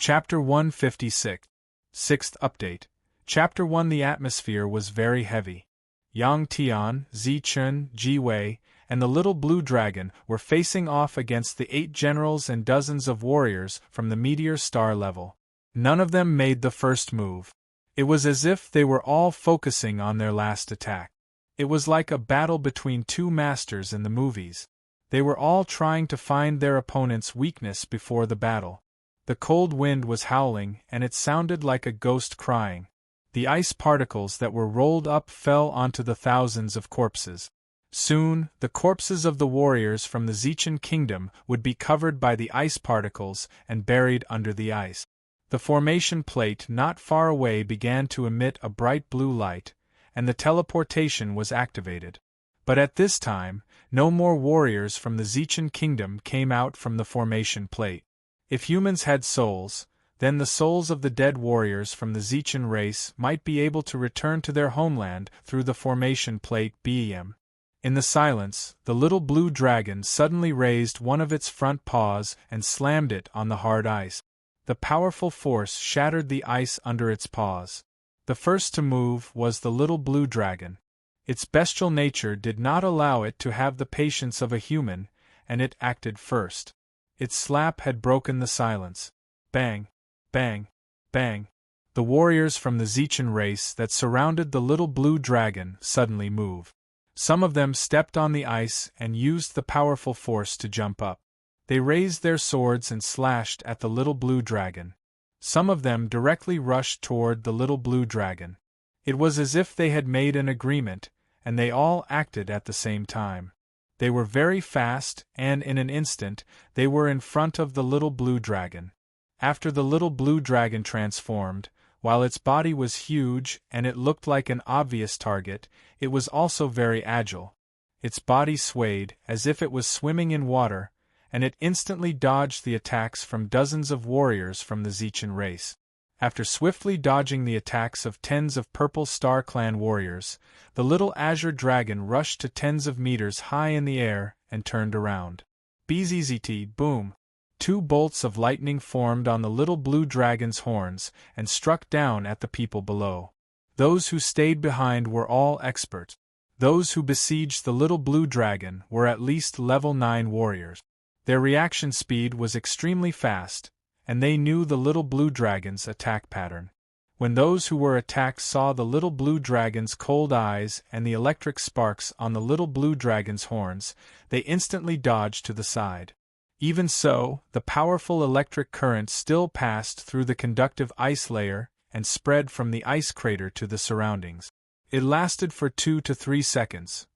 Chapter 156. Sixth Update. Chapter 1. The atmosphere was very heavy. Yang Tian, Zichun, Jiwei, and the little blue dragon were facing off against the 8 generals and dozens of warriors from the meteor star level. None of them made the first move. It was as if they were all focusing on their last attack. It was like a battle between 2 masters in the movies. They were all trying to find their opponent's weakness before the battle. The cold wind was howling, and it sounded like a ghost crying. The ice particles that were rolled up fell onto the thousands of corpses. Soon, the corpses of the warriors from the Zichun kingdom would be covered by the ice particles and buried under the ice. The formation plate not far away began to emit a bright blue light, and the teleportation was activated. But at this time, no more warriors from the Zichun kingdom came out from the formation plate. If humans had souls, then the souls of the dead warriors from the Zichun race might be able to return to their homeland through the formation plate BEM. In the silence, the little blue dragon suddenly raised one of its front paws and slammed it on the hard ice. The powerful force shattered the ice under its paws. The first to move was the little blue dragon. Its bestial nature did not allow it to have the patience of a human, and it acted first. Its slap had broken the silence. Bang! Bang! Bang! The warriors from the Zichun race that surrounded the little blue dragon suddenly moved. Some of them stepped on the ice and used the powerful force to jump up. They raised their swords and slashed at the little blue dragon. Some of them directly rushed toward the little blue dragon. It was as if they had made an agreement, and they all acted at the same time. They were very fast, and in an instant, they were in front of the little blue dragon. After the little blue dragon transformed, while its body was huge and it looked like an obvious target, it was also very agile. Its body swayed as if it was swimming in water, and it instantly dodged the attacks from dozens of warriors from the Zichun race. After swiftly dodging the attacks of tens of Purple Star Clan warriors, the little azure dragon rushed to tens of meters high in the air and turned around. Bzzzt, boom! 2 bolts of lightning formed on the little blue dragon's horns and struck down at the people below. Those who stayed behind were all expert. Those who besieged the little blue dragon were at least level 9 warriors. Their reaction speed was extremely fast, and they knew the little blue dragon's attack pattern. When those who were attacked saw the little blue dragon's cold eyes and the electric sparks on the little blue dragon's horns, they instantly dodged to the side. Even so, the powerful electric current still passed through the conductive ice layer and spread from the ice crater to the surroundings. It lasted for 2 to 3 seconds.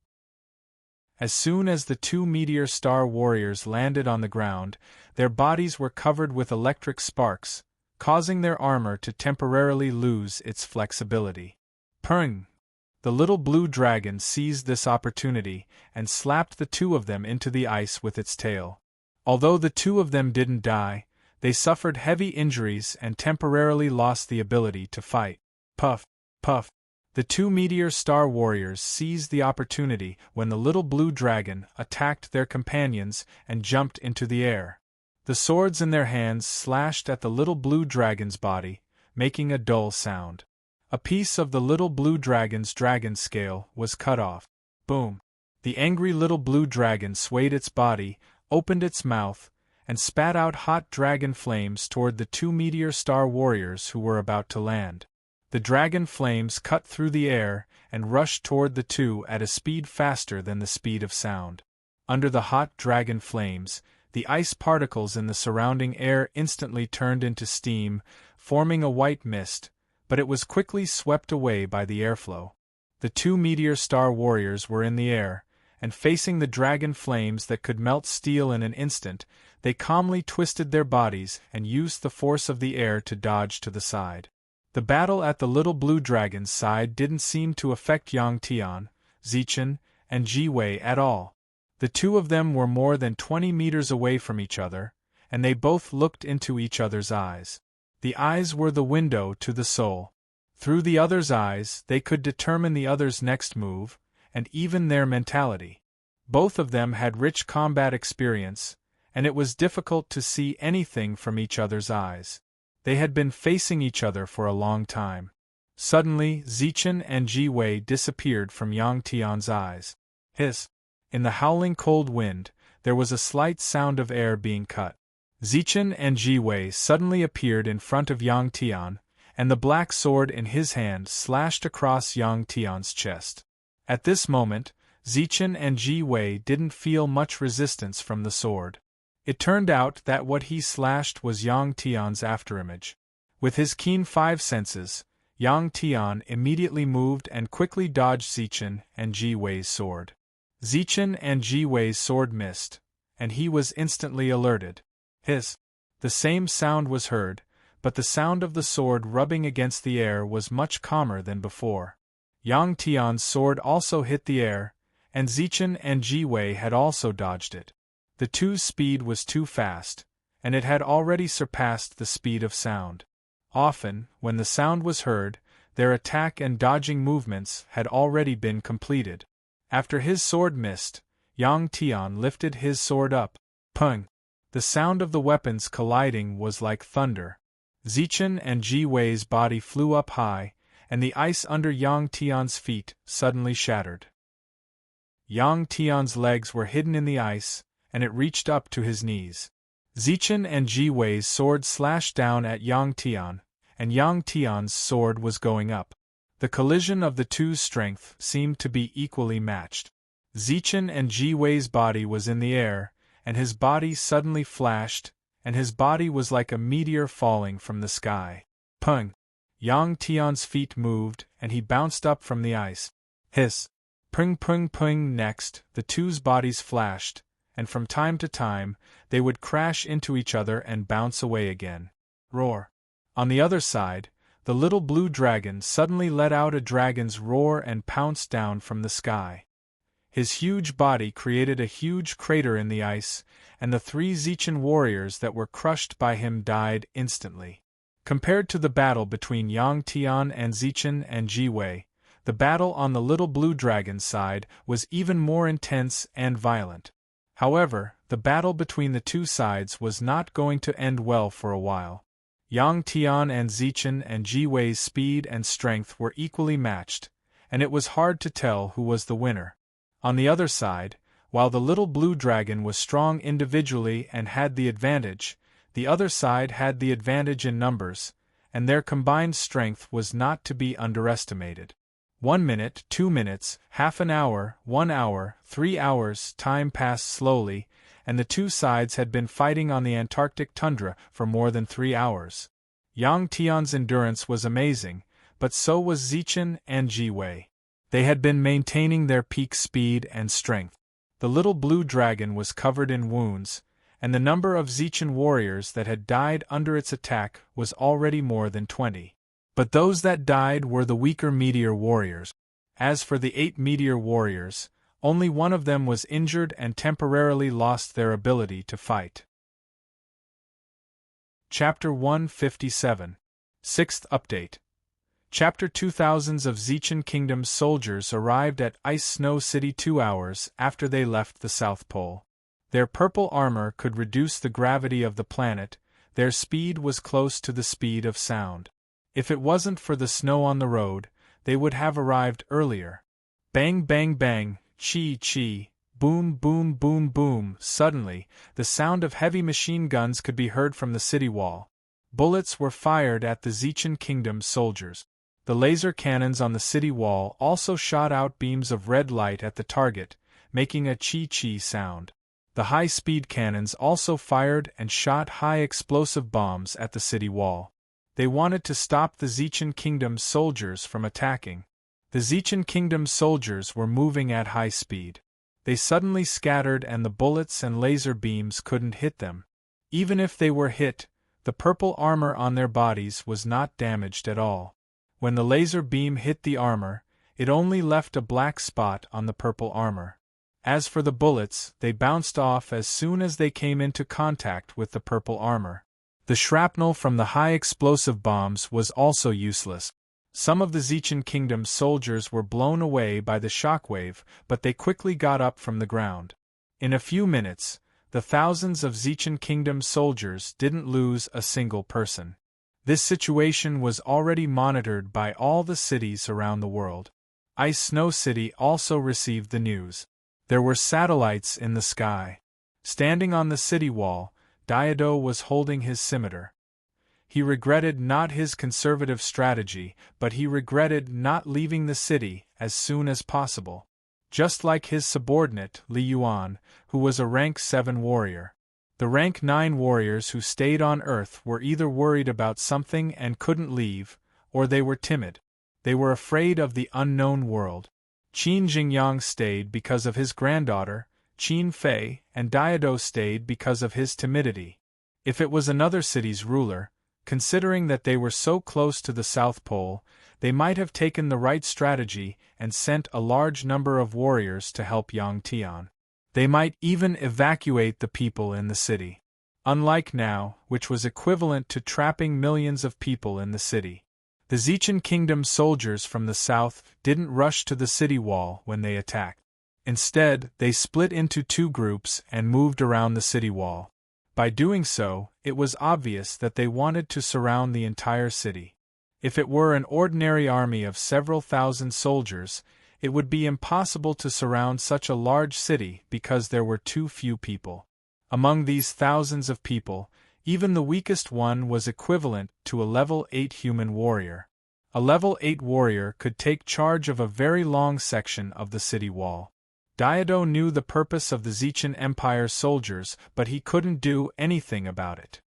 As soon as the 2 meteor star warriors landed on the ground, their bodies were covered with electric sparks, causing their armor to temporarily lose its flexibility. Purring! The little blue dragon seized this opportunity and slapped the 2 of them into the ice with its tail. Although the 2 of them didn't die, they suffered heavy injuries and temporarily lost the ability to fight. Puff! Puff! The 2 meteor star warriors seized the opportunity when the little blue dragon attacked their companions and jumped into the air. The swords in their hands slashed at the little blue dragon's body, making a dull sound. A piece of the little blue dragon's dragon scale was cut off. Boom! The angry little blue dragon swayed its body, opened its mouth, and spat out hot dragon flames toward the 2 meteor star warriors who were about to land. The dragon flames cut through the air and rushed toward the 2 at a speed faster than the speed of sound. Under the hot dragon flames, the ice particles in the surrounding air instantly turned into steam, forming a white mist, but it was quickly swept away by the airflow. The 2 meteor star warriors were in the air, and facing the dragon flames that could melt steel in an instant, they calmly twisted their bodies and used the force of the air to dodge to the side. The battle at the little blue dragon's side didn't seem to affect Yang Tian, Zichun, and Jiwei at all. The 2 of them were more than 20 meters away from each other, and they both looked into each other's eyes. The eyes were the window to the soul. Through the other's eyes, they could determine the other's next move, and even their mentality. Both of them had rich combat experience, and it was difficult to see anything from each other's eyes. They had been facing each other for a long time. Suddenly, Zichen and Ji Wei disappeared from Yang Tian's eyes. Hiss! In the howling cold wind, there was a slight sound of air being cut. Zichen and Ji Wei suddenly appeared in front of Yang Tian, and the black sword in his hand slashed across Yang Tian's chest. At this moment, Zichen and Ji Wei didn't feel much resistance from the sword. It turned out that what he slashed was Yang Tian's afterimage. With his keen five senses, Yang Tian immediately moved and quickly dodged Zichen and Ji Wei's sword. Zichen and Ji Wei's sword missed, and he was instantly alerted. Hiss! The same sound was heard, but the sound of the sword rubbing against the air was much calmer than before. Yang Tian's sword also hit the air, and Zichen and Ji Wei had also dodged it. The two's speed was too fast, and it had already surpassed the speed of sound. Often, when the sound was heard, their attack and dodging movements had already been completed. After his sword missed, Yang Tian lifted his sword up. Pung! The sound of the weapons colliding was like thunder. Zichen and Ji Wei's body flew up high, and the ice under Yang Tian's feet suddenly shattered. Yang Tian's legs were hidden in the ice, and it reached up to his knees. Zichen and Ji Wei's sword slashed down at Yang Tian, and Yang Tian's sword was going up. The collision of the two's strength seemed to be equally matched. Zichen and Ji Wei's body was in the air, and his body suddenly flashed, and his body was like a meteor falling from the sky. Pung! Yang Tian's feet moved, and he bounced up from the ice. Hiss! Pung pung pung! Next, the two's bodies flashed, and from time to time, they would crash into each other and bounce away again. Roar! On the other side, the little blue dragon suddenly let out a dragon's roar and pounced down from the sky. His huge body created a huge crater in the ice, and the three Zichen warriors that were crushed by him died instantly. Compared to the battle between Yang Tian and Zichen and Ji Wei, the battle on the little blue dragon's side was even more intense and violent. However, the battle between the two sides was not going to end well for a while. Yang Tian and Zichen and Ji Wei's speed and strength were equally matched, and it was hard to tell who was the winner. On the other side, while the little blue dragon was strong individually and had the advantage, the other side had the advantage in numbers, and their combined strength was not to be underestimated. 1 minute, 2 minutes, half an hour, 1 hour, 3 hours, time passed slowly, and the two sides had been fighting on the Antarctic tundra for more than 3 hours. Yang Tian's endurance was amazing, but so was Zichen and Ji Wei. They had been maintaining their peak speed and strength. The little blue dragon was covered in wounds, and the number of Zichen warriors that had died under its attack was already more than 20. But those that died were the weaker meteor warriors. As for the 8 meteor warriors, only one of them was injured and temporarily lost their ability to fight. Chapter 157. 6th Update. Chapter 2000s of Zichen Kingdom's soldiers arrived at Ice Snow City 2 hours after they left the South Pole. Their purple armor could reduce the gravity of the planet, their speed was close to the speed of sound. If it wasn't for the snow on the road, they would have arrived earlier. Bang bang bang, chi chi, boom boom boom boom. Suddenly, the sound of heavy machine guns could be heard from the city wall. Bullets were fired at the Zichen Kingdom's soldiers. The laser cannons on the city wall also shot out beams of red light at the target, making a chi-chi sound. The high-speed cannons also fired and shot high explosive bombs at the city wall. They wanted to stop the Zichen Kingdom's soldiers from attacking. The Zichen Kingdom's soldiers were moving at high speed. They suddenly scattered and the bullets and laser beams couldn't hit them. Even if they were hit, the purple armor on their bodies was not damaged at all. When the laser beam hit the armor, it only left a black spot on the purple armor. As for the bullets, they bounced off as soon as they came into contact with the purple armor. The shrapnel from the high explosive bombs was also useless. Some of the Zichen Kingdom's soldiers were blown away by the shockwave, but they quickly got up from the ground. In a few minutes, the thousands of Zichen Kingdom's soldiers didn't lose a single person. This situation was already monitored by all the cities around the world. Ice Snow City also received the news. There were satellites in the sky. Standing on the city wall, Diado was holding his scimitar. He regretted not his conservative strategy, but he regretted not leaving the city as soon as possible. Just like his subordinate, Li Yuan, who was a rank 7 warrior. The rank 9 warriors who stayed on Earth were either worried about something and couldn't leave, or they were timid. They were afraid of the unknown world. Qin Jingyang stayed because of his granddaughter, Qin Fei, and Diado stayed because of his timidity. If it was another city's ruler, considering that they were so close to the South Pole, they might have taken the right strategy and sent a large number of warriors to help Yang Tian. They might even evacuate the people in the city. Unlike now, which was equivalent to trapping millions of people in the city. The Zichen Kingdom's soldiers from the south didn't rush to the city wall when they attacked. Instead, they split into 2 groups and moved around the city wall. By doing so, it was obvious that they wanted to surround the entire city. If it were an ordinary army of several thousand soldiers, it would be impossible to surround such a large city because there were too few people. Among these thousands of people, even the weakest one was equivalent to a level 8 human warrior. A level 8 warrior could take charge of a very long section of the city wall. Diado knew the purpose of the Zichen Empire's soldiers, but he couldn't do anything about it.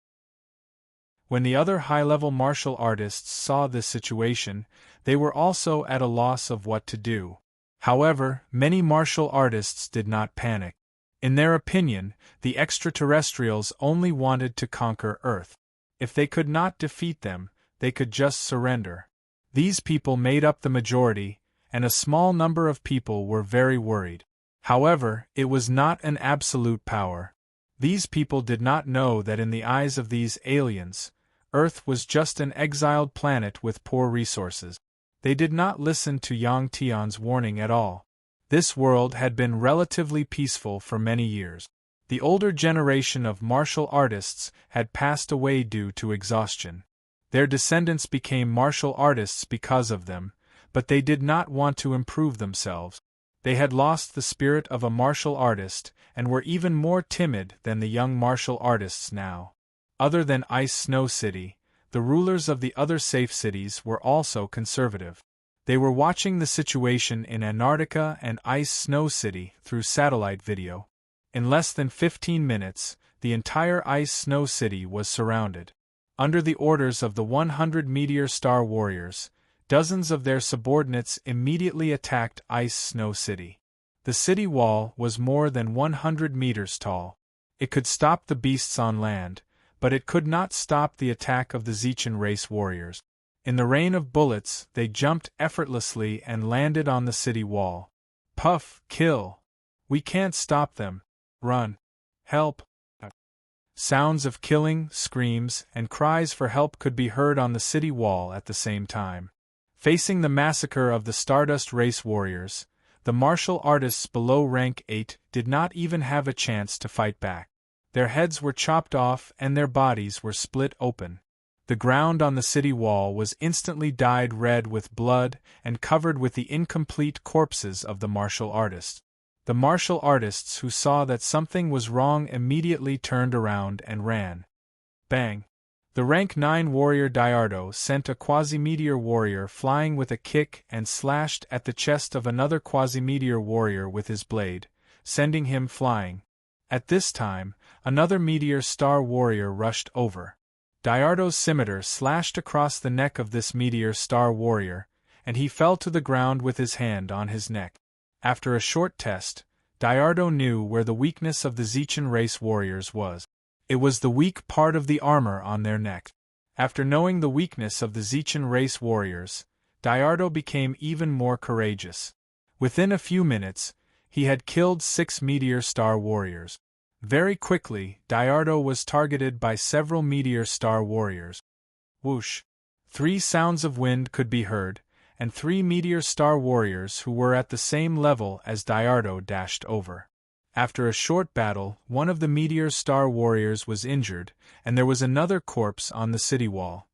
When the other high-level martial artists saw this situation, they were also at a loss of what to do. However, many martial artists did not panic. In their opinion, the extraterrestrials only wanted to conquer Earth. If they could not defeat them, they could just surrender. These people made up the majority, and a small number of people were very worried. However, it was not an absolute power. These people did not know that in the eyes of these aliens, Earth was just an exiled planet with poor resources. They did not listen to Yang Tian's warning at all. This world had been relatively peaceful for many years. The older generation of martial artists had passed away due to exhaustion. Their descendants became martial artists because of them, but they did not want to improve themselves. They had lost the spirit of a martial artist and were even more timid than the young martial artists now. Other than Ice Snow City, the rulers of the other safe cities were also conservative. They were watching the situation in Antarctica and Ice Snow City through satellite video. In less than 15 minutes, the entire Ice Snow City was surrounded. Under the orders of the 100 Meteor Star Warriors, dozens of their subordinates immediately attacked Ice Snow City. The city wall was more than 100 meters tall. It could stop the beasts on land, but it could not stop the attack of the Zichen race warriors. In the rain of bullets, they jumped effortlessly and landed on the city wall. Puff, kill! We can't stop them. Run! Help! Sounds of killing, screams, and cries for help could be heard on the city wall at the same time. Facing the massacre of the Stardust race warriors, the martial artists below rank 8 did not even have a chance to fight back. Their heads were chopped off and their bodies were split open. The ground on the city wall was instantly dyed red with blood and covered with the incomplete corpses of the martial artists. The martial artists who saw that something was wrong immediately turned around and ran. Bang! The rank 9 warrior Diardo sent a quasi-meteor warrior flying with a kick and slashed at the chest of another quasi-meteor warrior with his blade, sending him flying. At this time, another meteor star warrior rushed over. Diardo's scimitar slashed across the neck of this meteor star warrior, and he fell to the ground with his hand on his neck. After a short test, Diardo knew where the weakness of the Zichen race warriors was. It was the weak part of the armor on their neck. After knowing the weakness of the Zichen race warriors, Diardo became even more courageous. Within a few minutes, he had killed 6 meteor star warriors. Very quickly, Diardo was targeted by several meteor star warriors. Whoosh! 3 sounds of wind could be heard, and 3 meteor star warriors who were at the same level as Diardo dashed over. After a short battle, one of the meteor star warriors was injured, and there was another corpse on the city wall.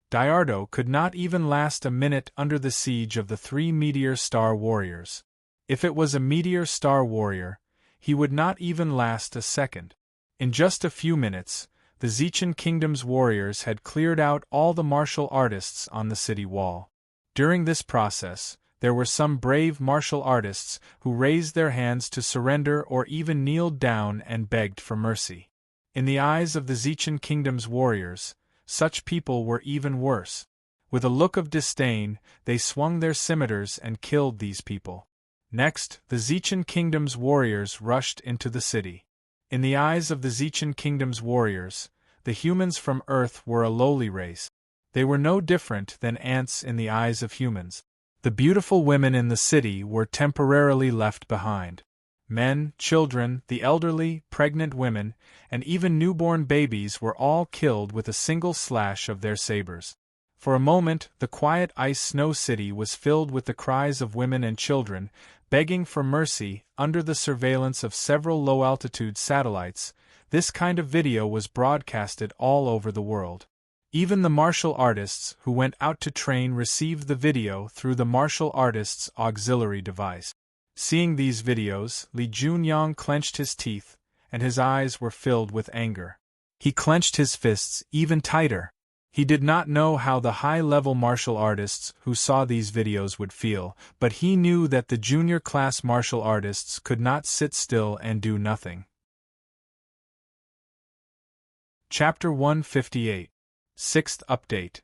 Diardo could not even last a minute under the siege of the 3 meteor star warriors. If it was a meteor star warrior, he would not even last a second. In just a few minutes, the Zichan Kingdom's warriors had cleared out all the martial artists on the city wall. During this process, there were some brave martial artists who raised their hands to surrender or even kneeled down and begged for mercy. In the eyes of the Zichan Kingdom's warriors, such people were even worse. With a look of disdain, they swung their scimitars and killed these people. Next, the Zichan Kingdom's warriors rushed into the city. In the eyes of the Zichan Kingdom's warriors, the humans from Earth were a lowly race. They were no different than ants in the eyes of humans. The beautiful women in the city were temporarily left behind. Men, children, the elderly, pregnant women, and even newborn babies were all killed with a single slash of their sabers. For a moment, the quiet ice snow city was filled with the cries of women and children, begging for mercy. Under the surveillance of several low-altitude satellites, this kind of video was broadcasted all over the world. Even the martial artists who went out to train received the video through the martial artists' auxiliary device. Seeing these videos, Li Junyang clenched his teeth, and his eyes were filled with anger. He clenched his fists even tighter. He did not know how the high-level martial artists who saw these videos would feel, but he knew that the junior-class martial artists could not sit still and do nothing. Chapter 158. 6th Update.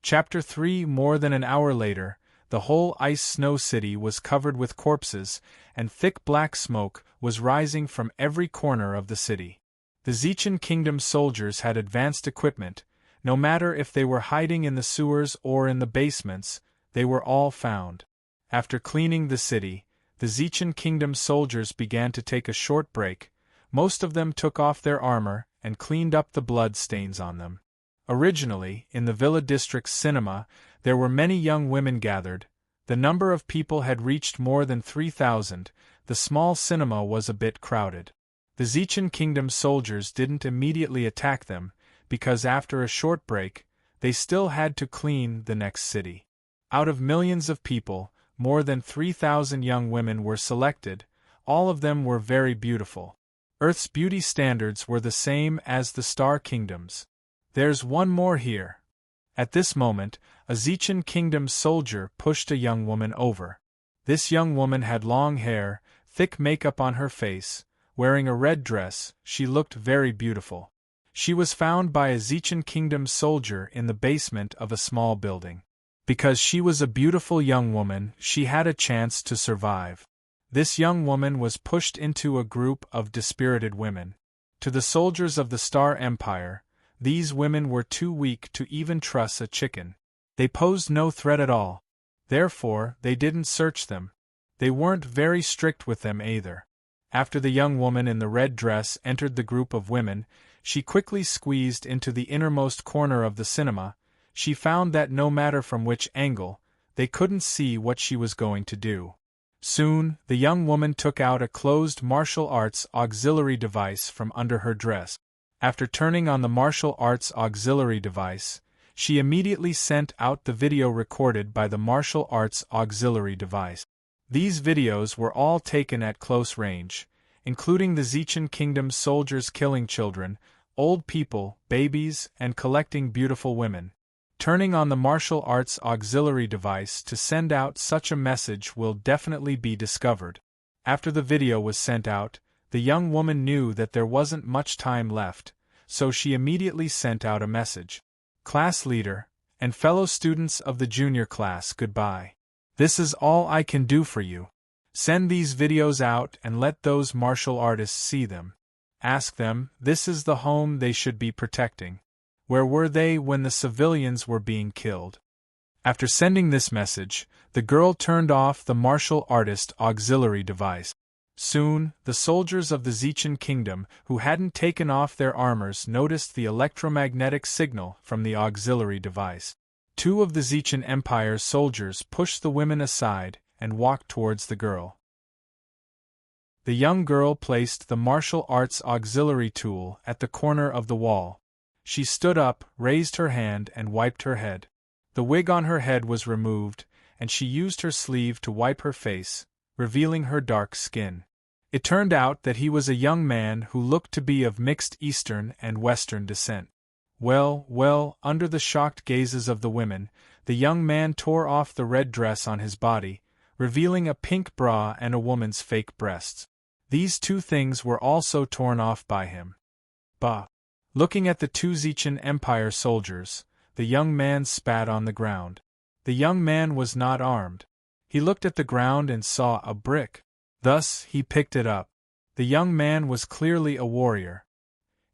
Chapter 3. More than an hour later, the whole ice-snow city was covered with corpses, and thick black smoke was rising from every corner of the city. The Zichan Kingdom soldiers had advanced equipment. No matter if they were hiding in the sewers or in the basements, they were all found. After cleaning the city, the Zichan Kingdom soldiers began to take a short break. Most of them took off their armor and cleaned up the blood stains on them. Originally, in the Villa District's cinema, there were many young women gathered. The number of people had reached more than 3,000. The small cinema was a bit crowded. The Zichan Kingdom soldiers didn't immediately attack them, because after a short break, they still had to clean the next city. Out of millions of people, more than 3,000 young women were selected. All of them were very beautiful. Earth's beauty standards were the same as the Star Kingdom's. There's one more here. At this moment, a Zichan Kingdom soldier pushed a young woman over. This young woman had long hair, thick makeup on her face, wearing a red dress. She looked very beautiful. She was found by a Zichan Kingdom soldier in the basement of a small building. Because she was a beautiful young woman, she had a chance to survive. This young woman was pushed into a group of dispirited women. To the soldiers of the Star Empire, these women were too weak to even truss a chicken. They posed no threat at all. Therefore, they didn't search them. They weren't very strict with them either. After the young woman in the red dress entered the group of women, she quickly squeezed into the innermost corner of the cinema. She found that no matter from which angle, they couldn't see what she was going to do. Soon, the young woman took out a closed martial arts auxiliary device from under her dress. After turning on the martial arts auxiliary device, she immediately sent out the video recorded by the martial arts auxiliary device. These videos were all taken at close range, including the Zichan Kingdom soldiers killing children, old people, babies, and collecting beautiful women. Turning on the martial arts auxiliary device to send out such a message will definitely be discovered. After the video was sent out, the young woman knew that there wasn't much time left, so she immediately sent out a message. Class leader, and fellow students of the junior class, goodbye. This is all I can do for you. Send these videos out and let those martial artists see them. Ask them, this is the home they should be protecting. Where were they when the civilians were being killed? After sending this message, the girl turned off the martial artist auxiliary device. Soon, the soldiers of the Zichan Kingdom who hadn't taken off their armors noticed the electromagnetic signal from the auxiliary device. Two of the Zichan Empire's soldiers pushed the women aside and walked towards the girl. The young girl placed the martial arts auxiliary tool at the corner of the wall. She stood up, raised her hand, and wiped her head. The wig on her head was removed, and she used her sleeve to wipe her face, revealing her dark skin. It turned out that he was a young man who looked to be of mixed Eastern and Western descent. Well, well, under the shocked gazes of the women, the young man tore off the red dress on his body, revealing a pink bra and a woman's fake breasts. These two things were also torn off by him. Bah! Looking at the two Zichan Empire soldiers, the young man spat on the ground. The young man was not armed. He looked at the ground and saw a brick. Thus, he picked it up. The young man was clearly a warrior.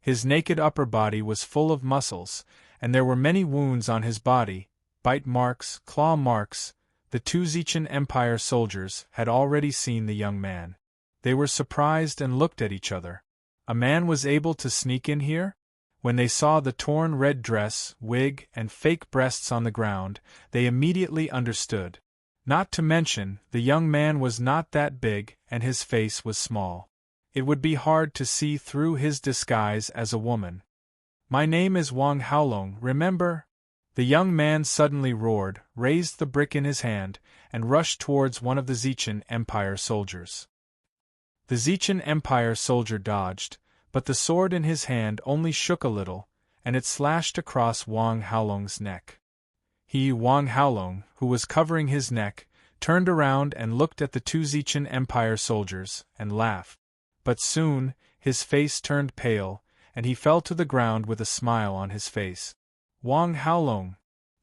His naked upper body was full of muscles, and there were many wounds on his body, bite marks, claw marks. The two Zichan Empire soldiers had already seen the young man. They were surprised and looked at each other. A man was able to sneak in here? When they saw the torn red dress, wig, and fake breasts on the ground, they immediately understood. Not to mention, the young man was not that big, and his face was small. It would be hard to see through his disguise as a woman. "My name is Wang Haolong, remember?" The young man suddenly roared, raised the brick in his hand, and rushed towards one of the Zichan Empire soldiers. The Zichan Empire soldier dodged, but the sword in his hand only shook a little, and it slashed across Wang Haolong's neck. He, Wang Haolong, who was covering his neck, turned around and looked at the two Zichan Empire soldiers, and laughed. But soon, his face turned pale, and he fell to the ground with a smile on his face. Wang Haolong!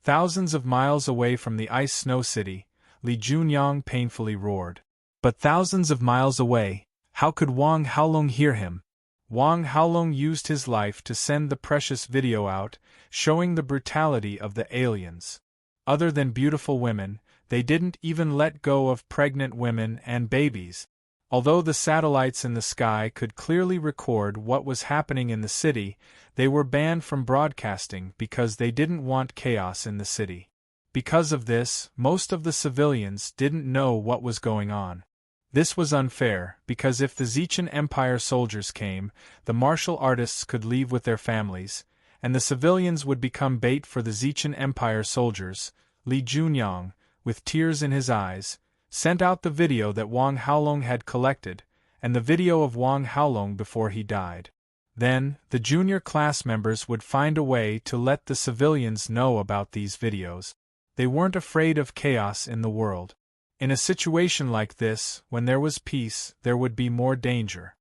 Thousands of miles away from the Ice Snow City, Li Junyang painfully roared. But thousands of miles away, how could Wang Haolong hear him? Wang Haolong used his life to send the precious video out, showing the brutality of the aliens. Other than beautiful women, they didn't even let go of pregnant women and babies. Although the satellites in the sky could clearly record what was happening in the city, they were banned from broadcasting because they didn't want chaos in the city. Because of this, most of the civilians didn't know what was going on. This was unfair, because if the Zichan Empire soldiers came, the martial artists could leave with their families, and the civilians would become bait for the Zichan Empire soldiers. Li Junyang, with tears in his eyes, sent out the video that Wang Haolong had collected, and the video of Wang Haolong before he died. Then, the junior class members would find a way to let the civilians know about these videos. They weren't afraid of chaos in the world. In a situation like this, when there was peace, there would be more danger.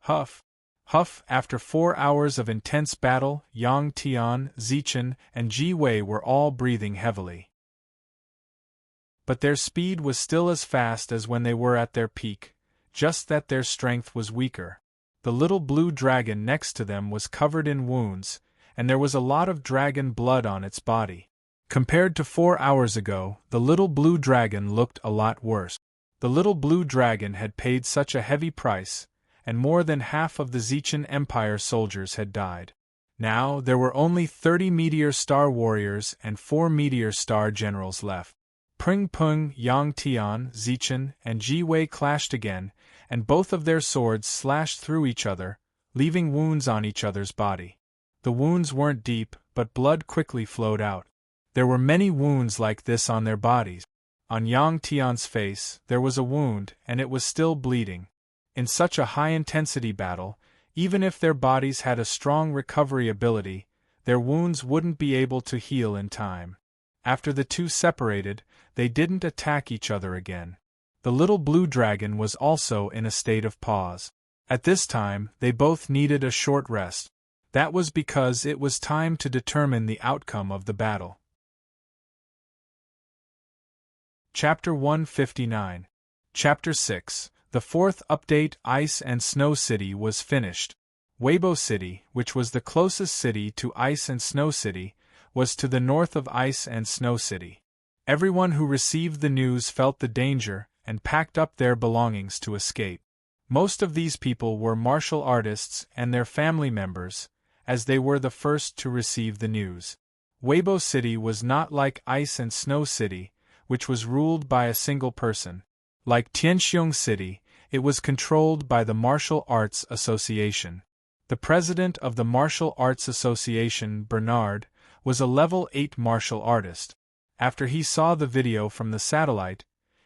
Huff! Huff! After 4 hours of intense battle, Yang Tian, Zichan, and Ji Wei were all breathing heavily. But their speed was still as fast as when they were at their peak, just that their strength was weaker. The little blue dragon next to them was covered in wounds, and there was a lot of dragon blood on its body. Compared to 4 hours ago, the little blue dragon looked a lot worse. The little blue dragon had paid such a heavy price, and more than half of the Zichan Empire soldiers had died. Now, there were only 30 Meteor Star warriors and 4 Meteor Star generals left. Pring Pung, Yang Tian, Zichan, and Ji Wei clashed again, and both of their swords slashed through each other, leaving wounds on each other's body. The wounds weren't deep, but blood quickly flowed out. There were many wounds like this on their bodies. On Yang Tian's face, there was a wound, and it was still bleeding. In such a high-intensity battle, even if their bodies had a strong recovery ability, their wounds wouldn't be able to heal in time. After the two separated, they didn't attack each other again. The little blue dragon was also in a state of pause. At this time, they both needed a short rest. That was because it was time to determine the outcome of the battle. Chapter 159. Chapter 6. The fourth update, Ice and Snow City, was finished. Weibo City, which was the closest city to Ice and Snow City, was to the north of Ice and Snow City. Everyone who received the news felt the danger and packed up their belongings to escape. Most of these people were martial artists and their family members, as they were the first to receive the news. Weibo City was not like Ice and Snow City, which was ruled by a single person. Like Tianxiong City, it was controlled by the Martial Arts Association. The president of the Martial Arts Association, Bernard, was a level 8 martial artist. After he saw the video from the satellite,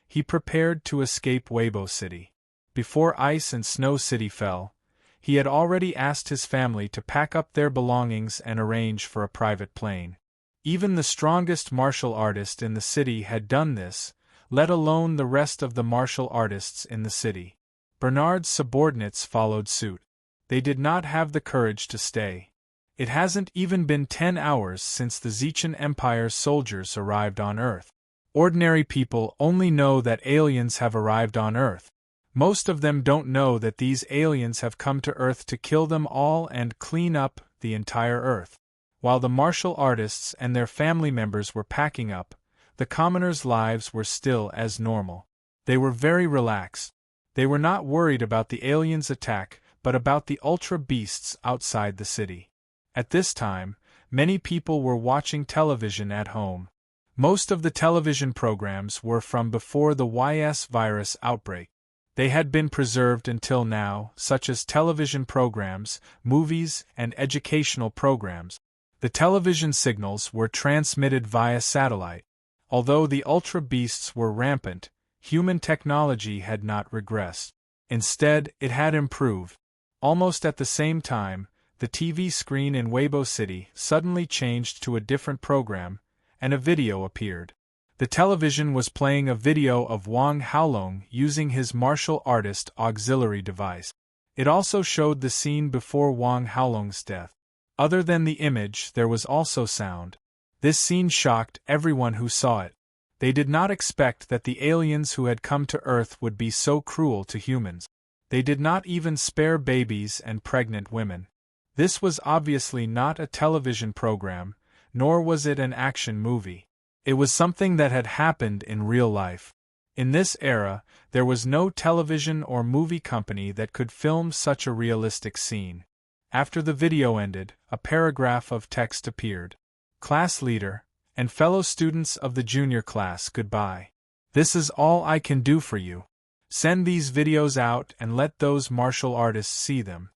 he prepared to escape Weibo City. Before Ice and Snow City fell, he had already asked his family to pack up their belongings and arrange for a private plane. Even the strongest martial artist in the city had done this, let alone the rest of the martial artists in the city. Bernard's subordinates followed suit. They did not have the courage to stay. It hasn't even been 10 hours since the Zichan Empire's soldiers arrived on Earth. Ordinary people only know that aliens have arrived on Earth. Most of them don't know that these aliens have come to Earth to kill them all and clean up the entire Earth. While the martial artists and their family members were packing up, the commoners' lives were still as normal. They were very relaxed. They were not worried about the aliens' attack, but about the ultra beasts outside the city. At this time, many people were watching television at home. Most of the television programs were from before the YS virus outbreak. They had been preserved until now, such as television programs, movies, and educational programs. The television signals were transmitted via satellite. Although the ultra beasts were rampant, human technology had not regressed. Instead, it had improved. Almost at the same time, the TV screen in Weibo City suddenly changed to a different program, and a video appeared. The television was playing a video of Wang Haolong using his martial artist auxiliary device. It also showed the scene before Wang Haolong's death. Other than the image, there was also sound. This scene shocked everyone who saw it. They did not expect that the aliens who had come to Earth would be so cruel to humans. They did not even spare babies and pregnant women. This was obviously not a television program, nor was it an action movie. It was something that had happened in real life. In this era, there was no television or movie company that could film such a realistic scene. After the video ended, a paragraph of text appeared. Class leader, and fellow students of the junior class, goodbye. This is all I can do for you. Send these videos out and let those martial artists see them.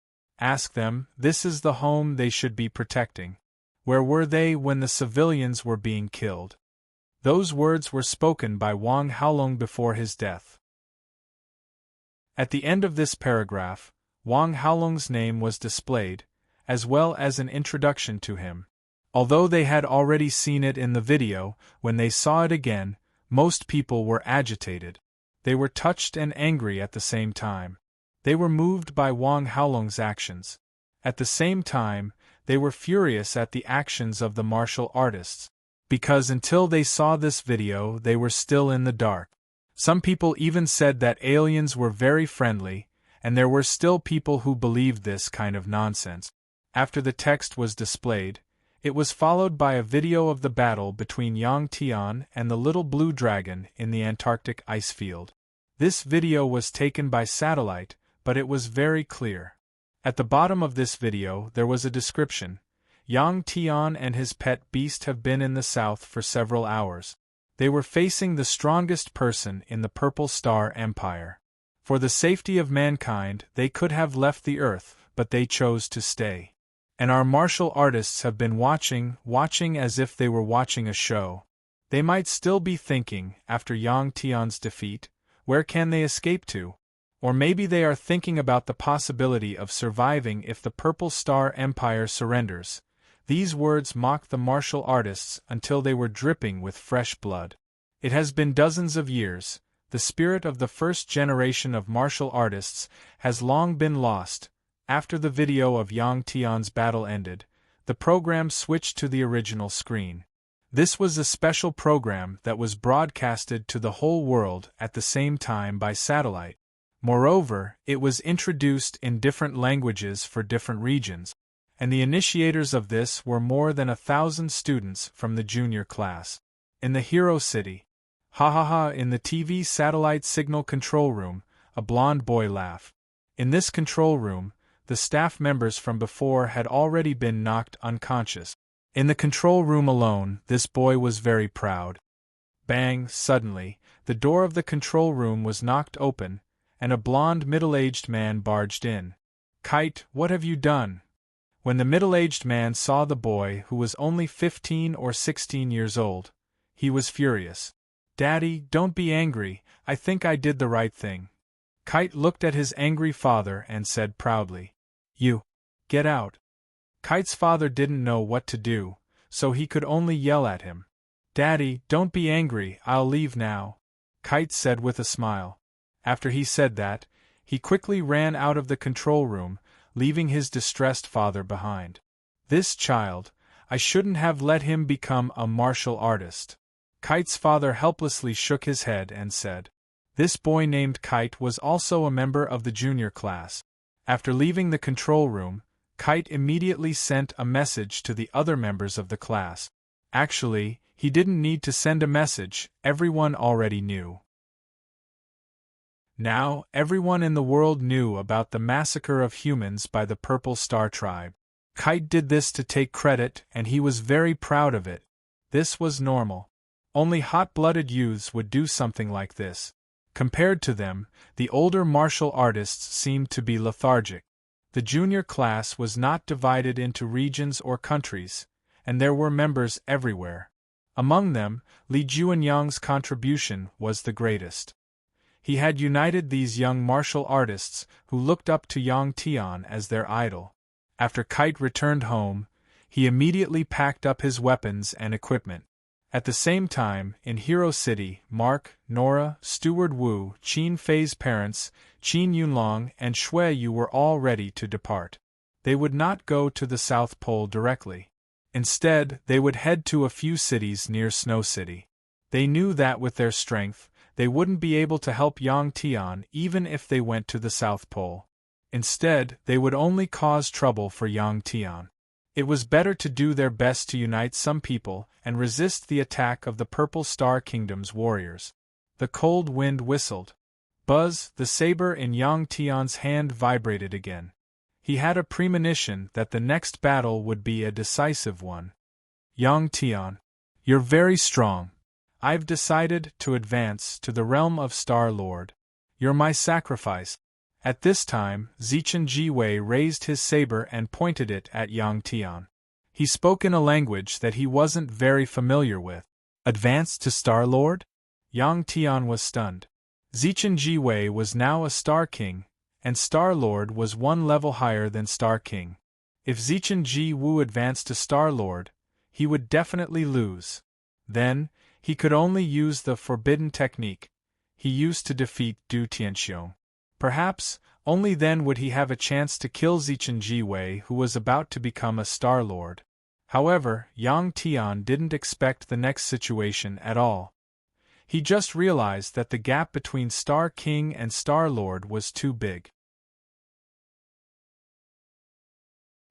Ask them, this is the home they should be protecting. Where were they when the civilians were being killed? Those words were spoken by Wang Haolong before his death. At the end of this paragraph, Wang Haolong's name was displayed, as well as an introduction to him. Although they had already seen it in the video, when they saw it again, most people were agitated. They were touched and angry at the same time. They were moved by Wang Haolong's actions. At the same time, they were furious at the actions of the martial artists. Because until they saw this video, they were still in the dark. Some people even said that aliens were very friendly, and there were still people who believed this kind of nonsense. After the text was displayed, it was followed by a video of the battle between Yang Tian and the little blue dragon in the Antarctic ice field. This video was taken by satellite, but it was very clear. At the bottom of this video there was a description. Yang Tian and his pet beast have been in the south for several hours. They were facing the strongest person in the Purple Star Empire. For the safety of mankind, they could have left the Earth, but they chose to stay. And our martial artists have been watching as if they were watching a show. They might still be thinking, after Yang Tian's defeat, where can they escape to? Or maybe they are thinking about the possibility of surviving if the Purple Star Empire surrenders. These words mocked the martial artists until they were dripping with fresh blood. It has been dozens of years. The spirit of the first generation of martial artists has long been lost. After the video of Yang Tian's battle ended, the program switched to the original screen. This was a special program that was broadcasted to the whole world at the same time by satellite. Moreover, it was introduced in different languages for different regions, and the initiators of this were more than 1,000 students from the junior class. In the Hero City, in the TV satellite signal control room, a blonde boy laughed. In this control room, the staff members from before had already been knocked unconscious. In the control room alone, this boy was very proud. Bang! Suddenly, the door of the control room was knocked open, and a blonde middle-aged man barged in. Kite, what have you done? When the middle-aged man saw the boy, who was only 15 or 16 years old, he was furious. Daddy, don't be angry, I think I did the right thing. Kite looked at his angry father and said proudly, You, get out. Kite's father didn't know what to do, so he could only yell at him. Daddy, don't be angry, I'll leave now, Kite said with a smile. After he said that, he quickly ran out of the control room, leaving his distressed father behind. This child, I shouldn't have let him become a martial artist. Kite's father helplessly shook his head and said. This boy named Kite was also a member of the junior class. After leaving the control room, Kite immediately sent a message to the other members of the class. Actually, he didn't need to send a message, everyone already knew. Now, everyone in the world knew about the massacre of humans by the Purple Star Tribe. Kite did this to take credit, and he was very proud of it. This was normal. Only hot-blooded youths would do something like this. Compared to them, the older martial artists seemed to be lethargic. The junior class was not divided into regions or countries, and there were members everywhere. Among them, Li Juanyang's contribution was the greatest. He had united these young martial artists who looked up to Yang Tian as their idol. After Kite returned home, he immediately packed up his weapons and equipment. At the same time, in Hero City, Mark, Nora, Steward Wu, Qin Fei's parents, Qin Yunlong, and Shui Yu were all ready to depart. They would not go to the South Pole directly. Instead, they would head to a few cities near Snow City. They knew that with their strength, they wouldn't be able to help Yang Tian even if they went to the South Pole. Instead, they would only cause trouble for Yang Tian. It was better to do their best to unite some people and resist the attack of the Purple Star Kingdom's warriors. The cold wind whistled. Buzz, the saber in Yang Tian's hand vibrated again. He had a premonition that the next battle would be a decisive one. Yang Tian, you're very strong. I've decided to advance to the realm of Star Lord. You're my sacrifice. At this time, Zichen Jiwei raised his saber and pointed it at Yang Tian. He spoke in a language that he wasn't very familiar with. Advance to Star Lord? Yang Tian was stunned. Zichen Jiwei was now a Star King, and Star Lord was one level higher than Star King. If Zichen Ji Wu advanced to Star Lord, he would definitely lose. Then, he could only use the forbidden technique he used to defeat Du Tianxiong. Perhaps, only then would he have a chance to kill Zichen Jiwei, who was about to become a Star Lord. However, Yang Tian didn't expect the next situation at all. He just realized that the gap between Star King and Star Lord was too big.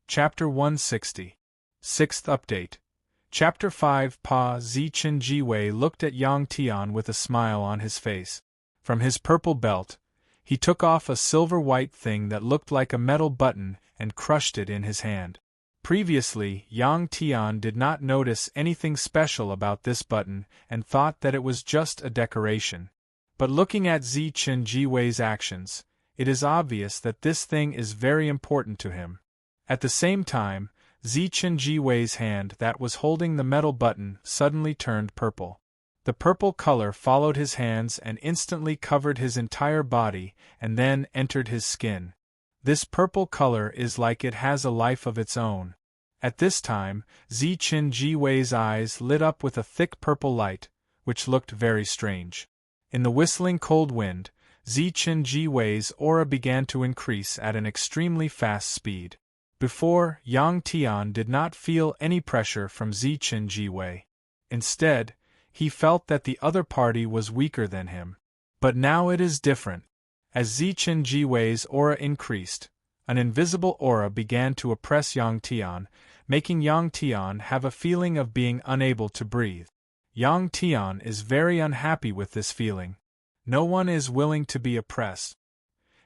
Chapter 160. Sixth Update. Chapter 5. Zichen Jiwei looked at Yang Tian with a smile on his face. From his purple belt, he took off a silver-white thing that looked like a metal button and crushed it in his hand. Previously, Yang Tian did not notice anything special about this button and thought that it was just a decoration. But looking at Zichen Jiwei's actions, it is obvious that this thing is very important to him. At the same time, Zichen Jiwei's hand that was holding the metal button suddenly turned purple. The purple color followed his hands and instantly covered his entire body and then entered his skin. This purple color is like it has a life of its own. At this time, Zichen Jiwei's eyes lit up with a thick purple light, which looked very strange. In the whistling cold wind, Zichen Jiwei's aura began to increase at an extremely fast speed. Before, Yang Tian did not feel any pressure from Zichen Jiwei. Instead, he felt that the other party was weaker than him. But now it is different. As Zichen Jiwei's aura increased, an invisible aura began to oppress Yang Tian, making Yang Tian have a feeling of being unable to breathe. Yang Tian is very unhappy with this feeling. No one is willing to be oppressed.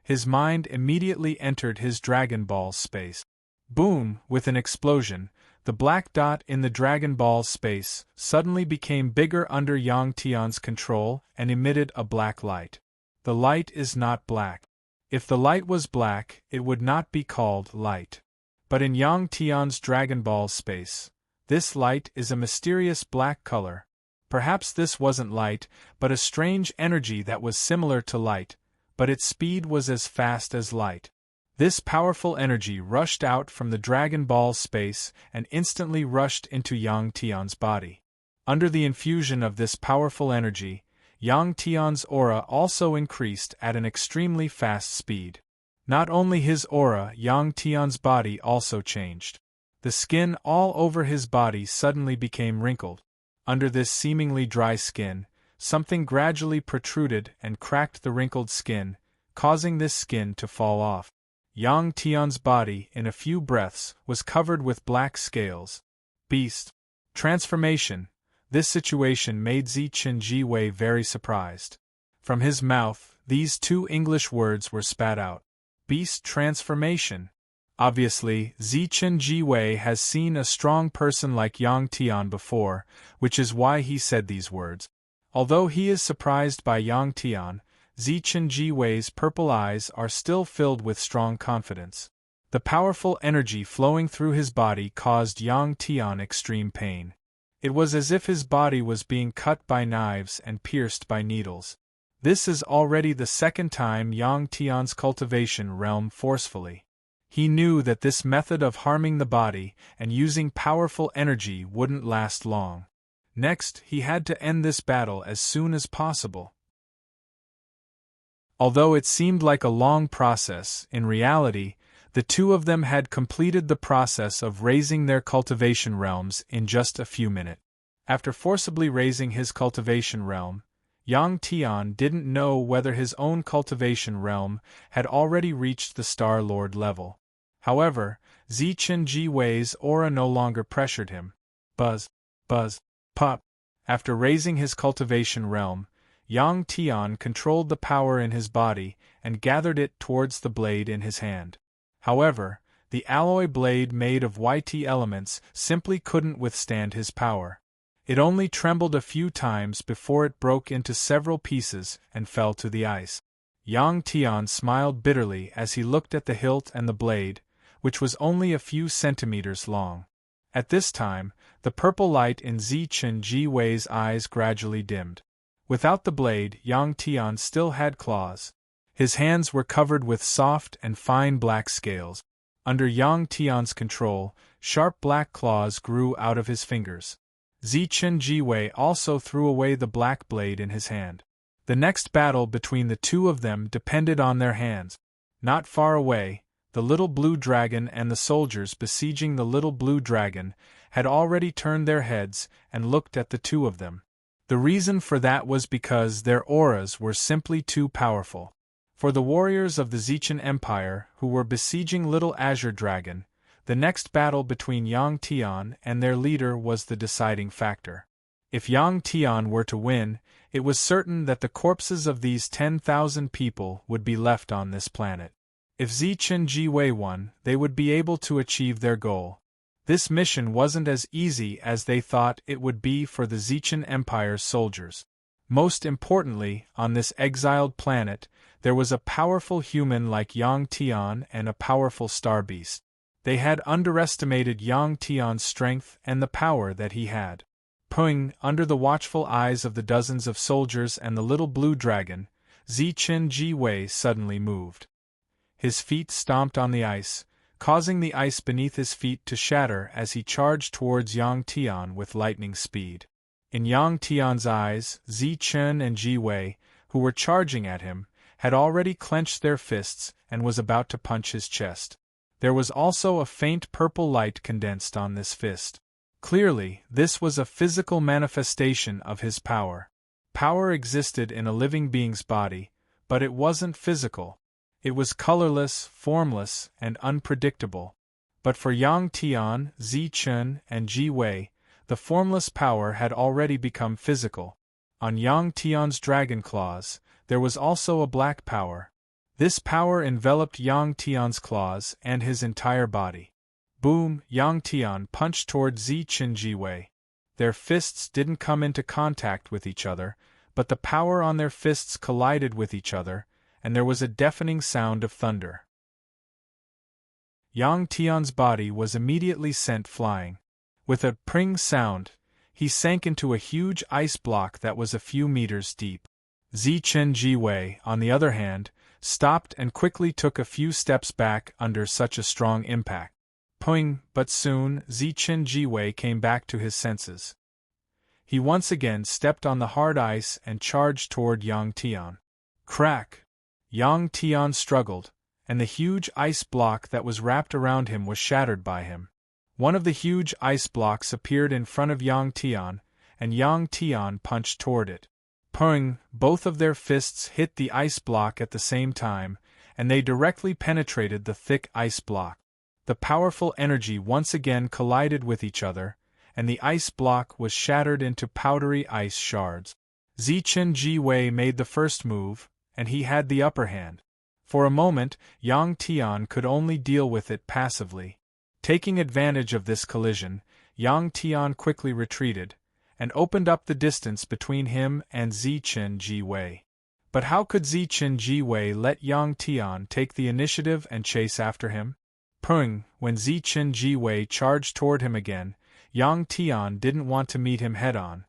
His mind immediately entered his Dragon Ball space. Boom! With an explosion, the black dot in the Dragon Ball space suddenly became bigger under Yang Tian's control and emitted a black light. The light is not black. If the light was black, it would not be called light. But in Yang Tian's Dragon Ball space, this light is a mysterious black color. Perhaps this wasn't light, but a strange energy that was similar to light, but its speed was as fast as light. This powerful energy rushed out from the Dragon Ball space and instantly rushed into Yang Tian's body. Under the infusion of this powerful energy, Yang Tian's aura also increased at an extremely fast speed. Not only his aura, Yang Tian's body also changed. The skin all over his body suddenly became wrinkled. Under this seemingly dry skin, something gradually protruded and cracked the wrinkled skin, causing this skin to fall off. Yang Tian's body, in a few breaths, was covered with black scales. Beast. Transformation. This situation made Zichen Jiwei very surprised. From his mouth, these two English words were spat out. Beast transformation. Obviously, Zichen Jiwei has seen a strong person like Yang Tian before, which is why he said these words. Although he is surprised by Yang Tian, Zichen Jiwei's purple eyes are still filled with strong confidence. The powerful energy flowing through his body caused Yang Tian extreme pain. It was as if his body was being cut by knives and pierced by needles. This is already the second time Yang Tian's cultivation realm forcefully. He knew that this method of harming the body and using powerful energy wouldn't last long. Next, he had to end this battle as soon as possible. Although it seemed like a long process, in reality, the two of them had completed the process of raising their cultivation realms in just a few minutes. After forcibly raising his cultivation realm, Yang Tian didn't know whether his own cultivation realm had already reached the Star Lord level. However, Zichen Jiwei's aura no longer pressured him. Buzz, buzz, pop. After raising his cultivation realm, Yang Tian controlled the power in his body and gathered it towards the blade in his hand. However, the alloy blade made of YT elements simply couldn't withstand his power. It only trembled a few times before it broke into several pieces and fell to the ice. Yang Tian smiled bitterly as he looked at the hilt and the blade, which was only a few centimeters long. At this time, the purple light in Zichen Jiwei's eyes gradually dimmed. Without the blade, Yang Tian still had claws. His hands were covered with soft and fine black scales. Under Yang Tian's control, sharp black claws grew out of his fingers. Zichen Jiwei also threw away the black blade in his hand. The next battle between the two of them depended on their hands. Not far away, the little blue dragon and the soldiers besieging the little blue dragon had already turned their heads and looked at the two of them. The reason for that was because their auras were simply too powerful. For the warriors of the Zichen Empire who were besieging Little Azure Dragon, the next battle between Yang Tian and their leader was the deciding factor. If Yang Tian were to win, it was certain that the corpses of these 10,000 people would be left on this planet. If Zichen Jiwei won, they would be able to achieve their goal. This mission wasn't as easy as they thought it would be for the Zichen Empire's soldiers. Most importantly, on this exiled planet, there was a powerful human like Yang Tian and a powerful star beast. They had underestimated Yang Tian's strength and the power that he had. Puing, under the watchful eyes of the dozens of soldiers and the little blue dragon, Zichen Jiwei suddenly moved. His feet stomped on the ice, causing the ice beneath his feet to shatter as he charged towards Yang Tian with lightning speed. In Yang Tian's eyes, Zichen and Jiwei, who were charging at him, had already clenched their fists and was about to punch his chest. There was also a faint purple light condensed on this fist. Clearly, this was a physical manifestation of his power. Power existed in a living being's body, but it wasn't physical. It was colorless, formless, and unpredictable. But for Yang Tian, Zichen, and Jiwei, the formless power had already become physical. On Yang Tian's dragon claws, there was also a black power. This power enveloped Yang Tian's claws and his entire body. Boom! Yang Tian punched toward Zichen Jiwei. Their fists didn't come into contact with each other, but the power on their fists collided with each other, and there was a deafening sound of thunder. Yang Tian's body was immediately sent flying. With a pring sound, he sank into a huge ice block that was a few meters deep. Zichen Jiwei, on the other hand, stopped and quickly took a few steps back under such a strong impact. Ping, but soon Zichen Jiwei came back to his senses. He once again stepped on the hard ice and charged toward Yang Tian. Crack! Yang Tian struggled, and the huge ice block that was wrapped around him was shattered by him. One of the huge ice blocks appeared in front of Yang Tian, and Yang Tian punched toward it. Pung! Both of their fists hit the ice block at the same time, and they directly penetrated the thick ice block. The powerful energy once again collided with each other, and the ice block was shattered into powdery ice shards. Zichen Jiwei made the first move, and he had the upper hand. For a moment, Yang Tian could only deal with it passively. Taking advantage of this collision, Yang Tian quickly retreated, and opened up the distance between him and Zichen Jiwei. But how could Zichen Jiwei let Yang Tian take the initiative and chase after him? Pung! When Zichen Jiwei charged toward him again, Yang Tian didn't want to meet him head-on.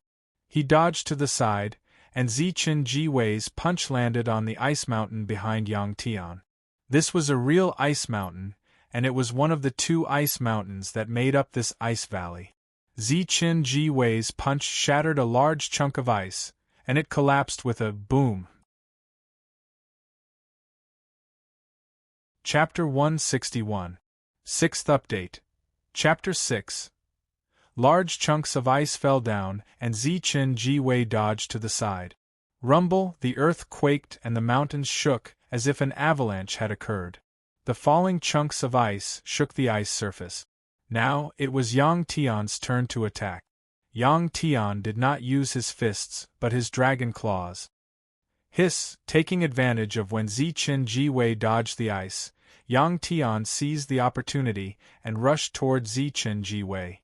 He dodged to the side, and Zichen Jiwei's punch landed on the ice mountain behind Yang Tian. This was a real ice mountain, and it was one of the two ice mountains that made up this ice valley. Zichen Jiwei's punch shattered a large chunk of ice, and it collapsed with a boom. Chapter 161. Sixth Update. Chapter 6. Large chunks of ice fell down, and Zichen Jiwei dodged to the side. Rumble! The earth quaked and the mountains shook, as if an avalanche had occurred. The falling chunks of ice shook the ice surface. Now, it was Yang Tian's turn to attack. Yang Tian did not use his fists, but his dragon claws. Hiss! Taking advantage of when Zichen Jiwei dodged the ice, Yang Tian seized the opportunity and rushed toward Zichen Jiwei.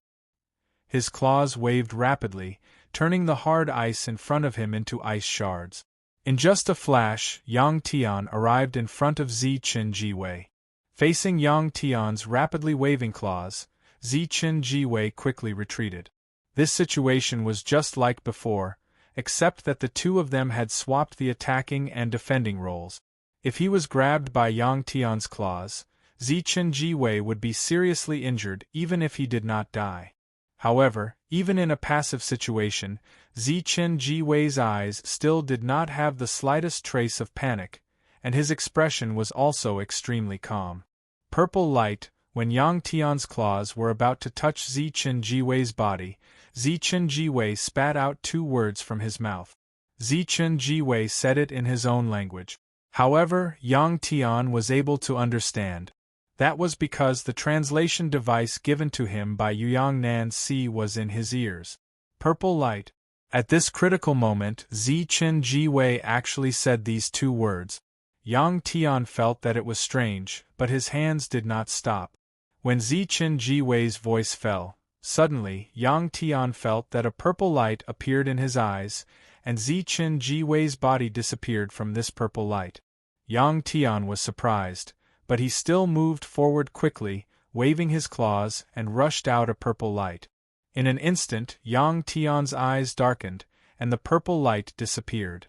His claws waved rapidly, turning the hard ice in front of him into ice shards. In just a flash, Yang Tian arrived in front of Zichen Jiwei. Facing Yang Tian's rapidly waving claws, Zichen Jiwei quickly retreated. This situation was just like before, except that the two of them had swapped the attacking and defending roles. If he was grabbed by Yang Tian's claws, Zichen Jiwei would be seriously injured even if he did not die. However, even in a passive situation, Zichen Jiwei's eyes still did not have the slightest trace of panic, and his expression was also extremely calm. Purple light. When Yang Tian's claws were about to touch Zichen Jiwei's body, Zichen Jiwei spat out two words from his mouth. Zichen Jiwei said it in his own language. However, Yang Tian was able to understand. That was because the translation device given to him by Yuyang Nan-si was in his ears. Purple light. At this critical moment, Zichen Jiwei actually said these two words. Yang Tian felt that it was strange, but his hands did not stop. When Zichen Jiwei's voice fell, suddenly Yang Tian felt that a purple light appeared in his eyes, and Zichen Jiwei's body disappeared from this purple light. Yang Tian was surprised, but he still moved forward quickly, waving his claws, and rushed out a purple light. In an instant, Yang Tian's eyes darkened, and the purple light disappeared.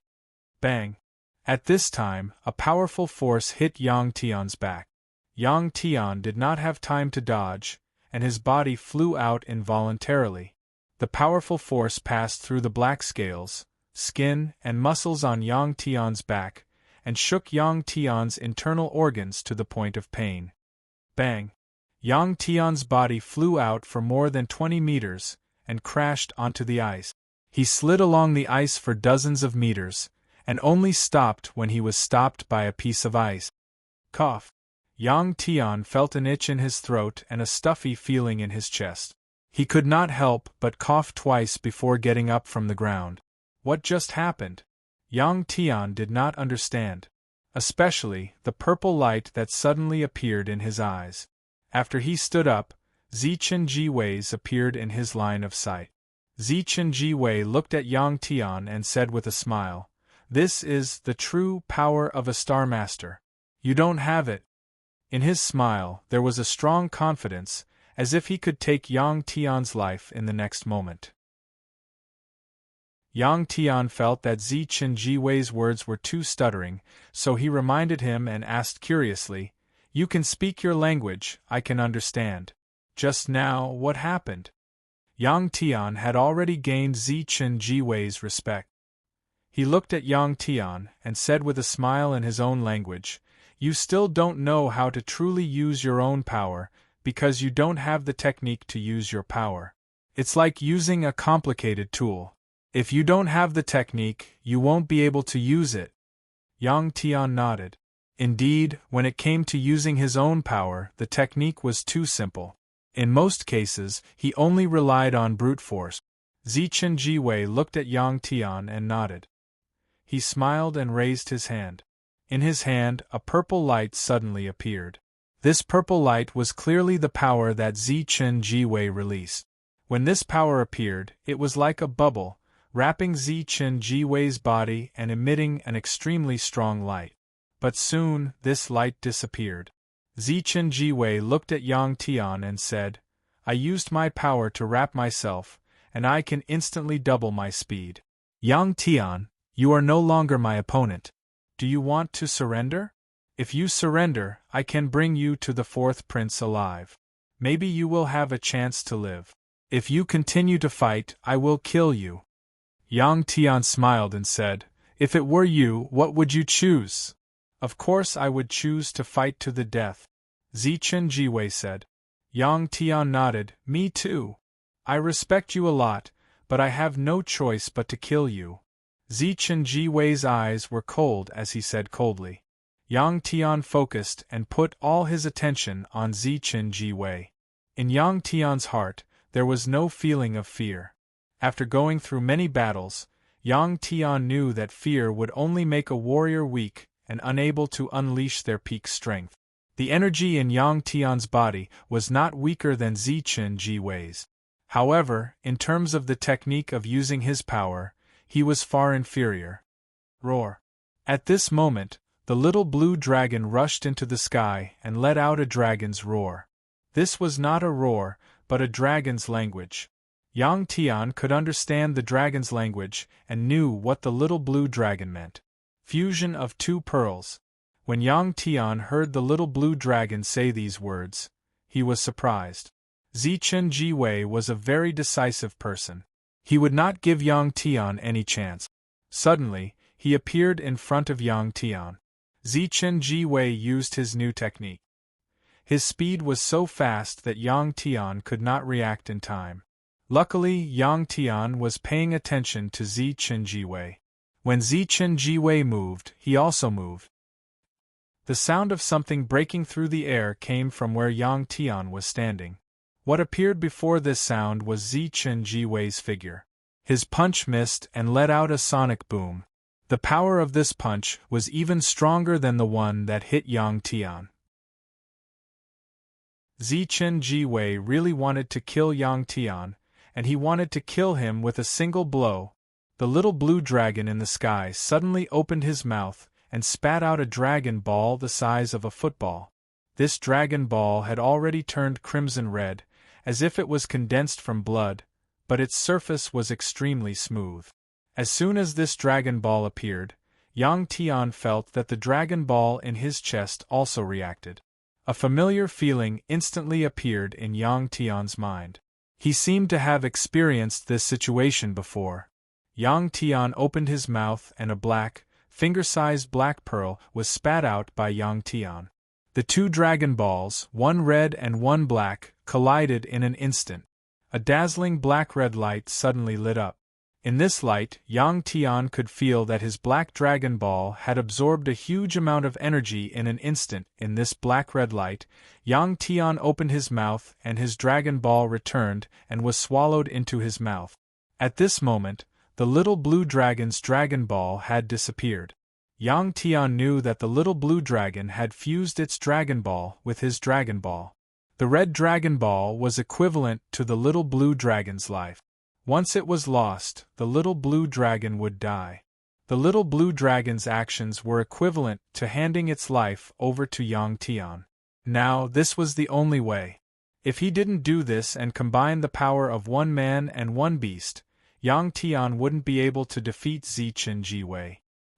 Bang! At this time, a powerful force hit Yang Tian's back. Yang Tian did not have time to dodge, and his body flew out involuntarily. The powerful force passed through the black scales, skin, and muscles on Yang Tian's back, and shook Yang Tian's internal organs to the point of pain. Bang! Yang Tian's body flew out for more than 20 meters, and crashed onto the ice. He slid along the ice for dozens of meters, and only stopped when he was stopped by a piece of ice. Cough! Yang Tian felt an itch in his throat and a stuffy feeling in his chest. He could not help but cough twice before getting up from the ground. What just happened? Yang Tian did not understand. Especially, the purple light that suddenly appeared in his eyes. After he stood up, Zichen Jiwei's appeared in his line of sight. Zichen Jiwei looked at Yang Tian and said with a smile, This is the true power of a Star Master. You don't have it. In his smile, there was a strong confidence, as if he could take Yang Tian's life in the next moment. Yang Tian felt that Zichen Jiwei's words were too stuttering, so he reminded him and asked curiously, "You can speak your language, I can understand. Just now, what happened?" Yang Tian had already gained Zichen Jiwei's respect. He looked at Yang Tian and said with a smile in his own language, "You still don't know how to truly use your own power, because you don't have the technique to use your power. It's like using a complicated tool. If you don't have the technique, you won't be able to use it." Yang Tian nodded. Indeed, when it came to using his own power, the technique was too simple. In most cases, he only relied on brute force. Zichen Jiwei looked at Yang Tian and nodded. He smiled and raised his hand. In his hand, a purple light suddenly appeared. This purple light was clearly the power that Zichen Jiwei released. When this power appeared, it was like a bubble, wrapping Zichen Jiwei's body and emitting an extremely strong light. But soon, this light disappeared. Zichen Jiwei looked at Yang Tian and said, "I used my power to wrap myself, and I can instantly double my speed. Yang Tian, you are no longer my opponent. Do you want to surrender? If you surrender, I can bring you to the fourth prince alive. Maybe you will have a chance to live. If you continue to fight, I will kill you." Yang Tian smiled and said, "If it were you, what would you choose?" "Of course I would choose to fight to the death," Zichen Jiwei said. Yang Tian nodded, "Me too. I respect you a lot, but I have no choice but to kill you." Zichen Jiwei's eyes were cold as he said coldly. Yang Tian focused and put all his attention on Zichen Jiwei. In Yang Tian's heart, there was no feeling of fear. After going through many battles, Yang Tian knew that fear would only make a warrior weak and unable to unleash their peak strength. The energy in Yang Tian's body was not weaker than Zichen Jiwei's. However, in terms of the technique of using his power, he was far inferior. Roar! At this moment, the little blue dragon rushed into the sky and let out a dragon's roar. This was not a roar, but a dragon's language. Yang Tian could understand the dragon's language and knew what the little blue dragon meant. Fusion of two pearls. When Yang Tian heard the little blue dragon say these words, he was surprised. Zichen Jiwei was a very decisive person. He would not give Yang Tian any chance. Suddenly, he appeared in front of Yang Tian. Zichen Jiwei used his new technique. His speed was so fast that Yang Tian could not react in time. Luckily, Yang Tian was paying attention to Zichen Jiwei. When Zichen Jiwei moved, he also moved. The sound of something breaking through the air came from where Yang Tian was standing. What appeared before this sound was Zichen Jiwei's figure. His punch missed and let out a sonic boom. The power of this punch was even stronger than the one that hit Yang Tian. Zichen Jiwei really wanted to kill Yang Tian, and he wanted to kill him with a single blow. The little blue dragon in the sky suddenly opened his mouth and spat out a dragon ball the size of a football. This dragon ball had already turned crimson red, as if it was condensed from blood, but its surface was extremely smooth. As soon as this dragon ball appeared, Yang Tian felt that the dragon ball in his chest also reacted. A familiar feeling instantly appeared in Yang Tian's mind. He seemed to have experienced this situation before. Yang Tian opened his mouth and a black, finger-sized black pearl was spat out by Yang Tian. The two dragon balls, one red and one black, collided in an instant. A dazzling black-red light suddenly lit up. In this light, Yang Tian could feel that his black dragon ball had absorbed a huge amount of energy in an instant. In this black-red light, Yang Tian opened his mouth and his dragon ball returned and was swallowed into his mouth. At this moment, the little blue dragon's dragon ball had disappeared. Yang Tian knew that the little blue dragon had fused its dragon ball with his dragon ball. The red dragon ball was equivalent to the little blue dragon's life. Once it was lost, the little blue dragon would die. The little blue dragon's actions were equivalent to handing its life over to Yang Tian. Now, this was the only way. If he didn't do this and combine the power of one man and one beast, Yang Tian wouldn't be able to defeat Zichen Jiwei.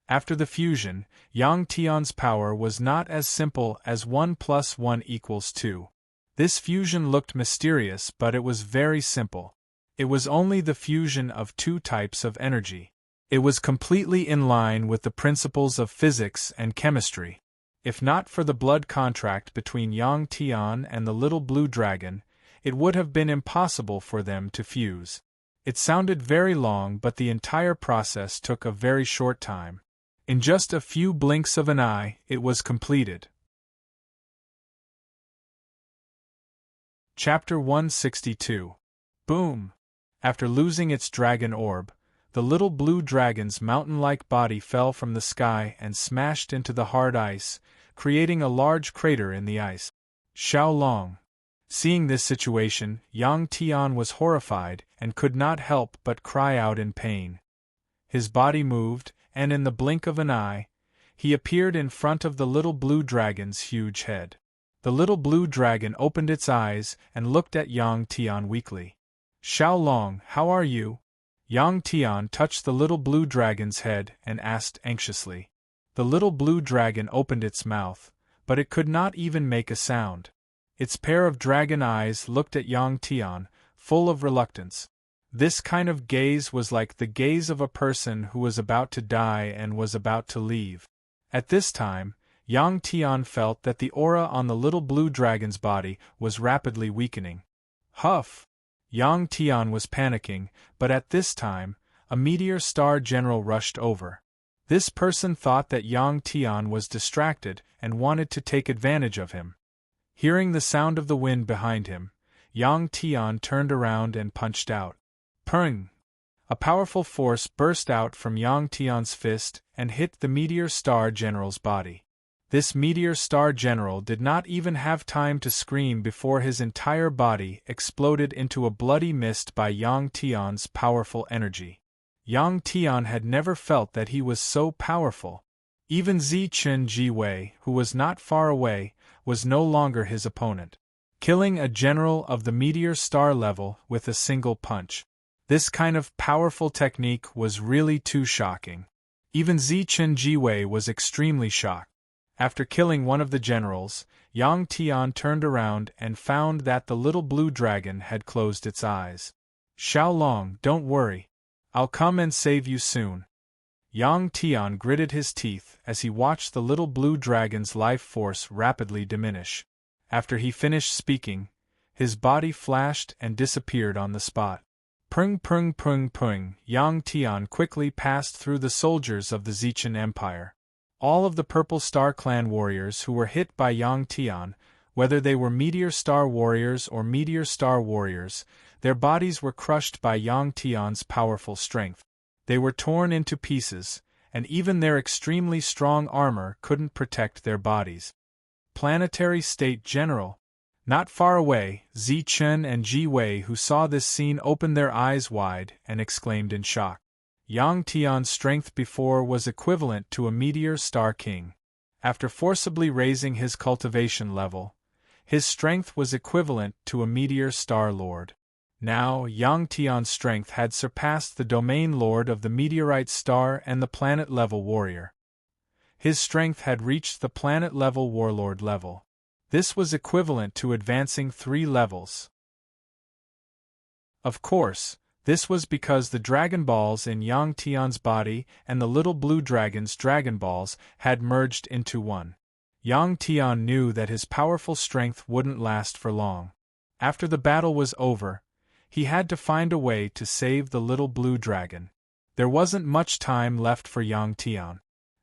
After the fusion, Yang Tian's power was not as simple as 1 + 1 = 2. This fusion looked mysterious, but it was very simple. It was only the fusion of two types of energy. It was completely in line with the principles of physics and chemistry. If not for the blood contract between Yang Tian and the little blue dragon, it would have been impossible for them to fuse. It sounded very long, but the entire process took a very short time. In just a few blinks of an eye, it was completed. Chapter 162. Boom! After losing its dragon orb, the little blue dragon's mountain-like body fell from the sky and smashed into the hard ice, creating a large crater in the ice. Xiao Long. Seeing this situation, Yang Tian was horrified and could not help but cry out in pain. His body moved, and in the blink of an eye, he appeared in front of the little blue dragon's huge head. The little blue dragon opened its eyes and looked at Yang Tian weakly. Xiao Long, how are you? Yang Tian touched the little blue dragon's head and asked anxiously. The little blue dragon opened its mouth, but it could not even make a sound. Its pair of dragon eyes looked at Yang Tian, full of reluctance. This kind of gaze was like the gaze of a person who was about to die and was about to leave. At this time, Yang Tian felt that the aura on the little blue dragon's body was rapidly weakening. Huff! Yang Tian was panicking, but at this time, a meteor star general rushed over. This person thought that Yang Tian was distracted and wanted to take advantage of him. Hearing the sound of the wind behind him, Yang Tian turned around and punched out. Pung! A powerful force burst out from Yang Tian's fist and hit the meteor star general's body. This meteor star general did not even have time to scream before his entire body exploded into a bloody mist by Yang Tian's powerful energy. Yang Tian had never felt that he was so powerful. Even Zichen Jiwei, who was not far away, was no longer his opponent. Killing a general of the meteor star level with a single punch. This kind of powerful technique was really too shocking. Even Zichen Jiwei was extremely shocked. After killing one of the generals, Yang Tian turned around and found that the little blue dragon had closed its eyes. Xiao Long, don't worry. I'll come and save you soon. Yang Tian gritted his teeth as he watched the little blue dragon's life force rapidly diminish. After he finished speaking, his body flashed and disappeared on the spot. Pung pung pung pung, Yang Tian quickly passed through the soldiers of the Zichen Empire. All of the Purple Star Clan warriors who were hit by Yang Tian, whether they were Meteor Star warriors or Meteor Star warriors, their bodies were crushed by Yang Tian's powerful strength. They were torn into pieces, and even their extremely strong armor couldn't protect their bodies. Planetary State General. Not far away, Zichen and Ji Wei, who saw this scene, opened their eyes wide and exclaimed in shock. Yang Tian's strength before was equivalent to a Meteor Star King. After forcibly raising his cultivation level, his strength was equivalent to a Meteor Star Lord. Now, Yang Tian's strength had surpassed the Domain Lord of the Meteorite Star and the planet-level warrior. His strength had reached the planet-level warlord level. This was equivalent to advancing 3 levels. Of course, this was because the Dragon Balls in Yang Tian's body and the little blue dragon's Dragon Balls had merged into one. Yang Tian knew that his powerful strength wouldn't last for long. After the battle was over, he had to find a way to save the little blue dragon. There wasn't much time left for Yang Tian.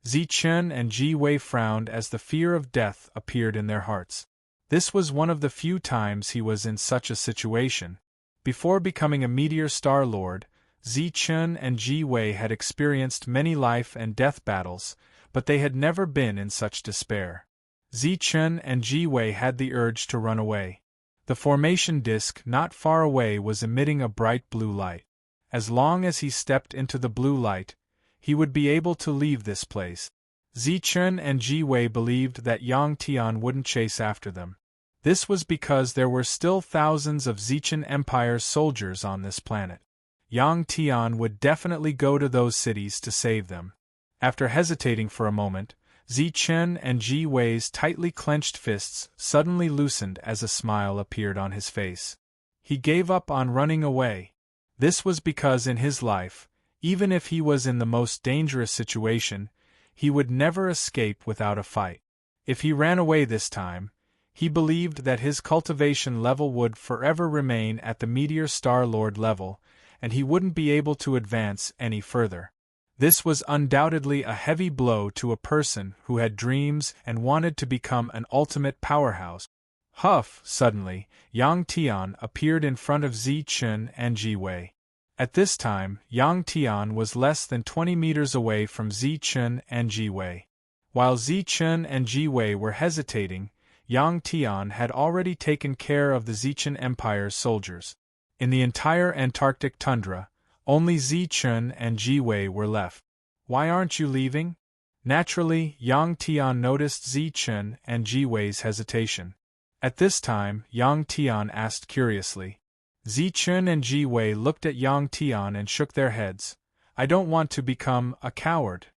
Zichen and Ji Wei frowned as the fear of death appeared in their hearts. This was one of the few times he was in such a situation. Before becoming a Meteor Star Lord, Zichen and Ji Wei had experienced many life and death battles, but they had never been in such despair. Zichen and Ji Wei had the urge to run away. The formation disk not far away was emitting a bright blue light. As long as he stepped into the blue light, he would be able to leave this place. Zichun and Ji Wei believed that Yang Tian wouldn't chase after them. This was because there were still thousands of Zichun Empire's soldiers on this planet. Yang Tian would definitely go to those cities to save them. After hesitating for a moment, Zichun and Ji Wei's tightly clenched fists suddenly loosened as a smile appeared on his face. He gave up on running away. This was because in his life, even if he was in the most dangerous situation, he would never escape without a fight. If he ran away this time, he believed that his cultivation level would forever remain at the Meteor Star Lord level, and he wouldn't be able to advance any further. This was undoubtedly a heavy blow to a person who had dreams and wanted to become an ultimate powerhouse. Huff! Suddenly, Yang Tian appeared in front of Zichun and Ji Wei. At this time, Yang Tian was less than 20 meters away from Zichun and Ji Wei. While Zichun and Ji Wei were hesitating, Yang Tian had already taken care of the Zichun Empire's soldiers. In the entire Antarctic tundra, only Zichun and Ji Wei were left. "Why aren't you leaving?" Naturally, Yang Tian noticed Zichun and Ji Wei's hesitation. At this time, Yang Tian asked curiously. Zichun and Ji Wei looked at Yang Tian and shook their heads. "I don't want to become a coward."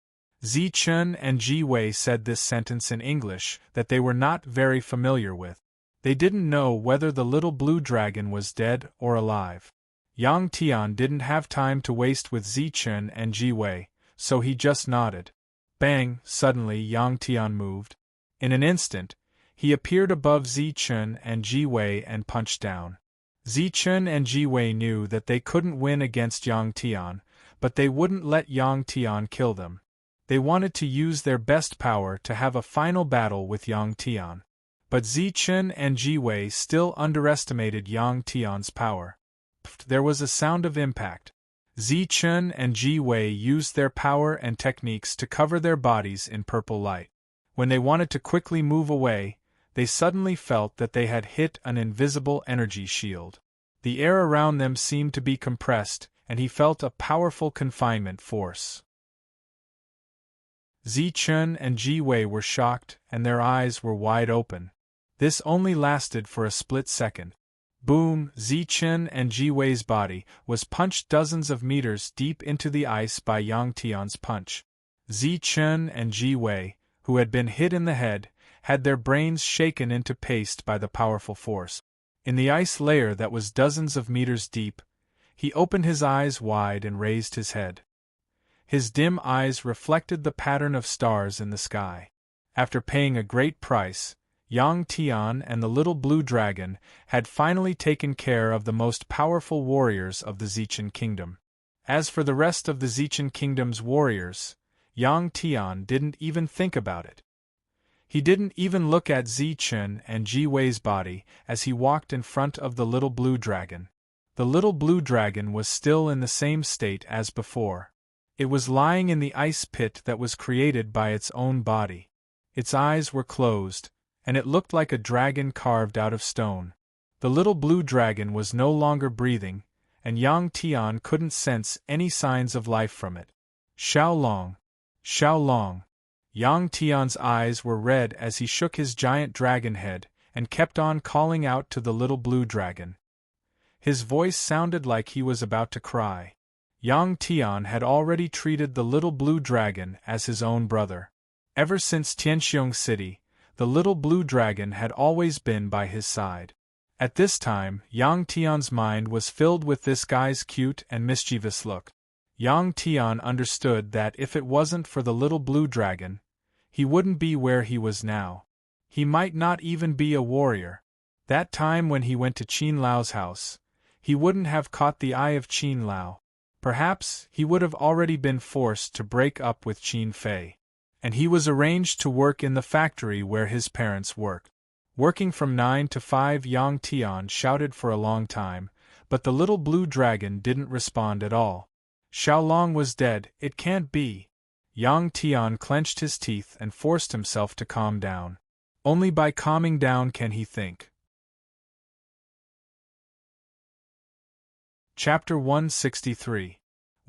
Zichun and Ji Wei said this sentence in English that they were not very familiar with. They didn't know whether the little blue dragon was dead or alive. Yang Tian didn't have time to waste with Zichun and Ji Wei, so he just nodded. Bang! Suddenly Yang Tian moved. In an instant, he appeared above Zichun and Ji Wei and punched down. Zichun and Ji Wei knew that they couldn't win against Yang Tian, but they wouldn't let Yang Tian kill them. They wanted to use their best power to have a final battle with Yang Tian. But Zichun and Ji Wei still underestimated Yang Tian's power. There was a sound of impact. Zichun and Ji Wei used their power and techniques to cover their bodies in purple light. When they wanted to quickly move away, they suddenly felt that they had hit an invisible energy shield. The air around them seemed to be compressed, and he felt a powerful confinement force. Zichun and Ji Wei were shocked, and their eyes were wide open. This only lasted for a split second. Boom! Zichun and Ji Wei's body was punched dozens of meters deep into the ice by Yang Tian's punch. Zichun and Ji Wei, who had been hit in the head, had their brains shaken into paste by the powerful force. In the ice layer that was dozens of meters deep, he opened his eyes wide and raised his head. His dim eyes reflected the pattern of stars in the sky. After paying a great price, Yang Tian and the little blue dragon had finally taken care of the most powerful warriors of the Zichun Kingdom. As for the rest of the Zichun Kingdom's warriors, Yang Tian didn't even think about it. He didn't even look at Zichun and Ji Wei's body as he walked in front of the little blue dragon. The little blue dragon was still in the same state as before. It was lying in the ice pit that was created by its own body. Its eyes were closed, and it looked like a dragon carved out of stone. The little blue dragon was no longer breathing, and Yang Tian couldn't sense any signs of life from it. Xiaolong! Xiaolong! Yang Tian's eyes were red as he shook his giant dragon head, and kept on calling out to the little blue dragon. His voice sounded like he was about to cry. Yang Tian had already treated the little blue dragon as his own brother. Ever since Tianxiong City, the little blue dragon had always been by his side. At this time, Yang Tian's mind was filled with this guy's cute and mischievous look. Yang Tian understood that if it wasn't for the little blue dragon, he wouldn't be where he was now. He might not even be a warrior. That time when he went to Qin Lao's house, he wouldn't have caught the eye of Qin Lao. Perhaps he would have already been forced to break up with Qin Fei. And he was arranged to work in the factory where his parents worked. Working from 9 to 5, Yang Tian shouted for a long time, but the little blue dragon didn't respond at all. Xiaolong was dead, it can't be. Yang Tian clenched his teeth and forced himself to calm down. Only by calming down can he think. Chapter 163.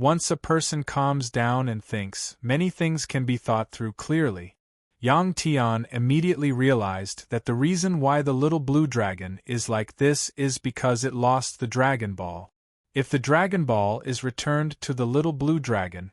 Once a person calms down and thinks, many things can be thought through clearly. Yang Tian immediately realized that the reason why the little blue dragon is like this is because it lost the Dragon Ball. If the Dragon Ball is returned to the little blue dragon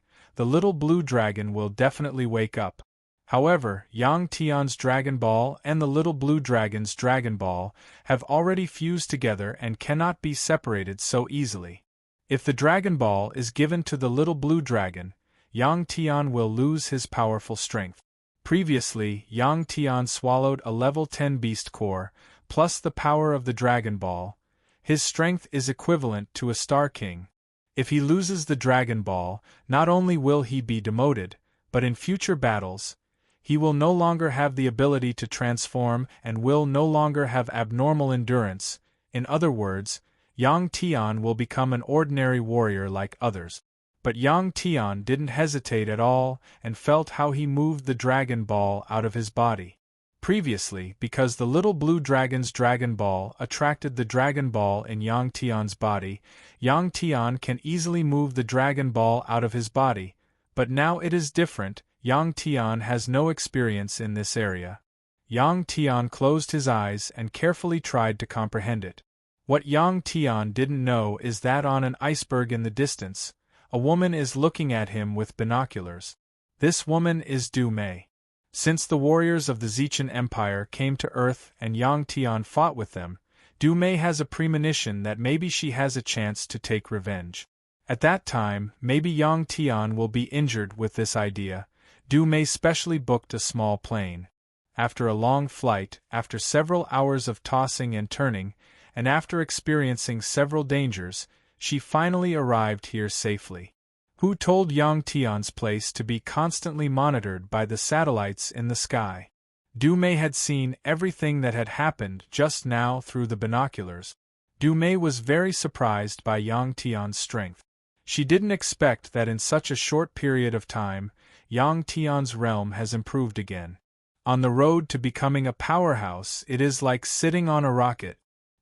will definitely wake up. However, Yang Tian's Dragon Ball and the little blue dragon's Dragon Ball have already fused together and cannot be separated so easily. If the Dragon Ball is given to the little blue dragon, Yang Tian will lose his powerful strength. Previously, Yang Tian swallowed a level 10 beast core, plus the power of the Dragon Ball. His strength is equivalent to a Star King. If he loses the Dragon Ball, not only will he be demoted, but in future battles, he will no longer have the ability to transform and will no longer have abnormal endurance. In other words, Yang Tian will become an ordinary warrior like others. But Yang Tian didn't hesitate at all and felt how he moved the Dragon Ball out of his body. Previously, because the little blue dragon's Dragon Ball attracted the Dragon Ball in Yang Tian's body, Yang Tian can easily move the Dragon Ball out of his body, but now it is different. Yang Tian has no experience in this area. Yang Tian closed his eyes and carefully tried to comprehend it. What Yang Tian didn't know is that on an iceberg in the distance, a woman is looking at him with binoculars. This woman is Du Mei. Since the warriors of the Zichen Empire came to Earth and Yang Tian fought with them, Du Mei has a premonition that maybe she has a chance to take revenge. At that time, maybe Yang Tian will be injured with this idea. Du Mei specially booked a small plane. After a long flight, after several hours of tossing and turning, and after experiencing several dangers, she finally arrived here safely. Who told Yang Tian's place to be constantly monitored by the satellites in the sky? Du Mei had seen everything that had happened just now through the binoculars. Du Mei was very surprised by Yang Tian's strength. She didn't expect that in such a short period of time, Yang Tian's realm has improved again. On the road to becoming a powerhouse, it is like sitting on a rocket.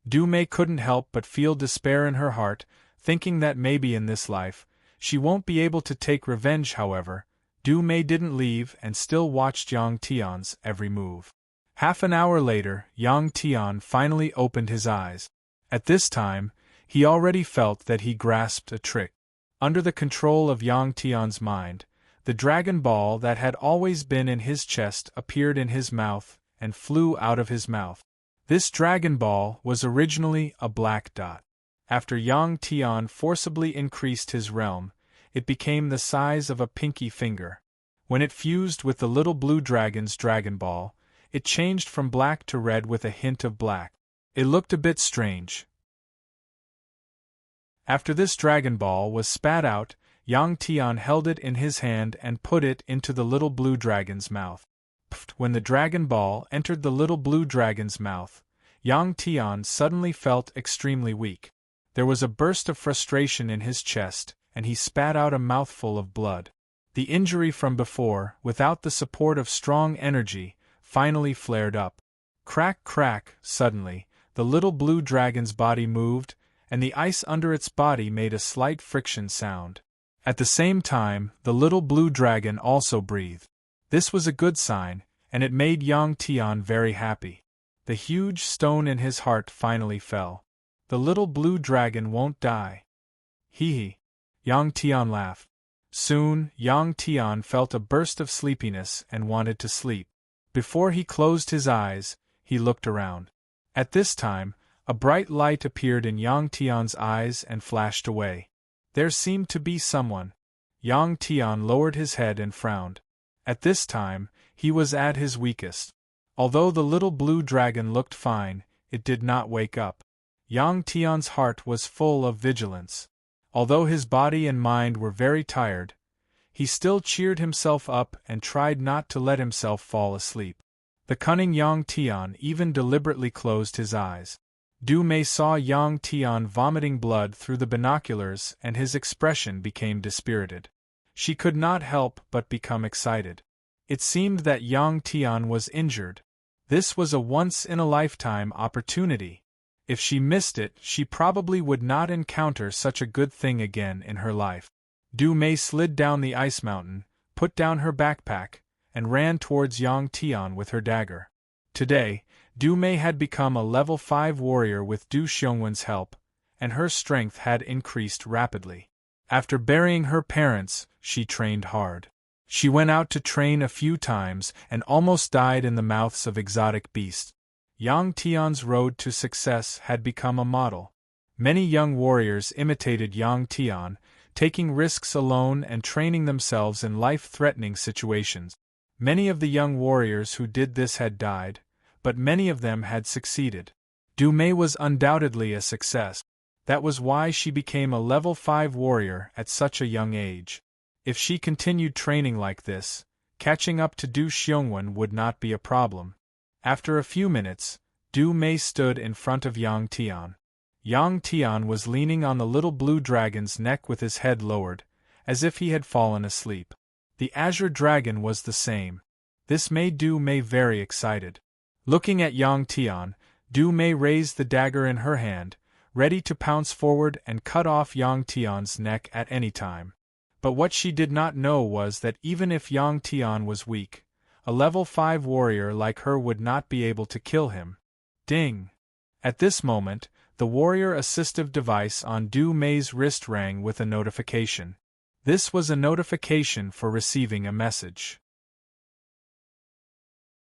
Du Mei couldn't help but feel despair in her heart, thinking that maybe in this life, she won't be able to take revenge. However, Du Mei didn't leave and still watched Yang Tian's every move. Half an hour later, Yang Tian finally opened his eyes. At this time, he already felt that he grasped a trick. Under the control of Yang Tian's mind, the Dragon Ball that had always been in his chest appeared in his mouth and flew out of his mouth. This Dragon Ball was originally a black dot. After Yang Tian forcibly increased his realm, it became the size of a pinky finger. When it fused with the little blue dragon's Dragon Ball, it changed from black to red with a hint of black. It looked a bit strange. After this Dragon Ball was spat out, Yang Tian held it in his hand and put it into the little blue dragon's mouth. When the Dragon Ball entered the little blue dragon's mouth, Yang Tian suddenly felt extremely weak. There was a burst of frustration in his chest, and he spat out a mouthful of blood. The injury from before, without the support of strong energy, finally flared up. Crack, crack, suddenly, the little blue dragon's body moved, and the ice under its body made a slight friction sound. At the same time, the little blue dragon also breathed. This was a good sign, and it made Yang Tian very happy. The huge stone in his heart finally fell. The little blue dragon won't die. Hee hee. Yang Tian laughed. Soon, Yang Tian felt a burst of sleepiness and wanted to sleep. Before he closed his eyes, he looked around. At this time, a bright light appeared in Yang Tian's eyes and flashed away. There seemed to be someone. Yang Tian lowered his head and frowned. At this time, he was at his weakest. Although the little blue dragon looked fine, it did not wake up. Yang Tian's heart was full of vigilance. Although his body and mind were very tired, he still cheered himself up and tried not to let himself fall asleep. The cunning Yang Tian even deliberately closed his eyes. Du Mei saw Yang Tian vomiting blood through the binoculars and his expression became dispirited. She could not help but become excited. It seemed that Yang Tian was injured. This was a once-in-a-lifetime opportunity. If she missed it, she probably would not encounter such a good thing again in her life. Du Mei slid down the ice mountain, put down her backpack, and ran towards Yang Tian with her dagger. Today, Du Mei had become a level 5 warrior with Du Xiongwen's help, and her strength had increased rapidly. After burying her parents, she trained hard. She went out to train a few times and almost died in the mouths of exotic beasts. Yang Tian's road to success had become a model. Many young warriors imitated Yang Tian, taking risks alone and training themselves in life-threatening situations. Many of the young warriors who did this had died, but many of them had succeeded. Du Mei was undoubtedly a success. That was why she became a level 5 warrior at such a young age. If she continued training like this, catching up to Du Xiongwen would not be a problem. After a few minutes, Du Mei stood in front of Yang Tian. Yang Tian was leaning on the little blue dragon's neck with his head lowered, as if he had fallen asleep. The azure dragon was the same. This made Du Mei very excited. Looking at Yang Tian, Du Mei raised the dagger in her hand, ready to pounce forward and cut off Yang Tian's neck at any time. But what she did not know was that even if Yang Tian was weak, a level 5 warrior like her would not be able to kill him. Ding! At this moment, the warrior assistive device on Du Mei's wrist rang with a notification. This was a notification for receiving a message.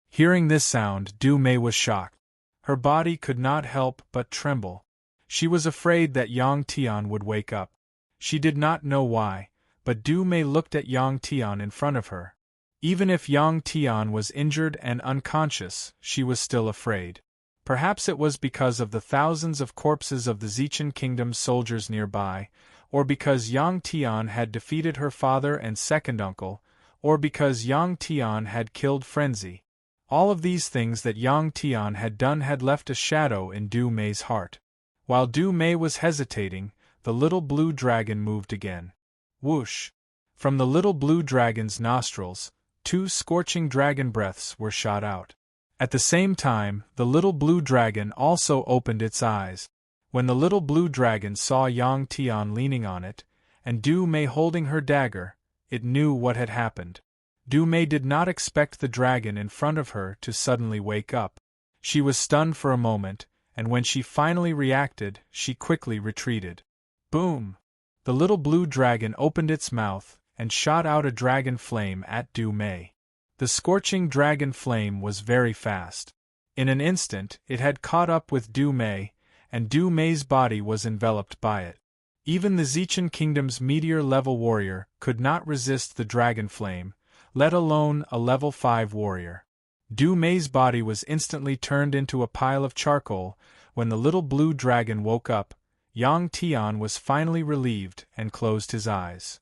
Hearing this sound, Du Mei was shocked. Her body could not help but tremble. She was afraid that Yang Tian would wake up. She did not know why, but Du Mei looked at Yang Tian in front of her. Even if Yang Tian was injured and unconscious, she was still afraid. Perhaps it was because of the thousands of corpses of the Zichen Kingdom's soldiers nearby, or because Yang Tian had defeated her father and second uncle, or because Yang Tian had killed Frenzy. All of these things that Yang Tian had done had left a shadow in Du Mei's heart. While Du Mei was hesitating, the little blue dragon moved again. Whoosh! From the little blue dragon's nostrils, 2 scorching dragon breaths were shot out. At the same time, the little blue dragon also opened its eyes. When the little blue dragon saw Yang Tian leaning on it, and Du Mei holding her dagger, it knew what had happened. Du Mei did not expect the dragon in front of her to suddenly wake up. She was stunned for a moment, and when she finally reacted, she quickly retreated. Boom! The little blue dragon opened its mouth and shot out a dragon flame at Du Mei. The scorching dragon flame was very fast. In an instant, it had caught up with Du Mei, and Du Mei's body was enveloped by it. Even the Zichen Kingdom's meteor-level warrior could not resist the dragon flame, let alone a level 5 warrior. Du Mei's body was instantly turned into a pile of charcoal. When the little blue dragon woke up, Yang Tian was finally relieved and closed his eyes.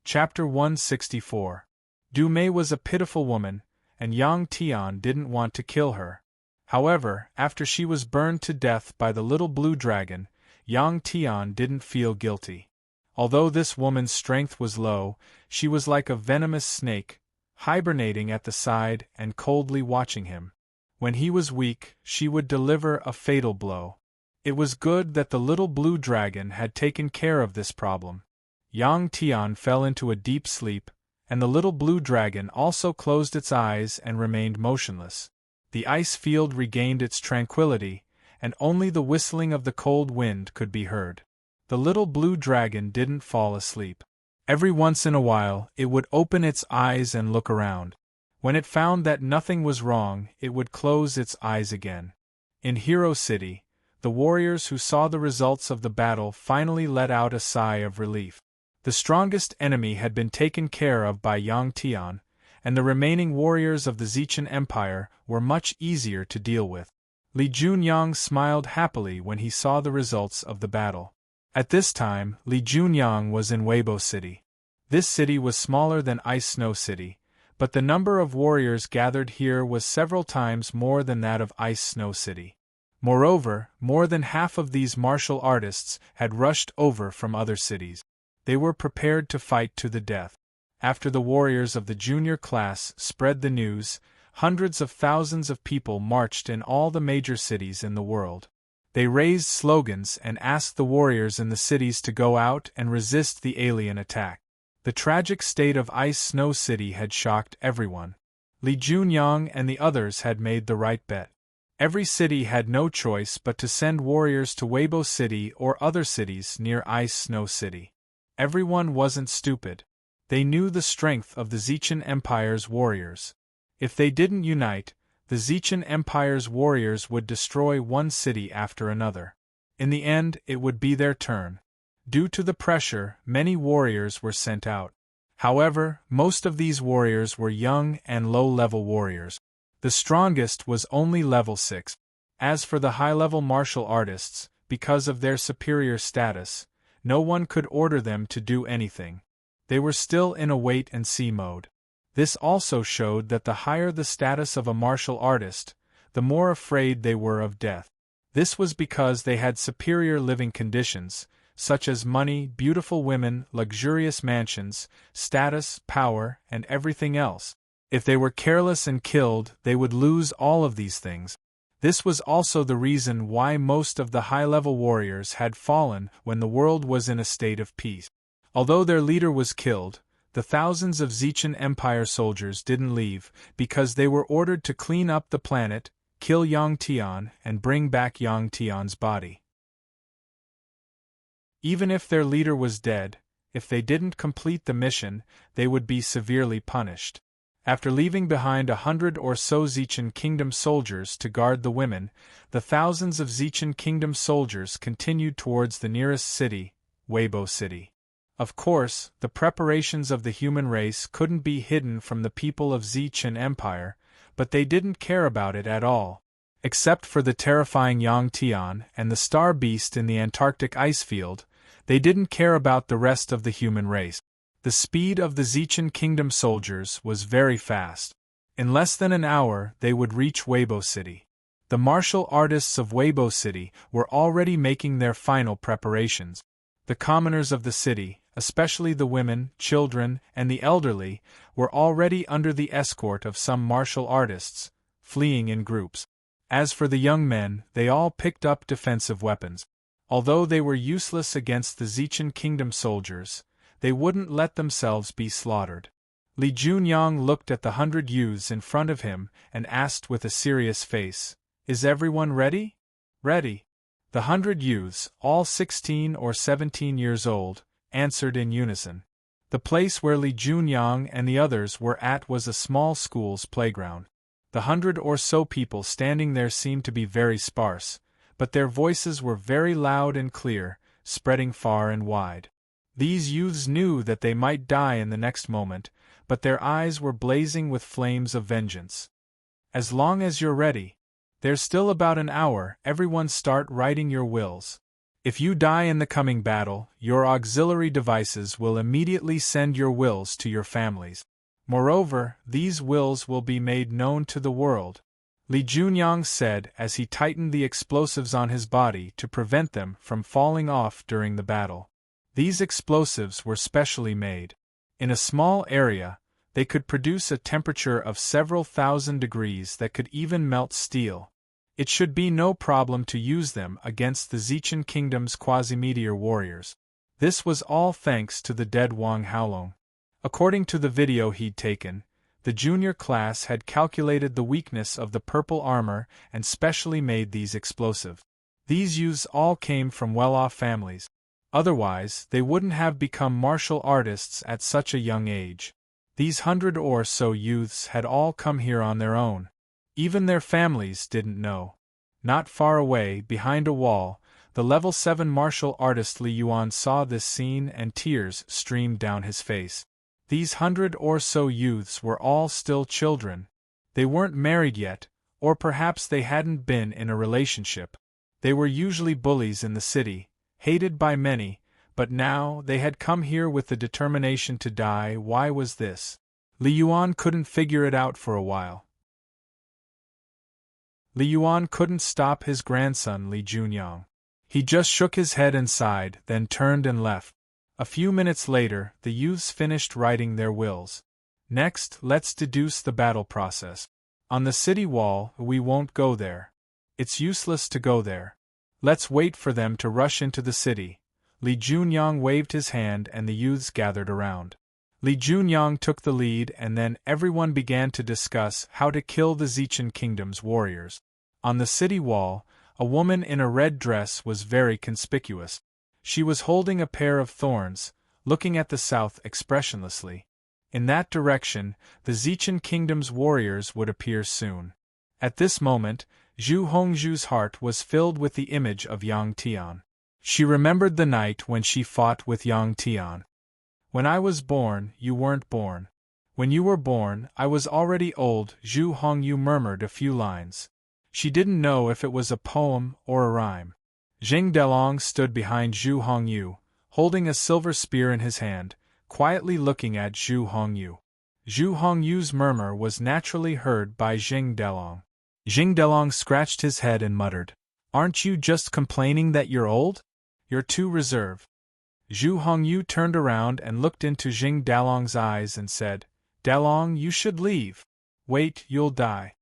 Chapter 164. Du Mei was a pitiful woman, and Yang Tian didn't want to kill her. However, after she was burned to death by the little blue dragon, Yang Tian didn't feel guilty. Although this woman's strength was low, she was like a venomous snake, hibernating at the side and coldly watching him. When he was weak, she would deliver a fatal blow. It was good that the little blue dragon had taken care of this problem. Yang Tian fell into a deep sleep, and the little blue dragon also closed its eyes and remained motionless. The ice field regained its tranquility, and only the whistling of the cold wind could be heard. The little blue dragon didn't fall asleep. Every once in a while, it would open its eyes and look around. When it found that nothing was wrong, it would close its eyes again. In Hero City, the warriors who saw the results of the battle finally let out a sigh of relief. The strongest enemy had been taken care of by Yang Tian, and the remaining warriors of the Zichen Empire were much easier to deal with. Li Junyang smiled happily when he saw the results of the battle. At this time, Li Junyang was in Weibo City. This city was smaller than Ice Snow City, but the number of warriors gathered here was several times more than that of Ice Snow City. Moreover, more than half of these martial artists had rushed over from other cities. They were prepared to fight to the death. After the warriors of the junior class spread the news, hundreds of thousands of people marched in all the major cities in the world. They raised slogans and asked the warriors in the cities to go out and resist the alien attack. The tragic state of Ice Snow City had shocked everyone. Li Junyang and the others had made the right bet. Every city had no choice but to send warriors to Weibo City or other cities near Ice Snow City. Everyone wasn't stupid. They knew the strength of the Zichen Empire's warriors. If they didn't unite, the Zichen Empire's warriors would destroy one city after another. In the end, it would be their turn. Due to the pressure, many warriors were sent out. However, most of these warriors were young and low-level warriors. The strongest was only level 6. As for the high-level martial artists, because of their superior status, no one could order them to do anything. They were still in a wait-and-see mode. This also showed that the higher the status of a martial artist, the more afraid they were of death. This was because they had superior living conditions, such as money, beautiful women, luxurious mansions, status, power, and everything else. If they were careless and killed, they would lose all of these things. This was also the reason why most of the high-level warriors had fallen when the world was in a state of peace. Although their leader was killed, the thousands of Zichen Empire soldiers didn't leave because they were ordered to clean up the planet, kill Yang Tian, and bring back Yang Tian's body. Even if their leader was dead, if they didn't complete the mission, they would be severely punished. After leaving behind 100 or so Zichen Kingdom soldiers to guard the women, the thousands of Zichen Kingdom soldiers continued towards the nearest city, Weibo City. Of course, the preparations of the human race couldn't be hidden from the people of Zichen Empire, but they didn't care about it at all. Except for the terrifying Yang Tian and the star beast in the Antarctic ice field, they didn't care about the rest of the human race. The speed of the Zichen Kingdom soldiers was very fast. In less than an hour, they would reach Weibo City. The martial artists of Weibo City were already making their final preparations. The commoners of the city, especially the women, children, and the elderly, were already under the escort of some martial artists, fleeing in groups. As for the young men, they all picked up defensive weapons. Although they were useless against the Zichen Kingdom soldiers, they wouldn't let themselves be slaughtered. Li Junyang looked at the 100 youths in front of him and asked with a serious face, "Is everyone ready?" "Ready." The 100 youths, all 16 or 17 years old, answered in unison. The place where Li Junyang and the others were at was a small school's playground. The 100 or so people standing there seemed to be very sparse, but their voices were very loud and clear, spreading far and wide. These youths knew that they might die in the next moment, but their eyes were blazing with flames of vengeance. "As long as you're ready. There's still about an hour, everyone start writing your wills. If you die in the coming battle, your auxiliary devices will immediately send your wills to your families. Moreover, these wills will be made known to the world," Li Junyang said as he tightened the explosives on his body to prevent them from falling off during the battle. These explosives were specially made. In a small area, they could produce a temperature of several thousand degrees that could even melt steel. It should be no problem to use them against the Zichen Kingdom's quasi-meteor warriors. This was all thanks to the dead Wang Haolong. According to the video he'd taken, the junior class had calculated the weakness of the purple armor and specially made these explosives. These youths all came from well-off families. Otherwise, they wouldn't have become martial artists at such a young age. These 100 or so youths had all come here on their own. Even their families didn't know. Not far away, behind a wall, the level 7 martial artist Li Yuan saw this scene and tears streamed down his face. These 100 or so youths were all still children. They weren't married yet, or perhaps they hadn't been in a relationship. They were usually bullies in the city, hated by many, but now they had come here with the determination to die. Why was this? Li Yuan couldn't figure it out for a while. Li Yuan couldn't stop his grandson Li Junyang. He just shook his head and sighed, then turned and left. A few minutes later, the youths finished writing their wills. Next, let's deduce the battle process. On the city wall, we won't go there. It's useless to go there. Let's wait for them to rush into the city. Li Junyang waved his hand and the youths gathered around. Li Junyang took the lead and then everyone began to discuss how to kill the Zichen Kingdom's warriors. On the city wall, a woman in a red dress was very conspicuous. She was holding a pair of thorns, looking at the south expressionlessly. In that direction, the Zichen Kingdom's warriors would appear soon. At this moment, Zhu Hongzhu's heart was filled with the image of Yang Tian. She remembered the night when she fought with Yang Tian. When I was born, you weren't born. When you were born, I was already old, Zhu Hongyu murmured a few lines. She didn't know if it was a poem or a rhyme. Jing Delong stood behind Zhu Hongyu, holding a silver spear in his hand, quietly looking at Zhu Hongyu. Zhu Hongyu's murmur was naturally heard by Jing Delong. Jing Delong scratched his head and muttered, "Aren't you just complaining that you're old? You're too reserved." Zhu Hongyu turned around and looked into Jing Delong's eyes and said, "Delong, you should leave. Wait, you'll die."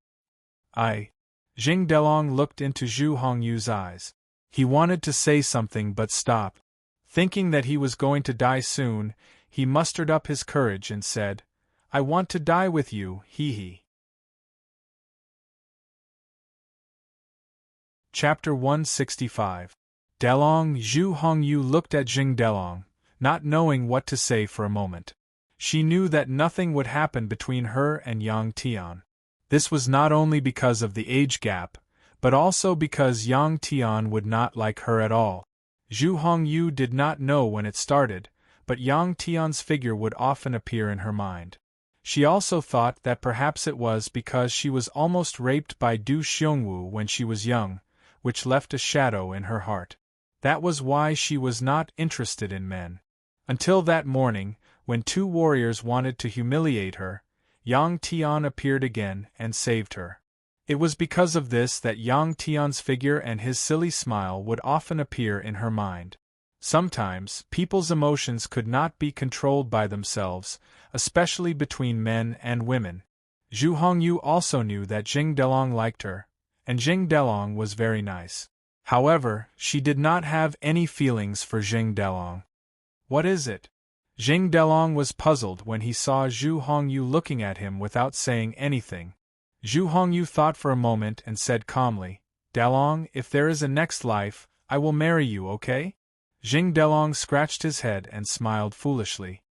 Jing Delong looked into Zhu Hongyu's eyes. He wanted to say something but stopped. Thinking that he was going to die soon, he mustered up his courage and said, "I want to die with you, hee." Chapter 165. Delong. Zhu Hongyu looked at Jing Delong, not knowing what to say for a moment. She knew that nothing would happen between her and Yang Tian. This was not only because of the age gap, but also because Yang Tian would not like her at all. Zhu Hongyu did not know when it started, but Yang Tian's figure would often appear in her mind. She also thought that perhaps it was because she was almost raped by Du Xiongwu when she was young, which left a shadow in her heart. That was why she was not interested in men. Until that morning, when two warriors wanted to humiliate her, Yang Tian appeared again and saved her. It was because of this that Yang Tian's figure and his silly smile would often appear in her mind. Sometimes, people's emotions could not be controlled by themselves, especially between men and women. Zhu Hongyu also knew that Jing Delong liked her, and Jing Delong was very nice. However, she did not have any feelings for Jing Delong. "What is it?" Jing Delong was puzzled when he saw Zhu Hongyu looking at him without saying anything. Zhu Hongyu thought for a moment and said calmly, "Delong, if there is a next life, I will marry you, okay?" Jing Delong scratched his head and smiled foolishly.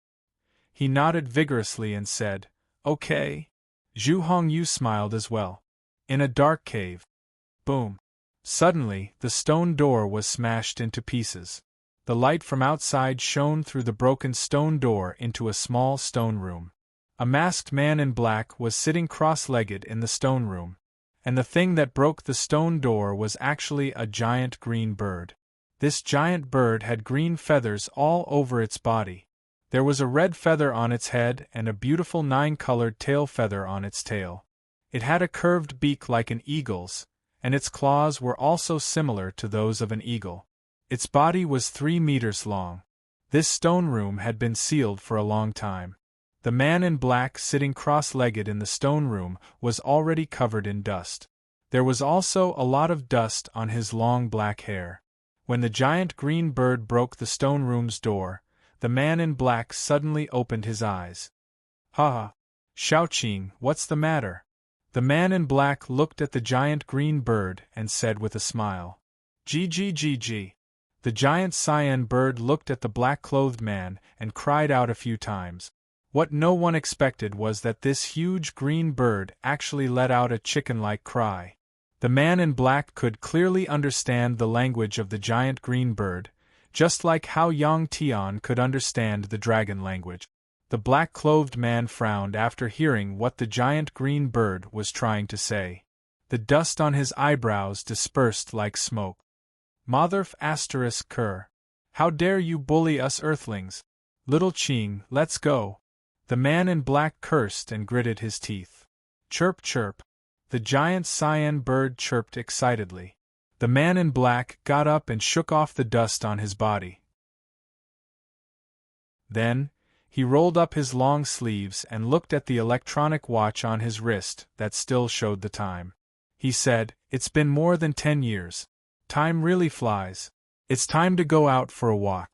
He nodded vigorously and said, "Okay." Zhu Hongyu smiled as well. In a dark cave. Boom. Suddenly, the stone door was smashed into pieces. The light from outside shone through the broken stone door into a small stone room. A masked man in black was sitting cross-legged in the stone room. And the thing that broke the stone door was actually a giant green bird. This giant bird had green feathers all over its body. There was a red feather on its head and a beautiful 9-colored tail feather on its tail. It had a curved beak like an eagle's, and its claws were also similar to those of an eagle. Its body was 3 meters long. This stone room had been sealed for a long time. The man in black sitting cross-legged in the stone room was already covered in dust. There was also a lot of dust on his long black hair. When the giant green bird broke the stone room's door, the man in black suddenly opened his eyes. "Ha ha! Shaoqing, what's the matter?" The man in black looked at the giant green bird and said with a smile, "Gg." The giant cyan bird looked at the black-clothed man and cried out a few times. What no one expected was that this huge green bird actually let out a chicken-like cry. The man in black could clearly understand the language of the giant green bird, just like how Yang Tian could understand the dragon language. The black-clothed man frowned after hearing what the giant green bird was trying to say. The dust on his eyebrows dispersed like smoke. "Motherf *******. How dare you bully us earthlings? Little Qing, let's go." The man in black cursed and gritted his teeth. "Chirp chirp." The giant cyan bird chirped excitedly. The man in black got up and shook off the dust on his body. Then, he rolled up his long sleeves and looked at the electronic watch on his wrist that still showed the time. He said, "It's been more than 10 years. time really flies. It's time to go out for a walk.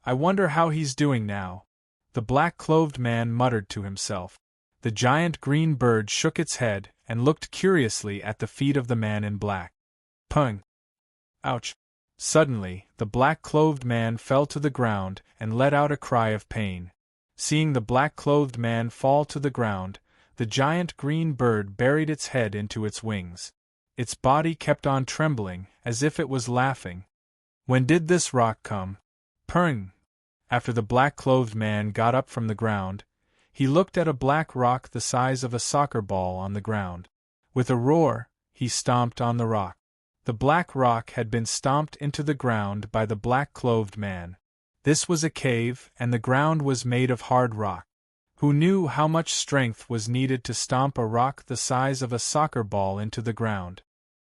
I wonder how he's doing now. The black-clothed man muttered to himself. The giant green bird shook its head and looked curiously at the feet of the man in black. Pung! Ouch! Suddenly, the black-clothed man fell to the ground and let out a cry of pain. Seeing the black-clothed man fall to the ground, the giant green bird buried its head into its wings. Its body kept on trembling, as if it was laughing. When did this rock come? Pung! After the black-clothed man got up from the ground, he looked at a black rock the size of a soccer ball on the ground. With a roar, he stomped on the rock. The black rock had been stomped into the ground by the black-clothed man. This was a cave, and the ground was made of hard rock. Who knew how much strength was needed to stomp a rock the size of a soccer ball into the ground?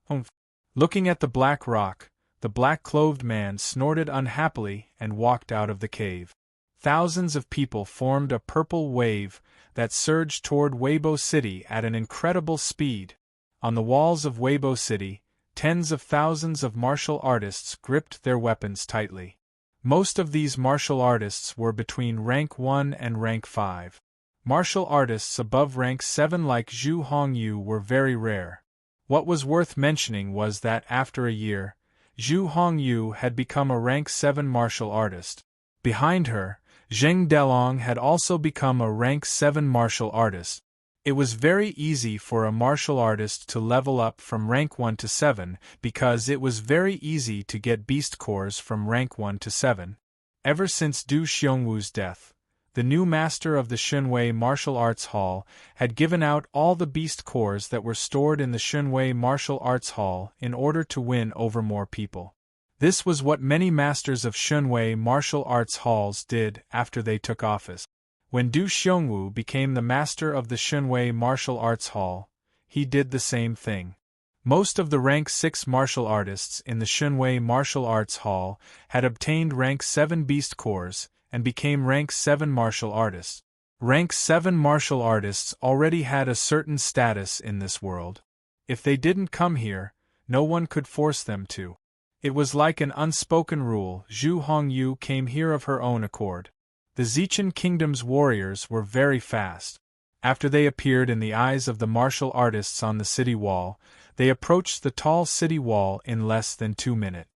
Humph! Looking at the black rock, the black-clothed man snorted unhappily and walked out of the cave. Thousands of people formed a purple wave that surged toward Weibo City at an incredible speed. On the walls of Weibo City, tens of thousands of martial artists gripped their weapons tightly. Most of these martial artists were between rank 1 and rank 5. Martial artists above rank 7 like Zhu Hongyu were very rare. What was worth mentioning was that after a year, Zhu Hongyu had become a rank 7 martial artist. Behind her, Zheng Delong had also become a rank 7 martial artist. It was very easy for a martial artist to level up from rank 1 to 7 because it was very easy to get beast cores from rank 1 to 7. Ever since Du Xiongwu's death, the new master of the Xunwei Martial Arts Hall had given out all the beast cores that were stored in the Xunwei Martial Arts Hall in order to win over more people. This was what many masters of Xunwei Martial Arts Halls did after they took office. When Du Xiongwu became the master of the Xunwei Martial Arts Hall, he did the same thing. Most of the rank 6 martial artists in the Xunwei Martial Arts Hall had obtained rank 7 beast cores and became rank 7 martial artists. Rank 7 martial artists already had a certain status in this world. If they didn't come here, no one could force them to. It was like an unspoken rule. Zhu Hongyu came here of her own accord. The Zichen Kingdom's warriors were very fast. After they appeared in the eyes of the martial artists on the city wall, they approached the tall city wall in less than 2 minutes.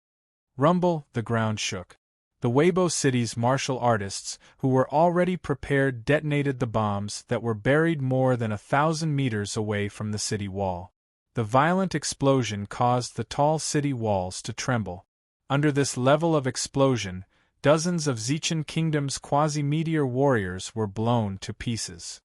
Rumble, the ground shook. The Weibo city's martial artists, who were already prepared, detonated the bombs that were buried more than 1,000 meters away from the city wall. The violent explosion caused the tall city walls to tremble. Under this level of explosion, dozens of Zichen Kingdom's quasi-meteor warriors were blown to pieces.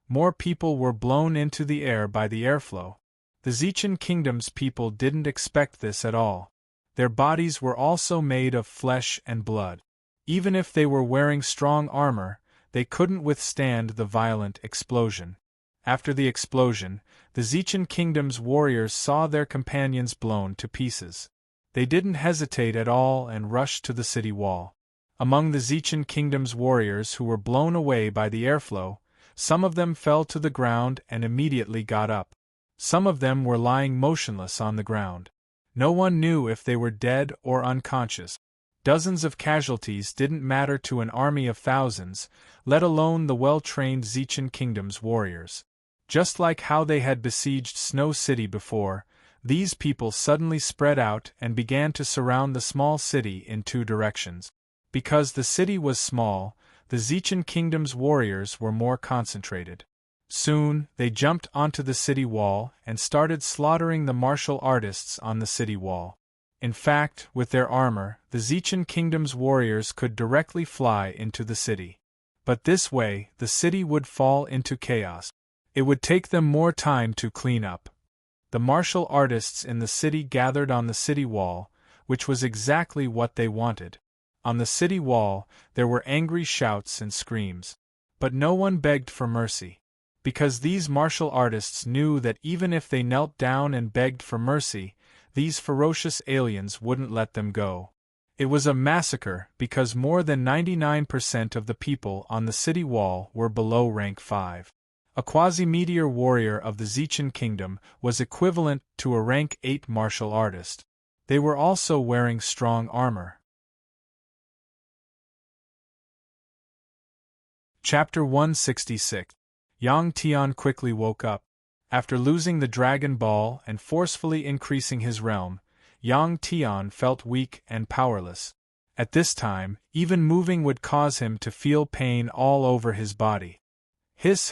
More people were blown into the air by the airflow. The Zichen Kingdom's people didn't expect this at all. Their bodies were also made of flesh and blood. Even if they were wearing strong armor, they couldn't withstand the violent explosion. After the explosion, the Zichen Kingdom's warriors saw their companions blown to pieces. They didn't hesitate at all and rushed to the city wall. Among the Zichen Kingdom's warriors who were blown away by the airflow, some of them fell to the ground and immediately got up. Some of them were lying motionless on the ground. No one knew if they were dead or unconscious. Dozens of casualties didn't matter to an army of thousands, let alone the well-trained Zichen Kingdom's warriors. Just like how they had besieged Snow City before, these people suddenly spread out and began to surround the small city in 2 directions. Because the city was small, the Zichen Kingdom's warriors were more concentrated. Soon, they jumped onto the city wall and started slaughtering the martial artists on the city wall. In fact, with their armor, the Zichen Kingdom's warriors could directly fly into the city. But this way, the city would fall into chaos. It would take them more time to clean up. The martial artists in the city gathered on the city wall, which was exactly what they wanted. On the city wall, there were angry shouts and screams. But no one begged for mercy. Because these martial artists knew that even if they knelt down and begged for mercy, these ferocious aliens wouldn't let them go. It was a massacre because more than 99% of the people on the city wall were below rank 5. A quasi-meteor warrior of the Zichan kingdom was equivalent to a rank 8 martial artist. They were also wearing strong armor. Chapter 166. Yang Tian quickly woke up. After losing the Dragon Ball and forcefully increasing his realm, Yang Tian felt weak and powerless. At this time, even moving would cause him to feel pain all over his body.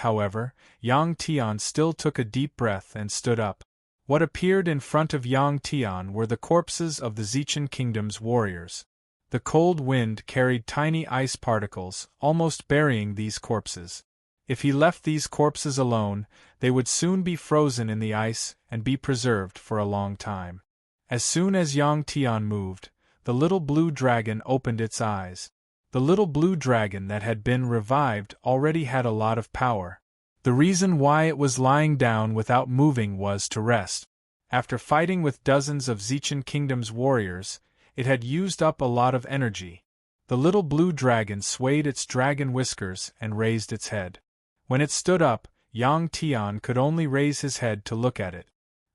However, Yang Tian still took a deep breath and stood up. What appeared in front of Yang Tian were the corpses of the Zichan kingdom's warriors. The cold wind carried tiny ice particles, almost burying these corpses. If he left these corpses alone, they would soon be frozen in the ice and be preserved for a long time. As soon as Yang Tian moved, the little blue dragon opened its eyes. The little blue dragon that had been revived already had a lot of power. The reason why it was lying down without moving was to rest. After fighting with dozens of Zichan kingdom's warriors, it had used up a lot of energy. The little blue dragon swayed its dragon whiskers and raised its head. When it stood up, Yang Tian could only raise his head to look at it.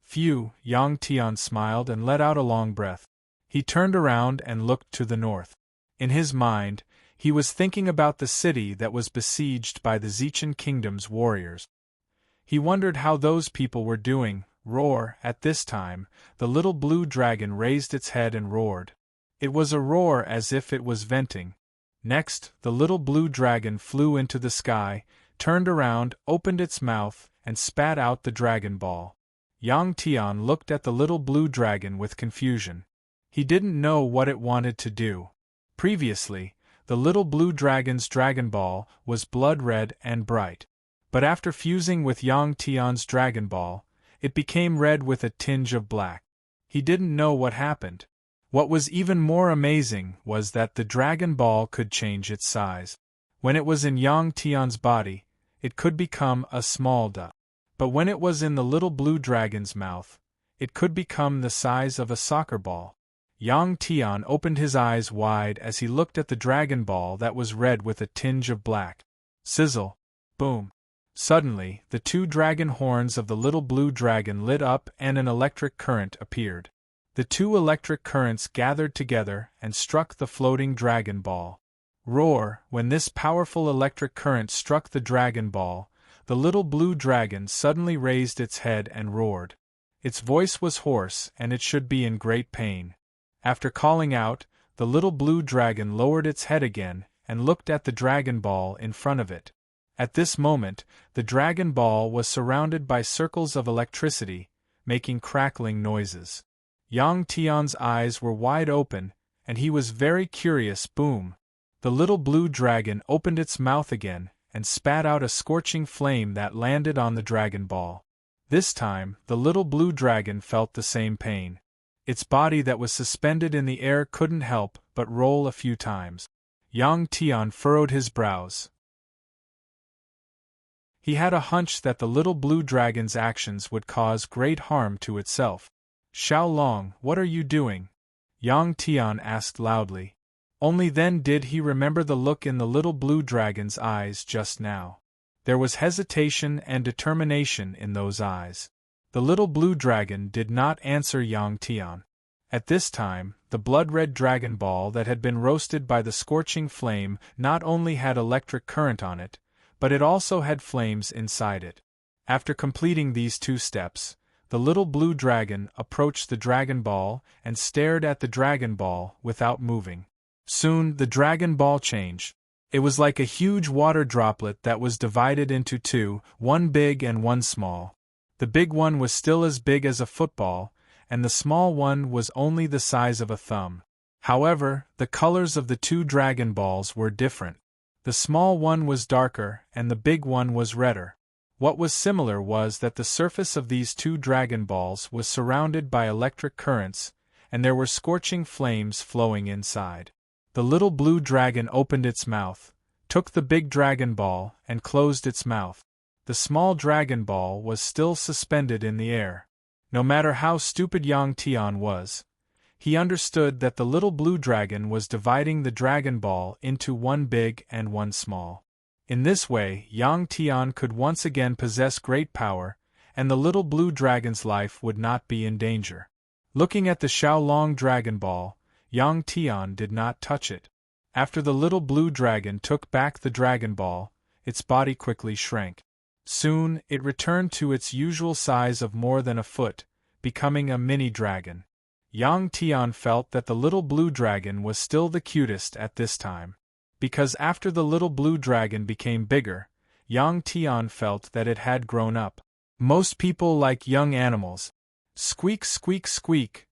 Phew, Yang Tian smiled and let out a long breath. He turned around and looked to the north. In his mind, he was thinking about the city that was besieged by the Zichan kingdom's warriors. He wondered how those people were doing. Roar! At this time, the little blue dragon raised its head and roared. It was a roar as if it was venting. Next, the little blue dragon flew into the sky, turned around, opened its mouth, and spat out the Dragon Ball. Yang Tian looked at the little blue dragon with confusion. He didn't know what it wanted to do. Previously, the little blue dragon's Dragon Ball was blood red and bright. But after fusing with Yang Tian's Dragon Ball, it became red with a tinge of black. He didn't know what happened. What was even more amazing was that the Dragon Ball could change its size. When it was in Yang Tian's body, it could become a small dot. But when it was in the little blue dragon's mouth, it could become the size of a soccer ball. Yang Tian opened his eyes wide as he looked at the Dragon Ball that was red with a tinge of black. Sizzle! Boom! Suddenly, the two dragon horns of the little blue dragon lit up and an electric current appeared. The two electric currents gathered together and struck the floating Dragon Ball. Roar! When this powerful electric current struck the Dragon Ball, the little blue dragon suddenly raised its head and roared. Its voice was hoarse and it should be in great pain. After calling out, the little blue dragon lowered its head again and looked at the Dragon Ball in front of it. At this moment, the Dragon Ball was surrounded by circles of electricity, making crackling noises. Yang Tian's eyes were wide open, and he was very curious. Boom! The little blue dragon opened its mouth again and spat out a scorching flame that landed on the Dragon Ball. This time, the little blue dragon felt the same pain. Its body that was suspended in the air couldn't help but roll a few times. Yang Tian furrowed his brows. He had a hunch that the little blue dragon's actions would cause great harm to itself. Xiao Long, what are you doing? Yang Tian asked loudly. Only then did he remember the look in the little blue dragon's eyes just now. There was hesitation and determination in those eyes. The little blue dragon did not answer Yang Tian. At this time, the blood-red Dragon Ball that had been roasted by the scorching flame not only had electric current on it, but it also had flames inside it. After completing these two steps, the little blue dragon approached the Dragon Ball and stared at the Dragon Ball without moving. Soon, the Dragon Ball changed. It was like a huge water droplet that was divided into two, one big and one small. The big one was still as big as a football, and the small one was only the size of a thumb. However, the colors of the two Dragon Balls were different. The small one was darker and the big one was redder. What was similar was that the surface of these two Dragon Balls was surrounded by electric currents, and there were scorching flames flowing inside. The little blue dragon opened its mouth, took the big Dragon Ball, and closed its mouth. The small Dragon Ball was still suspended in the air. No matter how stupid Yang Tian was, he understood that the little blue dragon was dividing the Dragon Ball into one big and one small. In this way, Yang Tian could once again possess great power, and the little blue dragon's life would not be in danger. Looking at the Xiaolong Dragon Ball, Yang Tian did not touch it. After the little blue dragon took back the Dragon Ball, its body quickly shrank. Soon, it returned to its usual size of more than a foot, becoming a mini dragon. Yang Tian felt that the little blue dragon was still the cutest at this time. Because after the little blue dragon became bigger, Yang Tian felt that it had grown up. Most people like young animals. Squeak, squeak, squeak.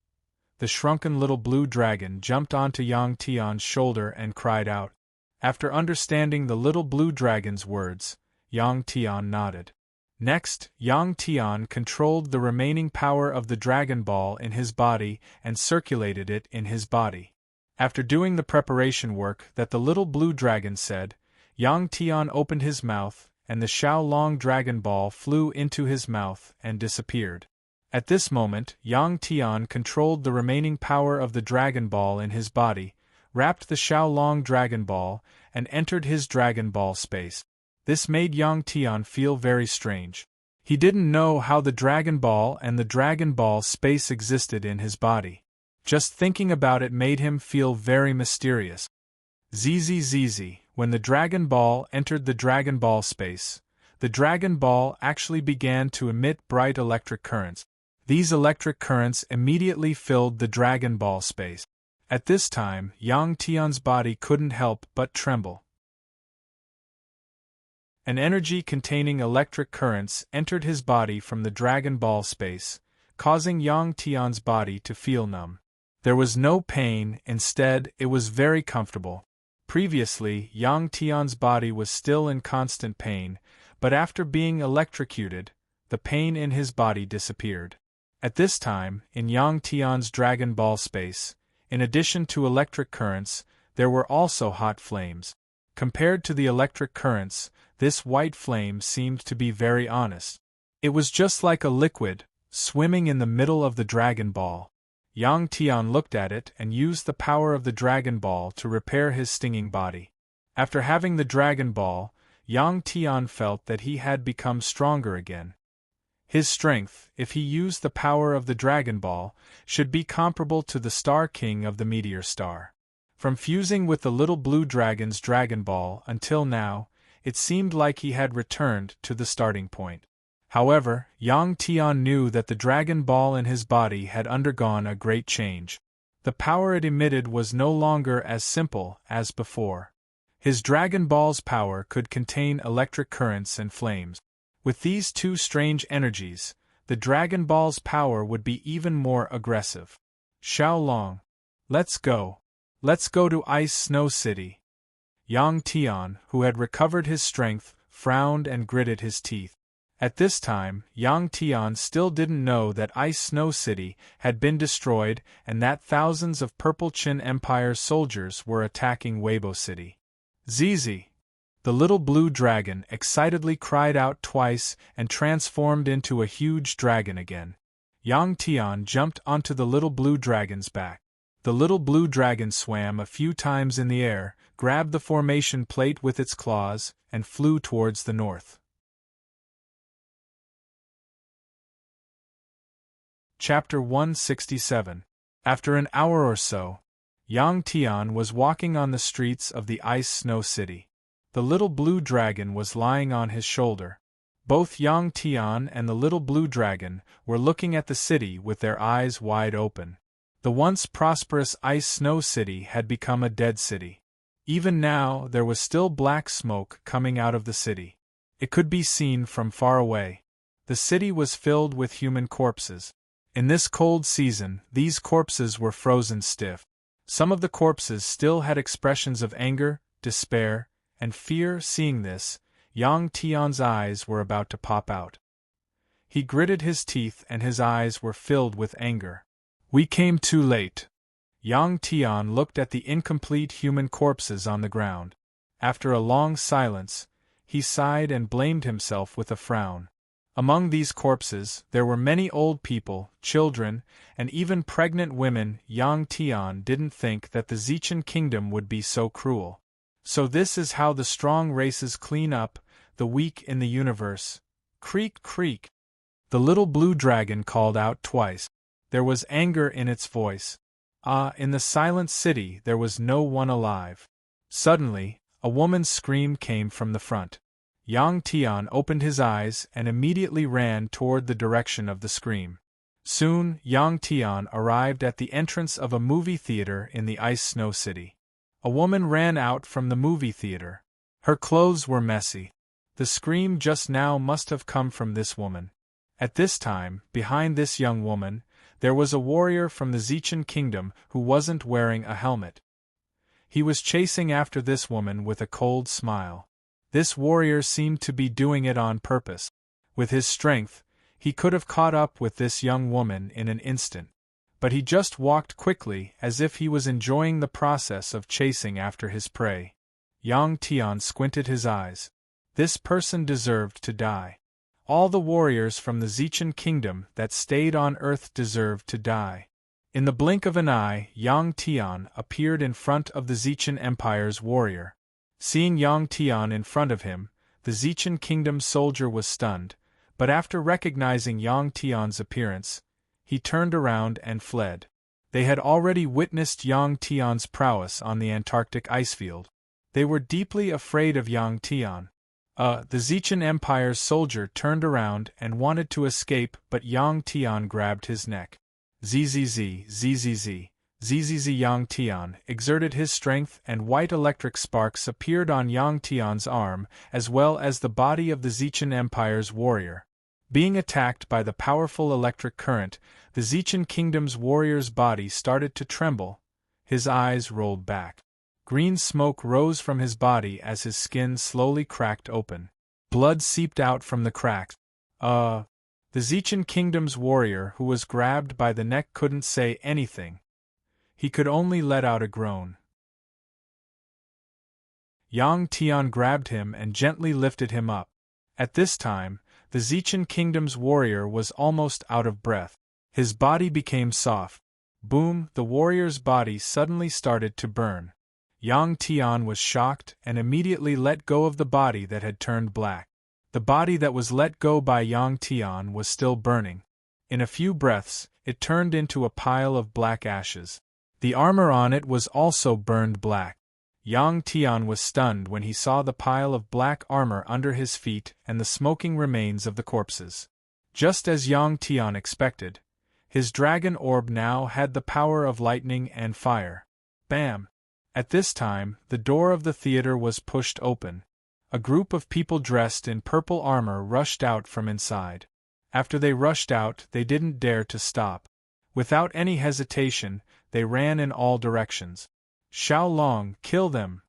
The shrunken little blue dragon jumped onto Yang Tian's shoulder and cried out. After understanding the little blue dragon's words, Yang Tian nodded. Next, Yang Tian controlled the remaining power of the Dragon Ball in his body and circulated it in his body. After doing the preparation work that the little blue dragon said, Yang Tian opened his mouth, and the Xiaolong Dragon Ball flew into his mouth and disappeared. At this moment, Yang Tian controlled the remaining power of the Dragon Ball in his body, wrapped the Xiaolong Dragon Ball, and entered his Dragon Ball space. This made Yang Tian feel very strange. He didn't know how the Dragon Ball and the Dragon Ball space existed in his body. Just thinking about it made him feel very mysterious. ZZZZ, when the Dragon Ball entered the Dragon Ball space, the Dragon Ball actually began to emit bright electric currents. These electric currents immediately filled the Dragon Ball space. At this time, Yang Tian's body couldn't help but tremble. An energy containing electric currents entered his body from the Dragon Ball space, causing Yang Tian's body to feel numb. There was no pain, instead, it was very comfortable. Previously, Yang Tian's body was still in constant pain, but after being electrocuted, the pain in his body disappeared. At this time, in Yang Tian's Dragon Ball space, in addition to electric currents, there were also hot flames. Compared to the electric currents, this white flame seemed to be very honest. It was just like a liquid, swimming in the middle of the Dragon Ball. Yang Tian looked at it and used the power of the Dragon Ball to repair his stinging body. After having the Dragon Ball, Yang Tian felt that he had become stronger again. His strength, if he used the power of the Dragon Ball, should be comparable to the Star King of the Meteor Star. From fusing with the little blue dragon's Dragon Ball until now, it seemed like he had returned to the starting point. However, Yang Tian knew that the Dragon Ball in his body had undergone a great change. The power it emitted was no longer as simple as before. His Dragon Ball's power could contain electric currents and flames. With these two strange energies, the Dragon Ball's power would be even more aggressive. Xiaolong. Let's go. Let's go to Ice Snow City. Yang Tian, who had recovered his strength, frowned and gritted his teeth. At this time, Yang Tian still didn't know that Ice Snow City had been destroyed and that thousands of Purple Chin Empire soldiers were attacking Weibo City. Zizi! The little blue dragon excitedly cried out twice and transformed into a huge dragon again. Yang Tian jumped onto the little blue dragon's back. The little blue dragon swam a few times in the air, grabbed the formation plate with its claws, and flew towards the north. Chapter 167. After an hour or so, Yang Tian was walking on the streets of the Ice Snow City. The little blue dragon was lying on his shoulder. Both Yang Tian and the little blue dragon were looking at the city with their eyes wide open. The once prosperous Ice Snow City had become a dead city. Even now, there was still black smoke coming out of the city. It could be seen from far away. The city was filled with human corpses. In this cold season, these corpses were frozen stiff. Some of the corpses still had expressions of anger, despair, and fear. Seeing this, Yang Tian's eyes were about to pop out. He gritted his teeth and his eyes were filled with anger. We came too late. Yang Tian looked at the incomplete human corpses on the ground. After a long silence, he sighed and blamed himself with a frown. Among these corpses, there were many old people, children, and even pregnant women. Yang Tian didn't think that the Zichen kingdom would be so cruel. So this is how the strong races clean up the weak in the universe. Creak, creak. The little blue dragon called out twice. There was anger in its voice. Ah, in the silent city there was no one alive. Suddenly, a woman's scream came from the front. Yang Tian opened his eyes and immediately ran toward the direction of the scream. Soon, Yang Tian arrived at the entrance of a movie theater in the Ice Snow City. A woman ran out from the movie theater. Her clothes were messy. The scream just now must have come from this woman. At this time, behind this young woman, there was a warrior from the Zichan kingdom who wasn't wearing a helmet. He was chasing after this woman with a cold smile. This warrior seemed to be doing it on purpose. With his strength, he could have caught up with this young woman in an instant. But he just walked quickly as if he was enjoying the process of chasing after his prey. Yang Tian squinted his eyes. This person deserved to die. All the warriors from the Zichan kingdom that stayed on Earth deserved to die. In the blink of an eye, Yang Tian appeared in front of the Zichan Empire's warrior. Seeing Yang Tian in front of him, the Zichan kingdom soldier was stunned, but after recognizing Yang Tian's appearance, he turned around and fled. They had already witnessed Yang Tian's prowess on the Antarctic icefield. They were deeply afraid of Yang Tian. The Zichan Empire's soldier turned around and wanted to escape, but Yang Tian grabbed his neck. Zzz. Yang Tian exerted his strength and white electric sparks appeared on Yang Tian's arm as well as the body of the Zichan Empire's warrior. Being attacked by the powerful electric current, the Zichan kingdom's warrior's body started to tremble. His eyes rolled back. Green smoke rose from his body as his skin slowly cracked open. Blood seeped out from the cracks. The Zichan kingdom's warrior who was grabbed by the neck couldn't say anything. He could only let out a groan. Yang Tian grabbed him and gently lifted him up. At this time, the Zichan kingdom's warrior was almost out of breath. His body became soft. Boom, the warrior's body suddenly started to burn. Yang Tian was shocked and immediately let go of the body that had turned black. The body that was let go by Yang Tian was still burning. In a few breaths, it turned into a pile of black ashes. The armor on it was also burned black. Yang Tian was stunned when he saw the pile of black armor under his feet and the smoking remains of the corpses. Just as Yang Tian expected, his dragon orb now had the power of lightning and fire. Bam! At this time, the door of the theater was pushed open. A group of people dressed in purple armor rushed out from inside. After they rushed out, they didn't dare to stop. Without any hesitation, they ran in all directions. Xiao Long, kill them!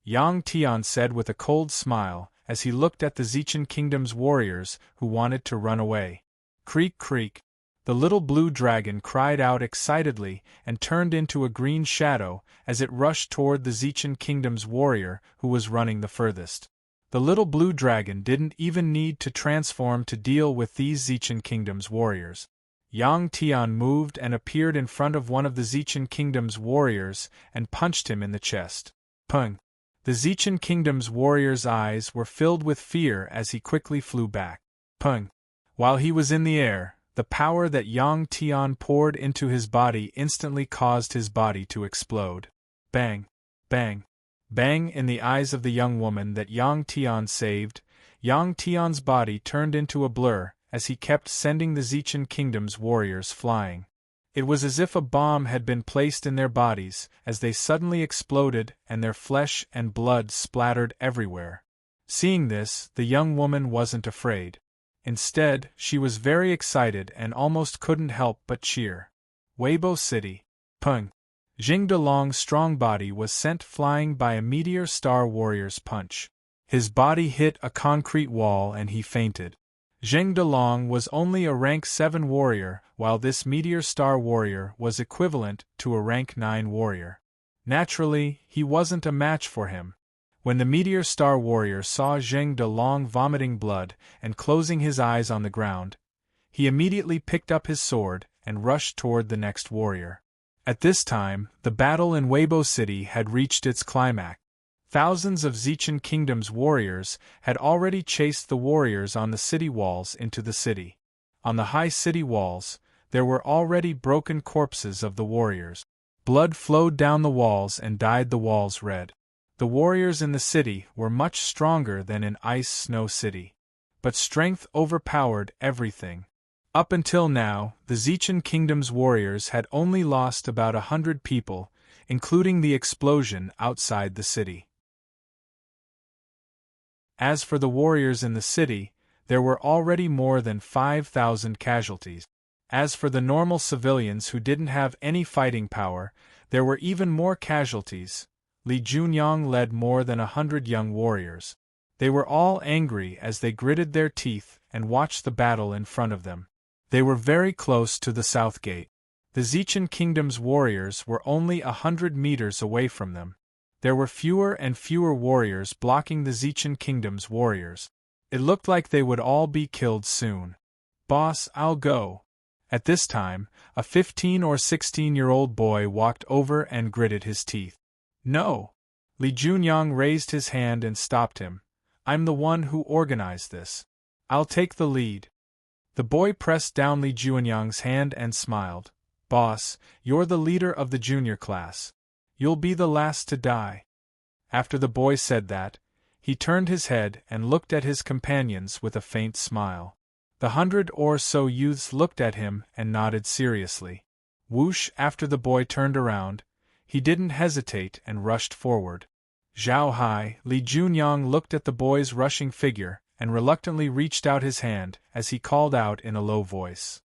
Yang Tian said with a cold smile as he looked at the Zichan kingdom's warriors who wanted to run away. Creak, creak. The little blue dragon cried out excitedly and turned into a green shadow as it rushed toward the Zichan kingdom's warrior who was running the furthest. The little blue dragon didn't even need to transform to deal with these Zichan kingdom's warriors. Yang Tian moved and appeared in front of one of the Zichan kingdom's warriors and punched him in the chest. Pung! The Zichan kingdom's warrior's eyes were filled with fear as he quickly flew back. Pung! While he was in the air, the power that Yang Tian poured into his body instantly caused his body to explode. Bang! Bang! Bang! In the eyes of the young woman that Yang Tian saved, Yang Tian's body turned into a blur as he kept sending the Zichan kingdom's warriors flying. It was as if a bomb had been placed in their bodies as they suddenly exploded and their flesh and blood splattered everywhere. Seeing this, the young woman wasn't afraid. Instead, she was very excited and almost couldn't help but cheer. Weibo City. Pung! Jing Delong's strong body was sent flying by a meteor star warrior's punch. His body hit a concrete wall and he fainted. Zheng Delong was only a rank 7 warrior, while this meteor star warrior was equivalent to a rank 9 warrior. Naturally, he wasn't a match for him. When the meteor star warrior saw Zheng Delong vomiting blood and closing his eyes on the ground, he immediately picked up his sword and rushed toward the next warrior. At this time, the battle in Weibo City had reached its climax. Thousands of Zichan Kingdom's warriors had already chased the warriors on the city walls into the city. On the high city walls, there were already broken corpses of the warriors. Blood flowed down the walls and dyed the walls red. The warriors in the city were much stronger than in Ice Snow City. But strength overpowered everything. Up until now, the Zichan Kingdom's warriors had only lost about 100 people, including the explosion outside the city. As for the warriors in the city, there were already more than 5,000 casualties. As for the normal civilians who didn't have any fighting power, there were even more casualties. Li Junyang led more than 100 young warriors. They were all angry as they gritted their teeth and watched the battle in front of them. They were very close to the south gate. The Zichan Kingdom's warriors were only 100 meters away from them. There were fewer and fewer warriors blocking the Zichan Kingdom's warriors. It looked like they would all be killed soon. "Boss, I'll go." At this time, a 15 or 16-year-old boy walked over and gritted his teeth. "No!" Li Junyang raised his hand and stopped him. "I'm the one who organized this. I'll take the lead." The boy pressed down Li Junyang's hand and smiled. "Boss, you're the leader of the junior class. You'll be the last to die." After the boy said that, he turned his head and looked at his companions with a faint smile. The 100 or so youths looked at him and nodded seriously. Whoosh! After the boy turned around, he didn't hesitate and rushed forward. "Zhao Hai!" Li Junyang looked at the boy's rushing figure and reluctantly reached out his hand as he called out in a low voice.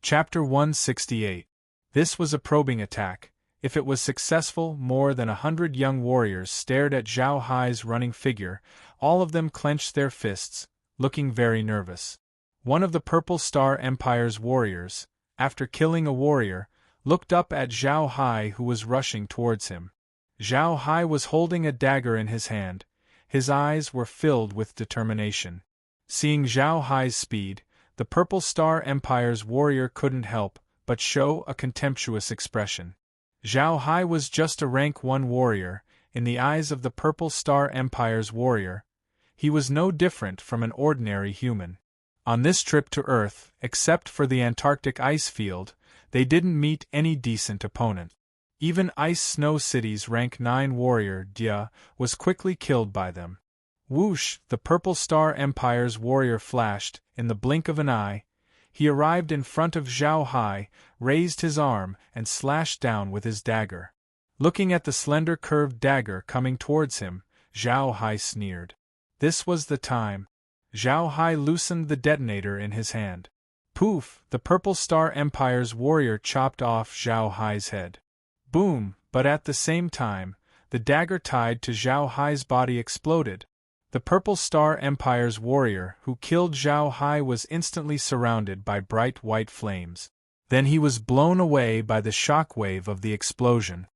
Chapter 168. This was a probing attack. If it was successful, more than 100 young warriors stared at Zhao Hai's running figure. All of them clenched their fists, looking very nervous. One of the Purple Star Empire's warriors, after killing a warrior, looked up at Zhao Hai who was rushing towards him. Zhao Hai was holding a dagger in his hand. His eyes were filled with determination. Seeing Zhao Hai's speed, the Purple Star Empire's warrior couldn't help but show a contemptuous expression. Zhao Hai was just a rank 1 warrior. In the eyes of the Purple Star Empire's warrior, he was no different from an ordinary human. On this trip to Earth, except for the Antarctic ice field, they didn't meet any decent opponent. Even Ice Snow City's rank 9 warrior, Dia, was quickly killed by them. Whoosh! The Purple Star Empire's warrior flashed, in the blink of an eye. He arrived in front of Zhao Hai, raised his arm, and slashed down with his dagger. Looking at the slender curved dagger coming towards him, Zhao Hai sneered. This was the time. Zhao Hai loosened the detonator in his hand. Poof! The Purple Star Empire's warrior chopped off Zhao Hai's head. Boom! But at the same time, the dagger tied to Zhao Hai's body exploded. The Purple Star Empire's warrior who killed Zhao Hai was instantly surrounded by bright white flames. Then he was blown away by the shock wave of the explosion.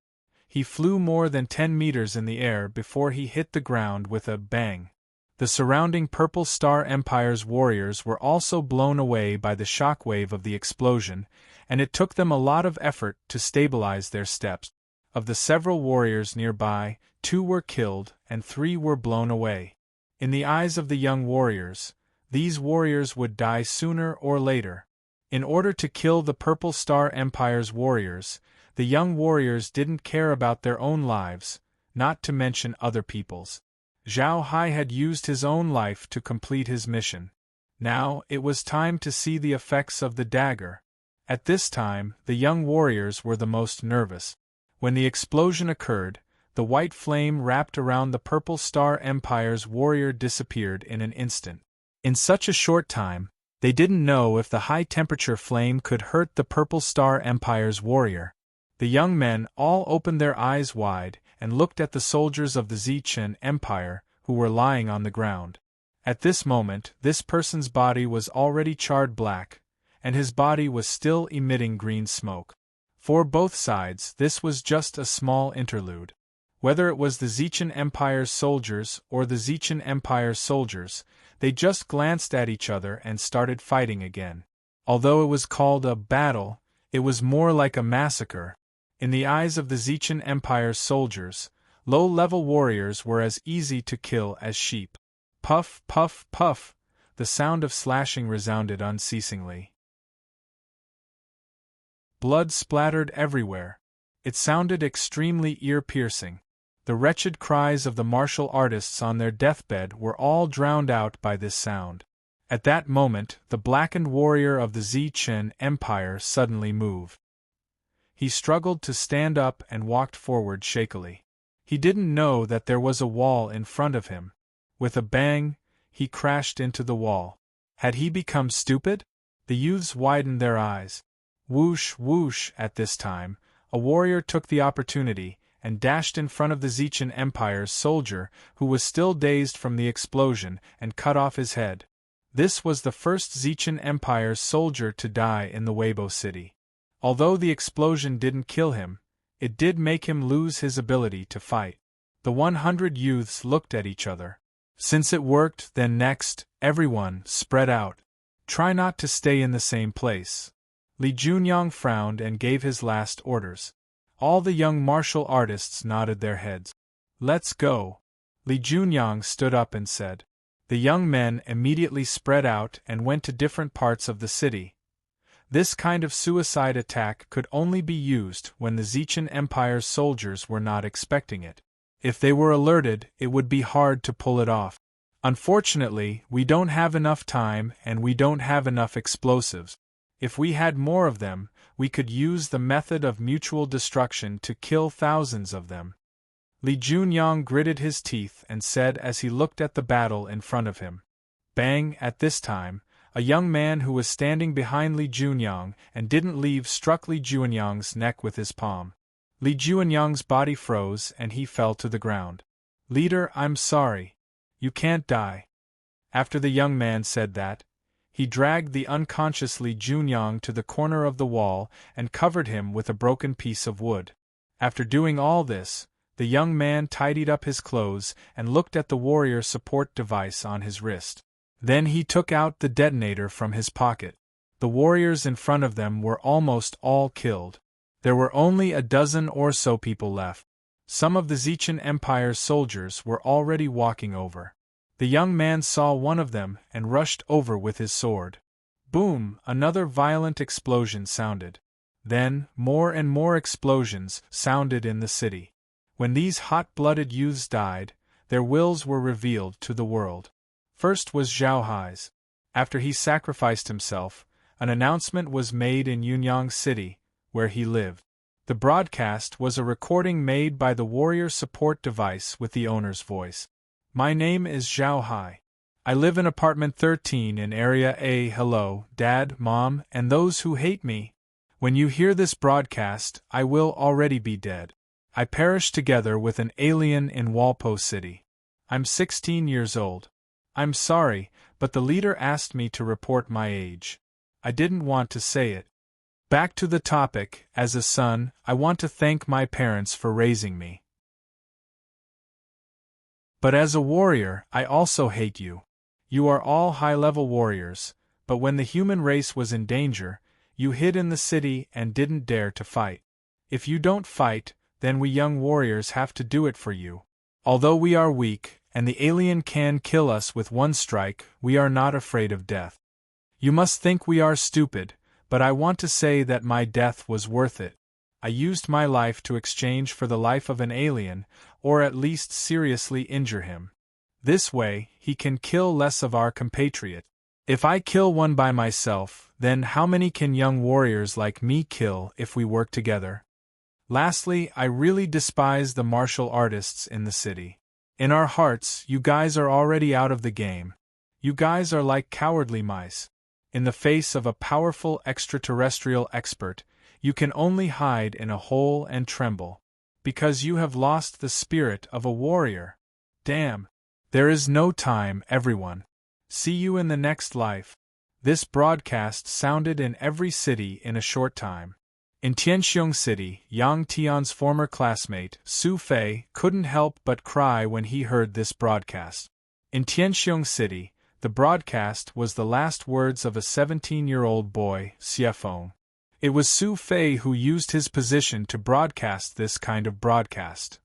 He flew more than 10 meters in the air before he hit the ground with a bang. The surrounding Purple Star Empire's warriors were also blown away by the shock wave of the explosion, and it took them a lot of effort to stabilize their steps. Of the several warriors nearby, 2 were killed and 3 were blown away. In the eyes of the young warriors, these warriors would die sooner or later. In order to kill the Purple Star Empire's warriors, the young warriors didn't care about their own lives, not to mention other people's. Zhao Hai had used his own life to complete his mission. Now, it was time to see the effects of the dagger. At this time, the young warriors were the most nervous. When the explosion occurred, the white flame wrapped around the Purple Star Empire's warrior disappeared in an instant. In such a short time, they didn't know if the high-temperature flame could hurt the Purple Star Empire's warrior. The young men all opened their eyes wide and looked at the soldiers of the Zichan Empire who were lying on the ground. At this moment, this person's body was already charred black, and his body was still emitting green smoke. For both sides, this was just a small interlude. Whether it was the Zichan Empire's soldiers or the Zichan Empire's soldiers, they just glanced at each other and started fighting again. Although it was called a battle, it was more like a massacre. In the eyes of the Zichen Empire's soldiers, low-level warriors were as easy to kill as sheep. Puff, puff, puff, the sound of slashing resounded unceasingly. Blood splattered everywhere. It sounded extremely ear-piercing. The wretched cries of the martial artists on their deathbed were all drowned out by this sound. At that moment, the blackened warrior of the Zichen Empire suddenly moved. He struggled to stand up and walked forward shakily. He didn't know that there was a wall in front of him. With a bang, he crashed into the wall. Had he become stupid? The youths widened their eyes. Whoosh, whoosh! At this time, a warrior took the opportunity and dashed in front of the Zichen Empire's soldier, who was still dazed from the explosion, and cut off his head. This was the first Zichen Empire's soldier to die in the Weibo city. Although the explosion didn't kill him, it did make him lose his ability to fight. The 100 youths looked at each other. Since it worked, then next, everyone spread out. Try not to stay in the same place. Li Junyang frowned and gave his last orders. All the young martial artists nodded their heads. Let's go. Li Junyang stood up and said. The young men immediately spread out and went to different parts of the city. This kind of suicide attack could only be used when the Zichen Empire's soldiers were not expecting it. If they were alerted, it would be hard to pull it off. Unfortunately, we don't have enough time and we don't have enough explosives. If we had more of them, we could use the method of mutual destruction to kill thousands of them. Li Junyang gritted his teeth and said as he looked at the battle in front of him. Bang! At this time, a young man who was standing behind Li Junyang and didn't leave struck Li Junyang's neck with his palm. Li Junyang's body froze and he fell to the ground. Leader, I'm sorry. You can't die. After the young man said that, he dragged the unconscious Li Junyang to the corner of the wall and covered him with a broken piece of wood. After doing all this, the young man tidied up his clothes and looked at the warrior support device on his wrist. Then he took out the detonator from his pocket. The warriors in front of them were almost all killed. There were only a dozen or so people left. Some of the Zichen Empire's soldiers were already walking over. The young man saw one of them and rushed over with his sword. Boom! Another violent explosion sounded. Then, more and more explosions sounded in the city. When these hot-blooded youths died, their wills were revealed to the world. First was Zhao Hai's. After he sacrificed himself, an announcement was made in Yunyang City, where he lived. The broadcast was a recording made by the warrior support device with the owner's voice. My name is Zhao Hai. I live in apartment 13 in Area A. Hello, Dad, Mom, and those who hate me. When you hear this broadcast, I will already be dead. I perished together with an alien in Walpo City. I'm 16 years old. I'm sorry, but the leader asked me to report my age. I didn't want to say it. Back to the topic, as a son, I want to thank my parents for raising me. But as a warrior, I also hate you. You are all high-level warriors, but when the human race was in danger, you hid in the city and didn't dare to fight. If you don't fight, then we young warriors have to do it for you. Although we are weak, and the alien can kill us with one strike, we are not afraid of death. You must think we are stupid, but I want to say that my death was worth it. I used my life to exchange for the life of an alien, or at least seriously injure him. This way, he can kill less of our compatriot. If I kill one by myself, then how many can young warriors like me kill if we work together? Lastly, I really despise the martial artists in the city. In our hearts, you guys are already out of the game. You guys are like cowardly mice. In the face of a powerful extraterrestrial expert, you can only hide in a hole and tremble. Because you have lost the spirit of a warrior. Damn. There is no time, everyone. See you in the next life. This broadcast sounded in every city in a short time. In Tianxiong City, Yang Tian's former classmate, Su Fei, couldn't help but cry when he heard this broadcast. In Tianxiong City, the broadcast was the last words of a 17-year-old boy, Xiefeng. It was Su Fei who used his position to broadcast this kind of broadcast.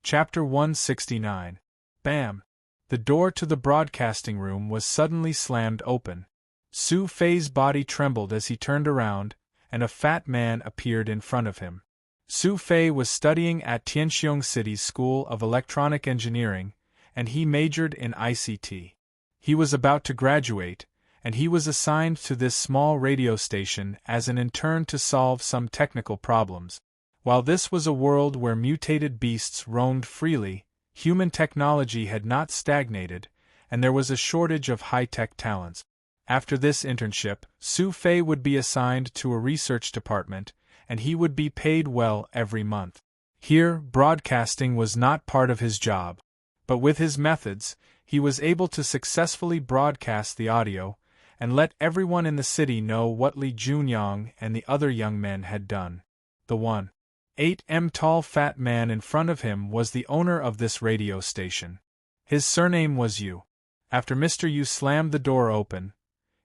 Chapter 169. Bam! The door to the broadcasting room was suddenly slammed open. Su Fei's body trembled as he turned around, and a fat man appeared in front of him. Su Fei was studying at Tianxiong City's School of Electronic Engineering, and he majored in ICT. He was about to graduate, and he was assigned to this small radio station as an intern to solve some technical problems. While this was a world where mutated beasts roamed freely, human technology had not stagnated, and there was a shortage of high-tech talents. After this internship, Su Fei would be assigned to a research department, and he would be paid well every month. Here, broadcasting was not part of his job. But with his methods, he was able to successfully broadcast the audio, and let everyone in the city know what Li Junyang and the other young men had done. The 1.8 tall fat man in front of him was the owner of this radio station. His surname was Yu. After Mr. Yu slammed the door open,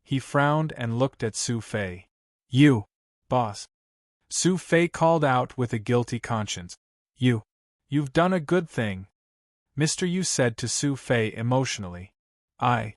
he frowned and looked at Su Fei. "You, boss." Su Fei called out with a guilty conscience. You've done a good thing," Mr. Yu said to Su Fei emotionally. I.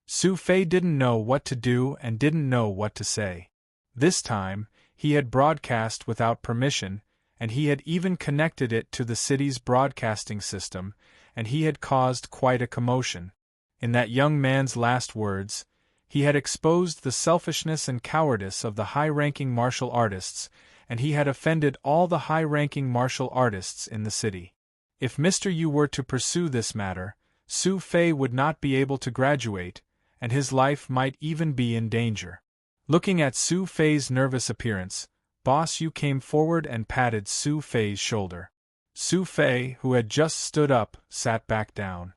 Su Fei didn't know what to do and didn't know what to say. This time, he had broadcast without permission, and he had even connected it to the city's broadcasting system, and he had caused quite a commotion. In that young man's last words, he had exposed the selfishness and cowardice of the high-ranking martial artists, and he had offended all the high-ranking martial artists in the city. If Mr. Yu were to pursue this matter, Su Fei would not be able to graduate, and his life might even be in danger. Looking at Su Fei's nervous appearance, Boss Yu came forward and patted Su Fei's shoulder. Su Fei, who had just stood up, sat back down.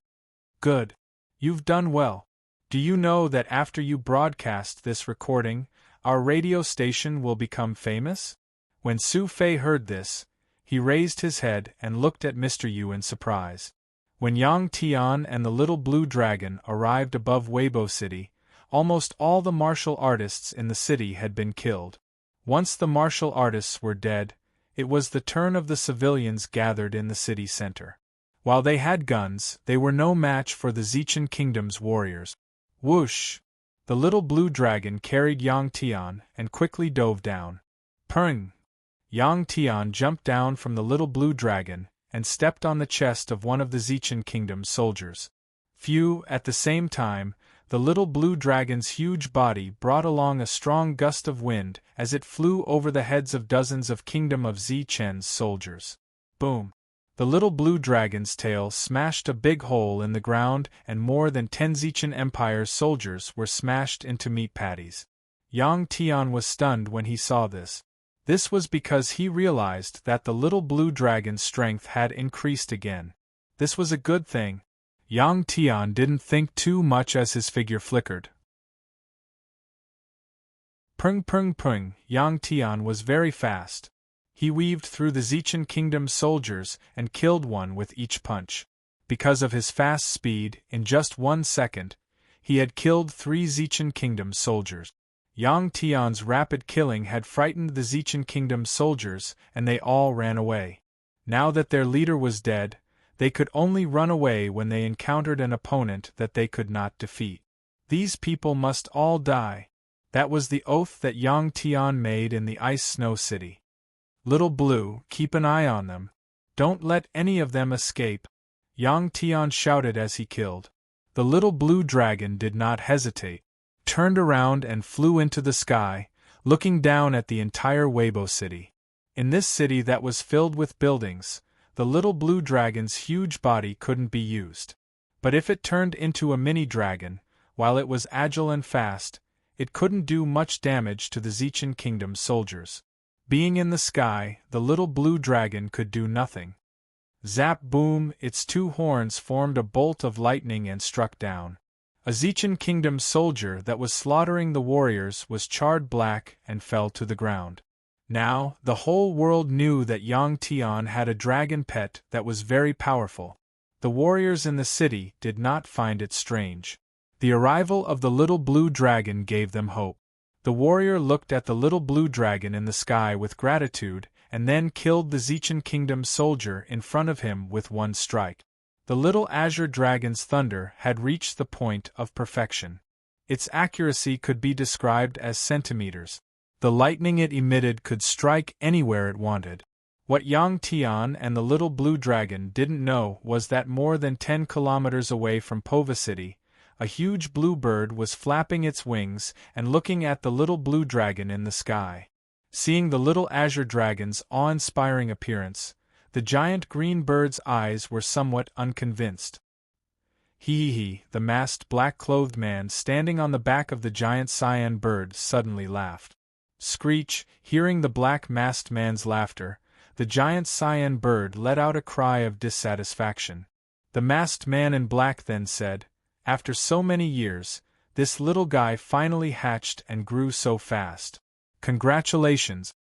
"Good. You've done well. Do you know that after you broadcast this recording, our radio station will become famous?" When Su Fei heard this, he raised his head and looked at Mr. Yu in surprise. When Yang Tian and the little blue dragon arrived above Weibo City, almost all the martial artists in the city had been killed. Once the martial artists were dead, it was the turn of the civilians gathered in the city center. While they had guns, they were no match for the Zichen Kingdom's warriors. Whoosh! The little blue dragon carried Yang Tian and quickly dove down. Purring! Yang Tian jumped down from the little blue dragon and stepped on the chest of one of the Zichen Kingdom's soldiers. Phew! At the same time, the little blue dragon's huge body brought along a strong gust of wind as it flew over the heads of dozens of Kingdom of Zichen's soldiers. Boom! The little blue dragon's tail smashed a big hole in the ground, and more than 10 Zichen Empire's soldiers were smashed into meat patties. Yang Tian was stunned when he saw this. This was because he realized that the little blue dragon's strength had increased again. This was a good thing. Yang Tian didn't think too much as his figure flickered. Pung. Yang Tian was very fast. He weaved through the Zichen Kingdom's soldiers and killed one with each punch. Because of his fast speed, in just 1 second, he had killed 3 Zichen Kingdom soldiers. Yang Tian's rapid killing had frightened the Zichen Kingdom soldiers, and they all ran away. Now that their leader was dead, they could only run away when they encountered an opponent that they could not defeat. These people must all die. That was the oath that Yang Tian made in the Ice Snow City. Little Blue, keep an eye on them. Don't let any of them escape, Yang Tian shouted as he killed. The little blue dragon did not hesitate, turned around and flew into the sky, looking down at the entire Weibo city. In this city that was filled with buildings, the little blue dragon's huge body couldn't be used. But if it turned into a mini dragon, while it was agile and fast, it couldn't do much damage to the Zichen Kingdom's soldiers. Being in the sky, the little blue dragon could do nothing. Zap boom, its 2 horns formed a bolt of lightning and struck down. A Zichen Kingdom soldier that was slaughtering the warriors was charred black and fell to the ground. Now, the whole world knew that Yang Tian had a dragon pet that was very powerful. The warriors in the city did not find it strange. The arrival of the little blue dragon gave them hope. The warrior looked at the little blue dragon in the sky with gratitude, and then killed the Zichan kingdom soldier in front of him with one strike. The little azure dragon's thunder had reached the point of perfection. Its accuracy could be described as centimeters. The lightning it emitted could strike anywhere it wanted. What Yang Tian and the little blue dragon didn't know was that more than 10 kilometers away from Pova City, a huge blue bird was flapping its wings and looking at the little blue dragon in the sky. Seeing the little azure dragon's awe-inspiring appearance, the giant green bird's eyes were somewhat unconvinced. He, the masked black-clothed man standing on the back of the giant cyan bird suddenly laughed. Screech, hearing the black masked man's laughter, the giant cyan bird let out a cry of dissatisfaction. The masked man in black then said, "After so many years, this little guy finally hatched and grew so fast. Congratulations."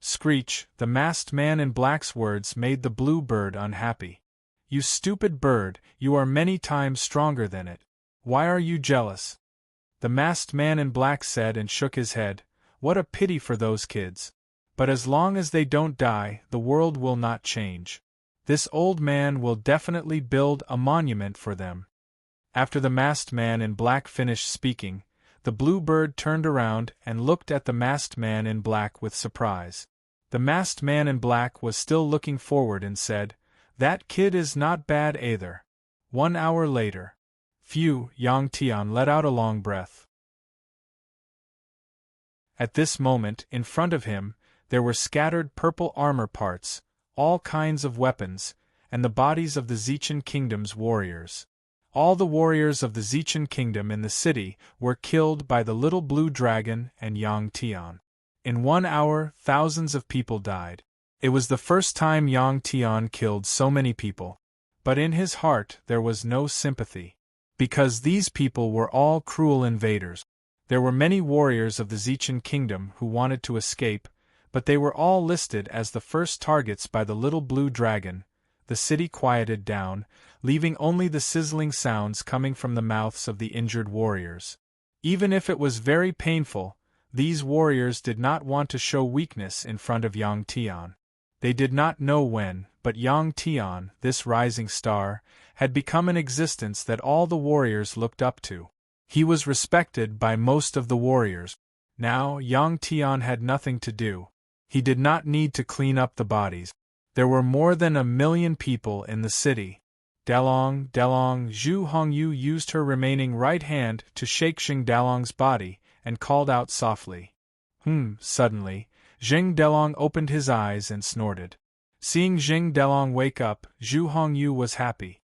Screech, the masked man in black's words made the blue bird unhappy. "You stupid bird, you are many times stronger than it. Why are you jealous?" The masked man in black said and shook his head, "What a pity for those kids. But as long as they don't die, the world will not change. This old man will definitely build a monument for them." After the masked man in black finished speaking, the blue bird turned around and looked at the masked man in black with surprise. The masked man in black was still looking forward and said, "That kid is not bad either." 1 hour later. Phew, Yang Tian let out a long breath. At this moment, in front of him, there were scattered purple armor parts, all kinds of weapons, and the bodies of the Zichan kingdom's warriors. All the warriors of the Zichan kingdom in the city were killed by the little blue dragon and Yang Tian. In 1 hour, thousands of people died. It was the first time Yang Tian killed so many people. But in his heart there was no sympathy. Because these people were all cruel invaders. There were many warriors of the Zichan kingdom who wanted to escape, but they were all listed as the first targets by the little blue dragon. The city quieted down, leaving only the sizzling sounds coming from the mouths of the injured warriors. Even if it was very painful, these warriors did not want to show weakness in front of Yang Tian. They did not know when, but Yang Tian, this rising star, had become an existence that all the warriors looked up to. He was respected by most of the warriors. Now Yang Tian had nothing to do. He did not need to clean up the bodies. There were more than 1 million people in the city. Dalong, Zhu Hongyu used her remaining right hand to shake Xing Dalong's body, and called out softly. Suddenly, Xing Dalong opened his eyes and snorted. Seeing Xing Dalong wake up, Zhu Hongyu was happy.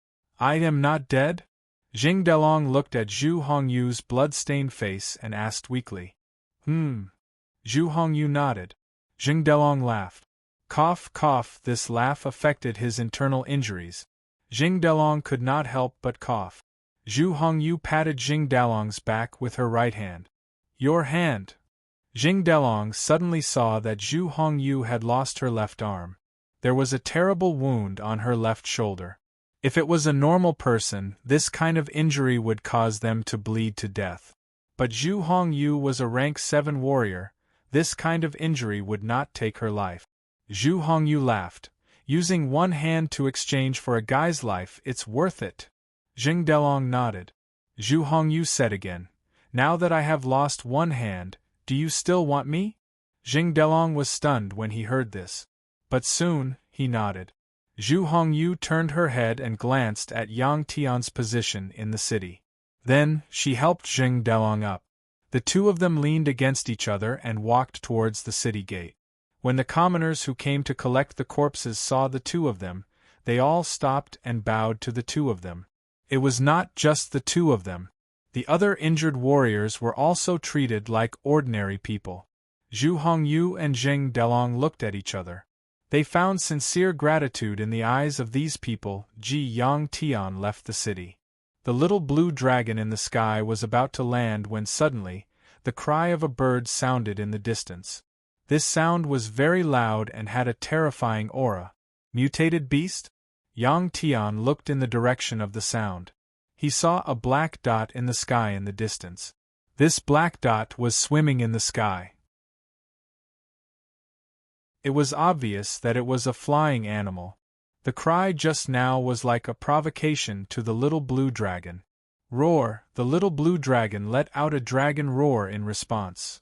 "I am not dead?" Xing Dalong looked at Zhu Hongyu's blood-stained face and asked weakly. Zhu Hongyu nodded. Xing Dalong laughed. Cough, cough. This laugh affected his internal injuries. Xing Dalong could not help but cough. Zhu Hongyu patted Xing Dalong's back with her right hand. "Your hand." Xing Dalong suddenly saw that Zhu Hongyu had lost her left arm. There was a terrible wound on her left shoulder. If it was a normal person, this kind of injury would cause them to bleed to death. But Zhu Hongyu was a rank 7 warrior. This kind of injury would not take her life. Zhu Hongyu laughed. "Using one hand to exchange for a guy's life, it's worth it." Xing Dalong nodded. Zhu Hongyu said again, "Now that I have lost one hand, do you still want me?" Xing Dalong was stunned when he heard this. But soon, he nodded. Zhu Hongyu turned her head and glanced at Yang Tian's position in the city. Then, she helped Xing Dalong up. The two of them leaned against each other and walked towards the city gate. When the commoners who came to collect the corpses saw the two of them, they all stopped and bowed to the two of them. It was not just the two of them. The other injured warriors were also treated like ordinary people. Zhu Hongyu and Xing Dalong looked at each other. They found sincere gratitude in the eyes of these people. Yang Tian left the city. The little blue dragon in the sky was about to land when suddenly, the cry of a bird sounded in the distance. This sound was very loud and had a terrifying aura. Mutated beast? Yang Tian looked in the direction of the sound. He saw a black dot in the sky in the distance. This black dot was swimming in the sky. It was obvious that it was a flying animal. The cry just now was like a provocation to the little blue dragon. Roar! The little blue dragon let out a dragon roar in response.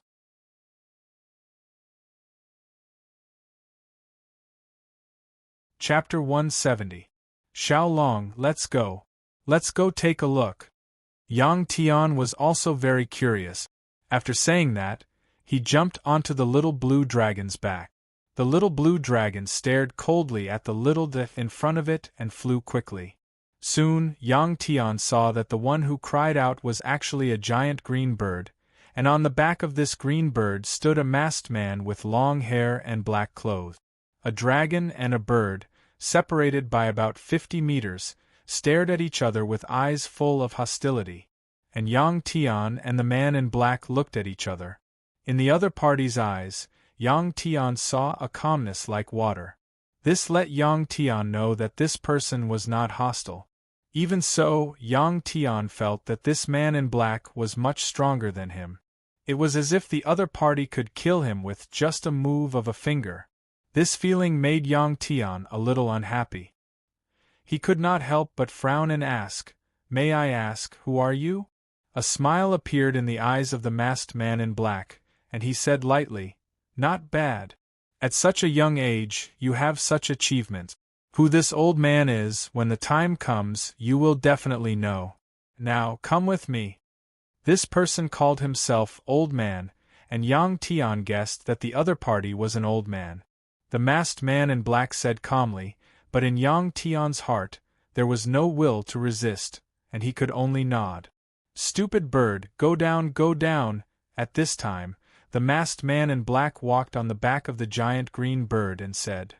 Chapter 170. Xiaolong, let's go. Let's go take a look. Yang Tian was also very curious. After saying that, he jumped onto the little blue dragon's back. The little blue dragon stared coldly at the little dot in front of it and flew quickly. Soon, Yang Tian saw that the one who cried out was actually a giant green bird, and on the back of this green bird stood a masked man with long hair and black clothes. A dragon and a bird, separated by about 50 meters, stared at each other with eyes full of hostility. And Yang Tian and the man in black looked at each other. In the other party's eyes, Yang Tian saw a calmness like water. This let Yang Tian know that this person was not hostile. Even so, Yang Tian felt that this man in black was much stronger than him. It was as if the other party could kill him with just a move of a finger. This feeling made Yang Tian a little unhappy. He could not help but frown and ask, "May I ask, who are you?" A smile appeared in the eyes of the masked man in black, and he said lightly, "Not bad. At such a young age, you have such achievements. Who this old man is, when the time comes, you will definitely know. Now, come with me." This person called himself Old Man, and Yang Tian guessed that the other party was an old man. The masked man in black said calmly, but in Yang Tian's heart, there was no will to resist, and he could only nod. "Stupid bird, go down, go down!" At this time, the masked man in black walked on the back of the giant green bird and said,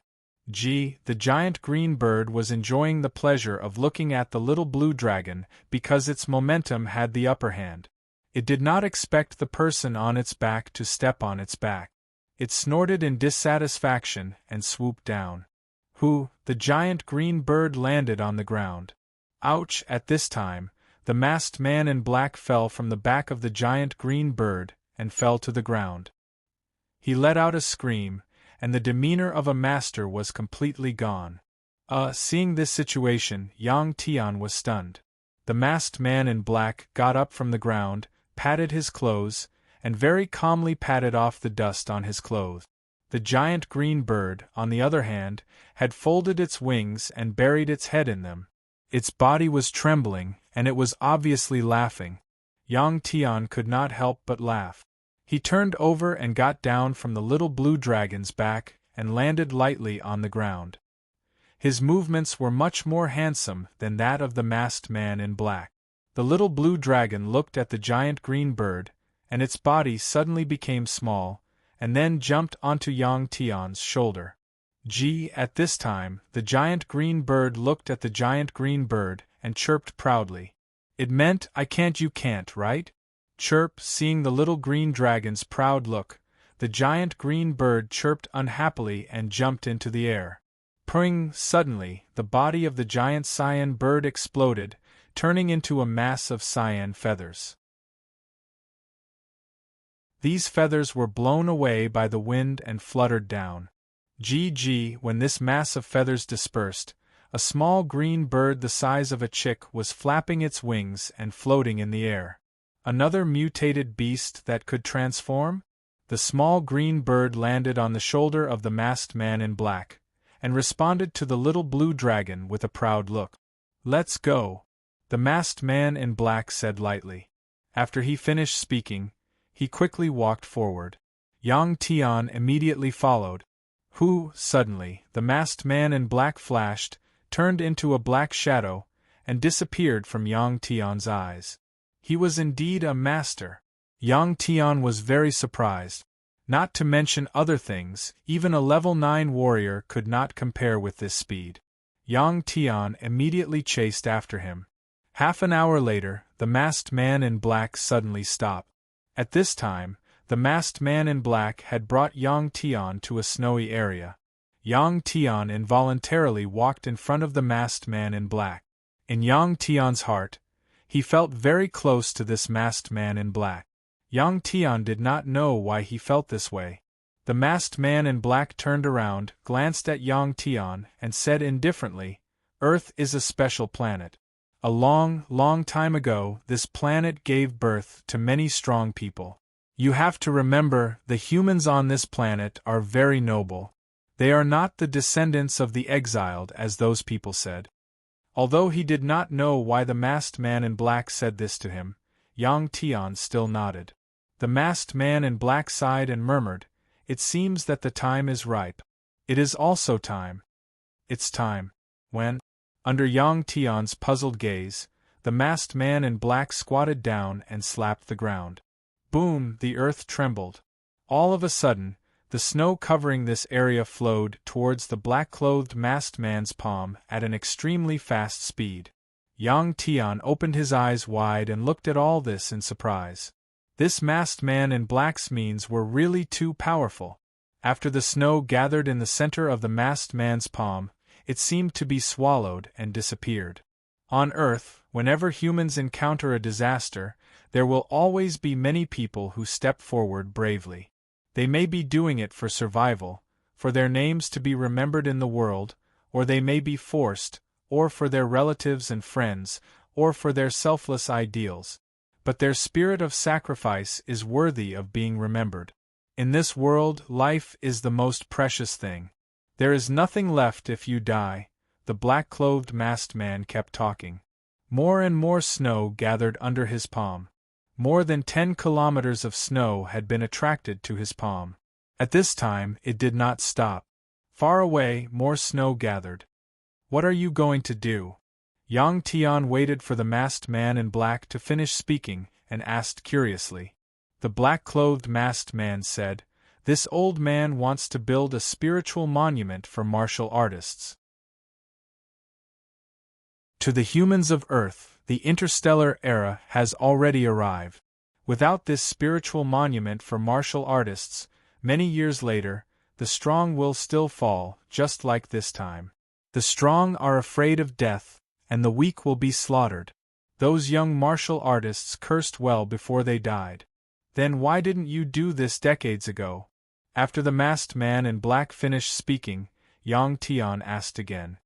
"Gee!" The giant green bird was enjoying the pleasure of looking at the little blue dragon because its momentum had the upper hand. It did not expect the person on its back to step on its back. It snorted in dissatisfaction and swooped down. The giant green bird landed on the ground. Ouch! At this time, the masked man in black fell from the back of the giant green bird and fell to the ground. He let out a scream, and the demeanor of a master was completely gone. Seeing this situation, Yang Tian was stunned. The masked man in black got up from the ground, patted his clothes, and very calmly patted off the dust on his clothes. The giant green bird, on the other hand, had folded its wings and buried its head in them. Its body was trembling, and it was obviously laughing. Yang Tian could not help but laugh. He turned over and got down from the little blue dragon's back and landed lightly on the ground. His movements were much more handsome than that of the masked man in black. The little blue dragon looked at the giant green bird, and its body suddenly became small, and then jumped onto Yang Tian's shoulder. Gee! At this time, the giant green bird looked at the giant green bird and chirped proudly. It meant, "I can't, you can't, right?" Chirp! Seeing the little green dragon's proud look, the giant green bird chirped unhappily and jumped into the air. Pring! Suddenly, the body of the giant cyan bird exploded, turning into a mass of cyan feathers. These feathers were blown away by the wind and fluttered down. When this mass of feathers dispersed, a small green bird the size of a chick was flapping its wings and floating in the air. Another mutated beast that could transform? The small green bird landed on the shoulder of the masked man in black, and responded to the little blue dragon with a proud look. "Let's go," the masked man in black said lightly. After he finished speaking, he quickly walked forward. Yang Tian immediately followed. Suddenly, the masked man in black flashed, turned into a black shadow, and disappeared from Yang Tian's eyes. He was indeed a master. Yang Tian was very surprised. Not to mention other things, even a level 9 warrior could not compare with this speed. Yang Tian immediately chased after him. Half an hour later, the masked man in black suddenly stopped. At this time, the masked man in black had brought Yang Tian to a snowy area. Yang Tian involuntarily walked in front of the masked man in black. In Yang Tian's heart, He felt very close to this masked man in black. Yang Tian did not know why he felt this way. The masked man in black turned around, glanced at Yang Tian, and said indifferently, "Earth is a special planet. A long, long time ago, this planet gave birth to many strong people. You have to remember, the humans on this planet are very noble. They are not the descendants of the exiled, as those people said." Although he did not know why the masked man in black said this to him, Yang Tian still nodded. The masked man in black sighed and murmured, "It seems that the time is ripe. It is also time. It's time." When, under Yang Tian's puzzled gaze, the masked man in black squatted down and slapped the ground. Boom! The earth trembled. All of a sudden, the snow covering this area flowed towards the black-clothed masked man's palm at an extremely fast speed. Yang Tian opened his eyes wide and looked at all this in surprise. This masked man in black's means were really too powerful. After the snow gathered in the center of the masked man's palm, it seemed to be swallowed and disappeared. On Earth, whenever humans encounter a disaster, there will always be many people who step forward bravely. They may be doing it for survival, for their names to be remembered in the world, or they may be forced, or for their relatives and friends, or for their selfless ideals. But their spirit of sacrifice is worthy of being remembered. In this world, life is the most precious thing. There is nothing left if you die, the black-clothed masked man kept talking. More and more snow gathered under his palm. More than 10 kilometers of snow had been attracted to his palm. At this time, it did not stop. Far away, more snow gathered. "What are you going to do?" Yang Tian waited for the masked man in black to finish speaking, and asked curiously. The black-clothed masked man said, "This old man wants to build a spiritual monument for martial artists. To the humans of Earth, the interstellar era has already arrived. Without this spiritual monument for martial artists, many years later, the strong will still fall, just like this time. The strong are afraid of death, and the weak will be slaughtered. Those young martial artists cursed well before they died. Then why didn't you do this decades ago?" After the masked man in black finished speaking, Yang Tian asked again.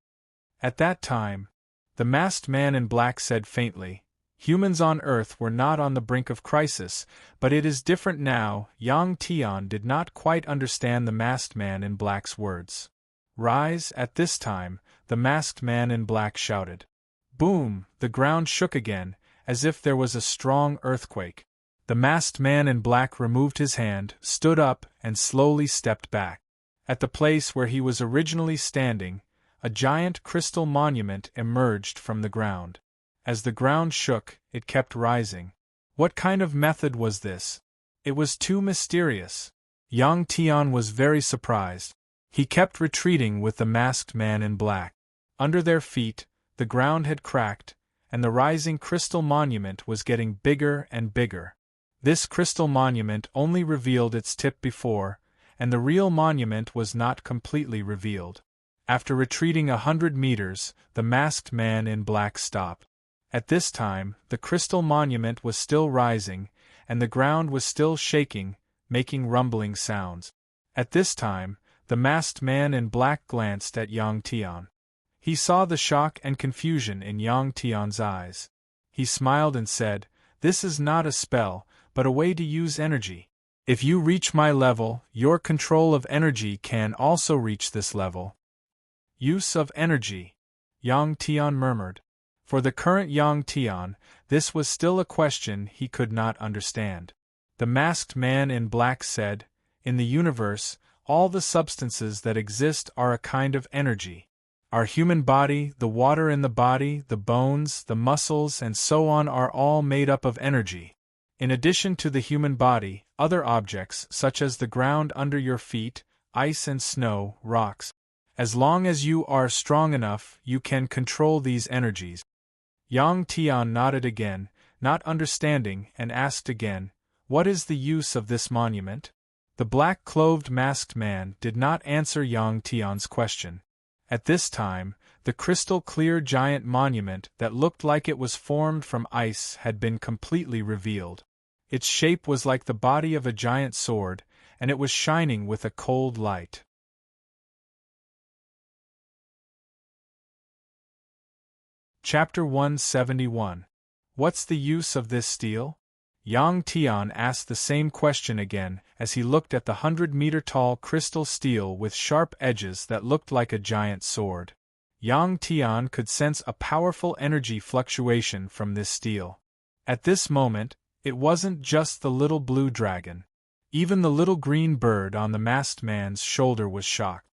At that time, the masked man in black said faintly, "Humans on Earth were not on the brink of crisis, but it is different now." Yang Tian did not quite understand the masked man in black's words. "Rise!" At this time, the masked man in black shouted. Boom! The ground shook again, as if there was a strong earthquake. The masked man in black removed his hand, stood up, and slowly stepped back. At the place where he was originally standing, a giant crystal monument emerged from the ground. As the ground shook, it kept rising. What kind of method was this? It was too mysterious. Yang Tian was very surprised. He kept retreating with the masked man in black. Under their feet, the ground had cracked, and the rising crystal monument was getting bigger and bigger. This crystal monument only revealed its tip before, and the real monument was not completely revealed. After retreating 100 meters, the masked man in black stopped. At this time, the crystal monument was still rising, and the ground was still shaking, making rumbling sounds. At this time, the masked man in black glanced at Yang Tian. He saw the shock and confusion in Yang Tian's eyes. He smiled and said, "This is not a spell, but a way to use energy. If you reach my level, your control of energy can also reach this level." Use of energy, Yang Tian murmured. For the current Yang Tian, this was still a question he could not understand. The masked man in black said, "In the universe, all the substances that exist are a kind of energy. Our human body, the water in the body, the bones, the muscles, and so on are all made up of energy. In addition to the human body, other objects, such as the ground under your feet, ice and snow, rocks. As long as you are strong enough, you can control these energies." Yang Tian nodded again, not understanding, and asked again, "What is the use of this monument?" The black-clothed masked man did not answer Yang Tian's question. At this time, The crystal-clear giant monument that looked like it was formed from ice had been completely revealed. Its shape was like the body of a giant sword, and it was shining with a cold light. Chapter 171. What's the use of this steel? Yang Tian asked the same question again as he looked at the 100-meter-tall crystal steel with sharp edges that looked like a giant sword. Yang Tian could sense a powerful energy fluctuation from this steel. At this moment, it wasn't just the little blue dragon. Even the little green bird on the masked man's shoulder was shocked.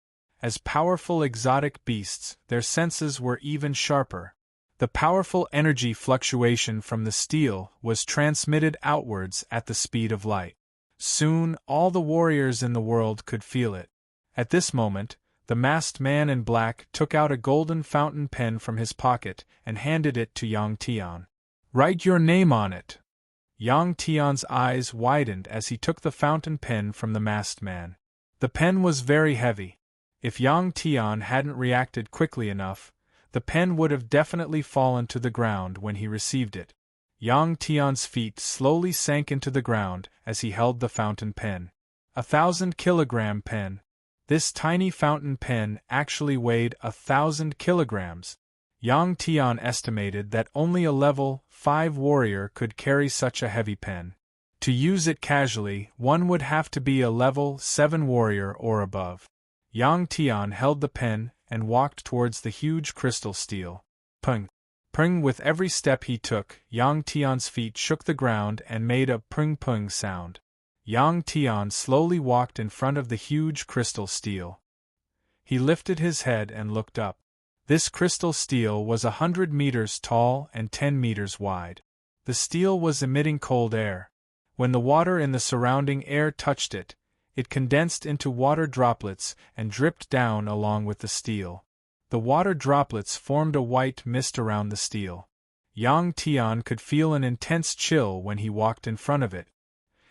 As powerful exotic beasts, their senses were even sharper. The powerful energy fluctuation from the steel was transmitted outwards at the speed of light. Soon, all the warriors in the world could feel it. At this moment, the masked man in black took out a golden fountain pen from his pocket and handed it to Yang Tian. "Write your name on it." Yang Tian's eyes widened as he took the fountain pen from the masked man. The pen was very heavy. If Yang Tian hadn't reacted quickly enough, the pen would have definitely fallen to the ground when he received it. Yang Tian's feet slowly sank into the ground as he held the fountain pen. 1,000-kilogram pen. This tiny fountain pen actually weighed 1,000 kilograms. Yang Tian estimated that only a level 5 warrior could carry such a heavy pen. To use it casually, one would have to be a level 7 warrior or above. Yang Tian held the pen and walked towards the huge crystal steel. Pung! Pung! With every step he took, Yang Tian's feet shook the ground and made a pung-pung sound. Yang Tian slowly walked in front of the huge crystal steel. He lifted his head and looked up. This crystal steel was 100 meters tall and 10 meters wide. The steel was emitting cold air. When the water in the surrounding air touched it, it condensed into water droplets and dripped down along with the steel. The water droplets formed a white mist around the steel. Yang Tian could feel an intense chill when he walked in front of it.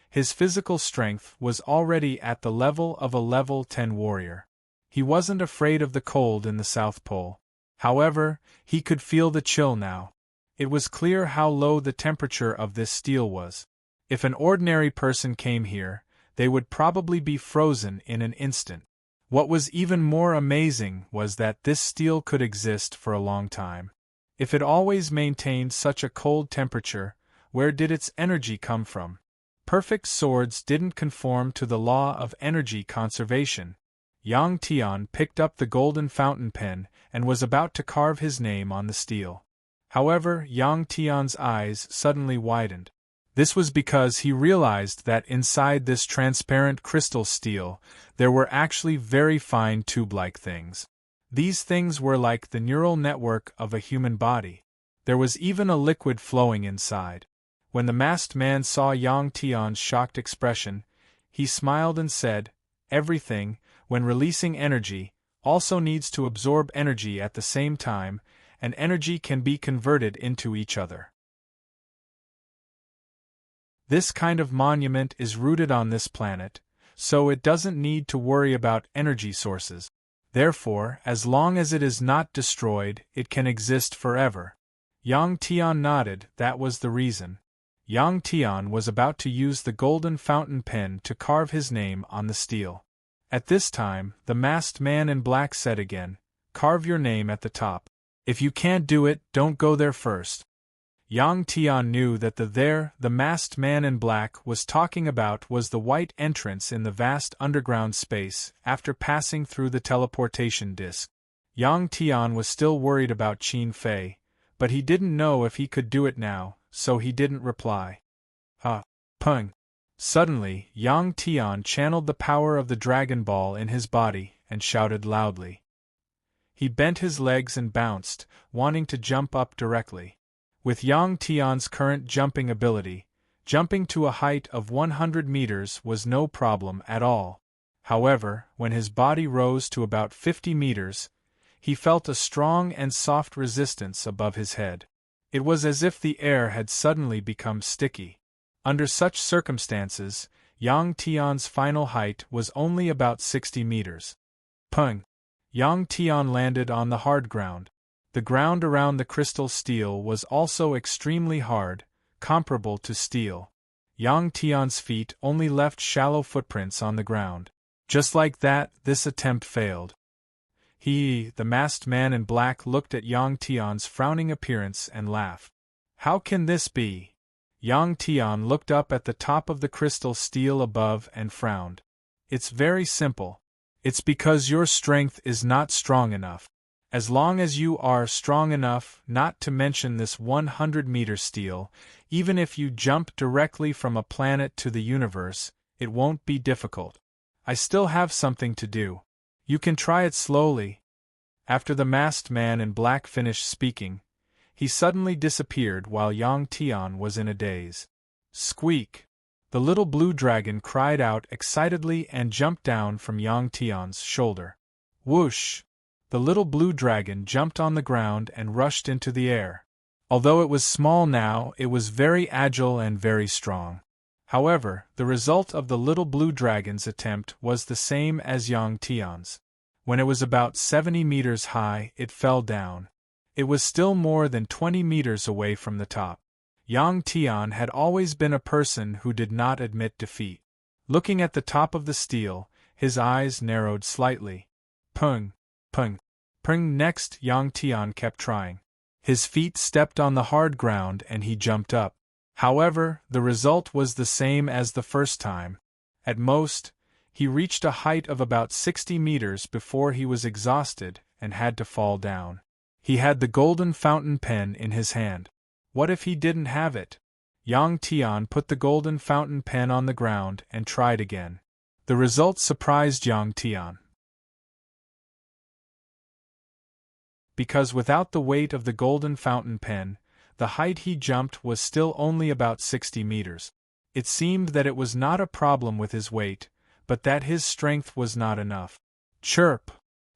His physical strength was already at the level of a level 10 warrior. He wasn't afraid of the cold in the South Pole. However, he could feel the chill now. It was clear how low the temperature of this steel was. If an ordinary person came here, they would probably be frozen in an instant. What was even more amazing was that this steel could exist for a long time. If it always maintained such a cold temperature, where did its energy come from? Perfect swords didn't conform to the law of energy conservation. Yang Tian picked up the golden fountain pen and was about to carve his name on the steel. However, Yang Tian's eyes suddenly widened. This was because he realized that inside this transparent crystal steel, there were actually very fine tube-like things. These things were like the neural network of a human body. There was even a liquid flowing inside. When the masked man saw Yang Tian's shocked expression, he smiled and said, "Everything, when releasing energy, also needs to absorb energy at the same time, and energy can be converted into each other. This kind of monument is rooted on this planet, so it doesn't need to worry about energy sources. Therefore, as long as it is not destroyed, it can exist forever." Yang Tian nodded. That was the reason. Yang Tian was about to use the golden fountain pen to carve his name on the steel. At this time, the masked man in black said again, "Carve your name at the top. If you can't do it, don't go there first." Yang Tian knew that the masked man in black was talking about was the white entrance in the vast underground space after passing through the teleportation disk. Yang Tian was still worried about Qin Fei, but he didn't know if he could do it now, so he didn't reply. Pung! Suddenly, Yang Tian channeled the power of the Dragon Ball in his body and shouted loudly. He bent his legs and bounced, wanting to jump up directly. With Yang Tian's current jumping ability, jumping to a height of 100 meters was no problem at all. However, when his body rose to about 50 meters, he felt a strong and soft resistance above his head. It was as if the air had suddenly become sticky. Under such circumstances, Yang Tian's final height was only about 60 meters. Pung! Yang Tian landed on the hard ground. The ground around the crystal steel was also extremely hard, comparable to steel. Yang Tian's feet only left shallow footprints on the ground. Just like that, this attempt failed. The masked man in black looked at Yang Tian's frowning appearance and laughed. How can this be? Yang Tian looked up at the top of the crystal steel above and frowned. It's very simple. It's because your strength is not strong enough. As long as you are strong enough, not to mention this 100-meter steel, even if you jump directly from a planet to the universe, it won't be difficult. I still have something to do. You can try it slowly. After the masked man in black finished speaking, he suddenly disappeared while Yang Tian was in a daze. Squeak! The little blue dragon cried out excitedly and jumped down from Yang Tian's shoulder. Whoosh! The little blue dragon jumped on the ground and rushed into the air. Although it was small now, it was very agile and very strong. However, the result of the little blue dragon's attempt was the same as Yang Tian's. When it was about 70 meters high, it fell down. It was still more than 20 meters away from the top. Yang Tian had always been a person who did not admit defeat. Looking at the top of the steel, his eyes narrowed slightly. Pung, pung, pung. Next, Yang Tian kept trying. His feet stepped on the hard ground and he jumped up. However, the result was the same as the first time. At most, he reached a height of about 60 meters before he was exhausted and had to fall down. He had the golden fountain pen in his hand. What if he didn't have it? Yang Tian put the golden fountain pen on the ground and tried again. The result surprised Yang Tian. Because without the weight of the golden fountain pen, the height he jumped was still only about 60 meters. It seemed that it was not a problem with his weight, but that his strength was not enough. Chirp!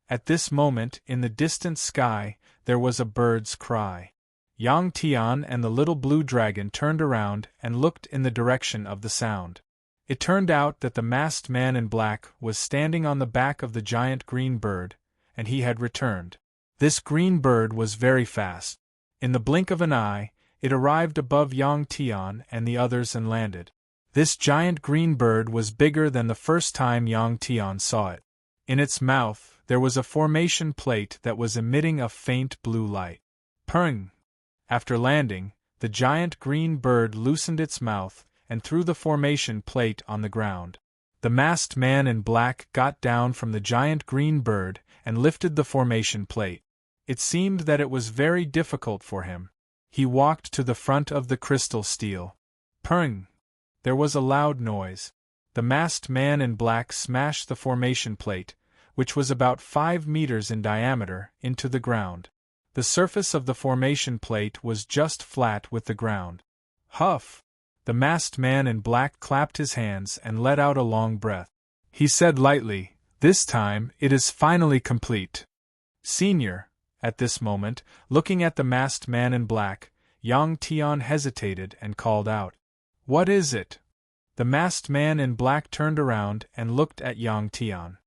At this moment, in the distant sky, there was a bird's cry. Yang Tian and the little blue dragon turned around and looked in the direction of the sound. It turned out that the masked man in black was standing on the back of the giant green bird, and he had returned. This green bird was very fast. In the blink of an eye, it arrived above Yang Tian and the others and landed. This giant green bird was bigger than the first time Yang Tian saw it. In its mouth, there was a formation plate that was emitting a faint blue light. Purring! After landing, the giant green bird loosened its mouth and threw the formation plate on the ground. The masked man in black got down from the giant green bird and lifted the formation plate. It seemed that it was very difficult for him. He walked to the front of the crystal steel. Purring! There was a loud noise. The masked man in black smashed the formation plate, which was about 5 meters in diameter, into the ground. The surface of the formation plate was just flat with the ground. Huff! The masked man in black clapped his hands and let out a long breath. He said lightly, "This time, it is finally complete." Senior, at this moment, looking at the masked man in black, Yang Tian hesitated and called out, "What is it?" The masked man in black turned around and looked at Yang Tian.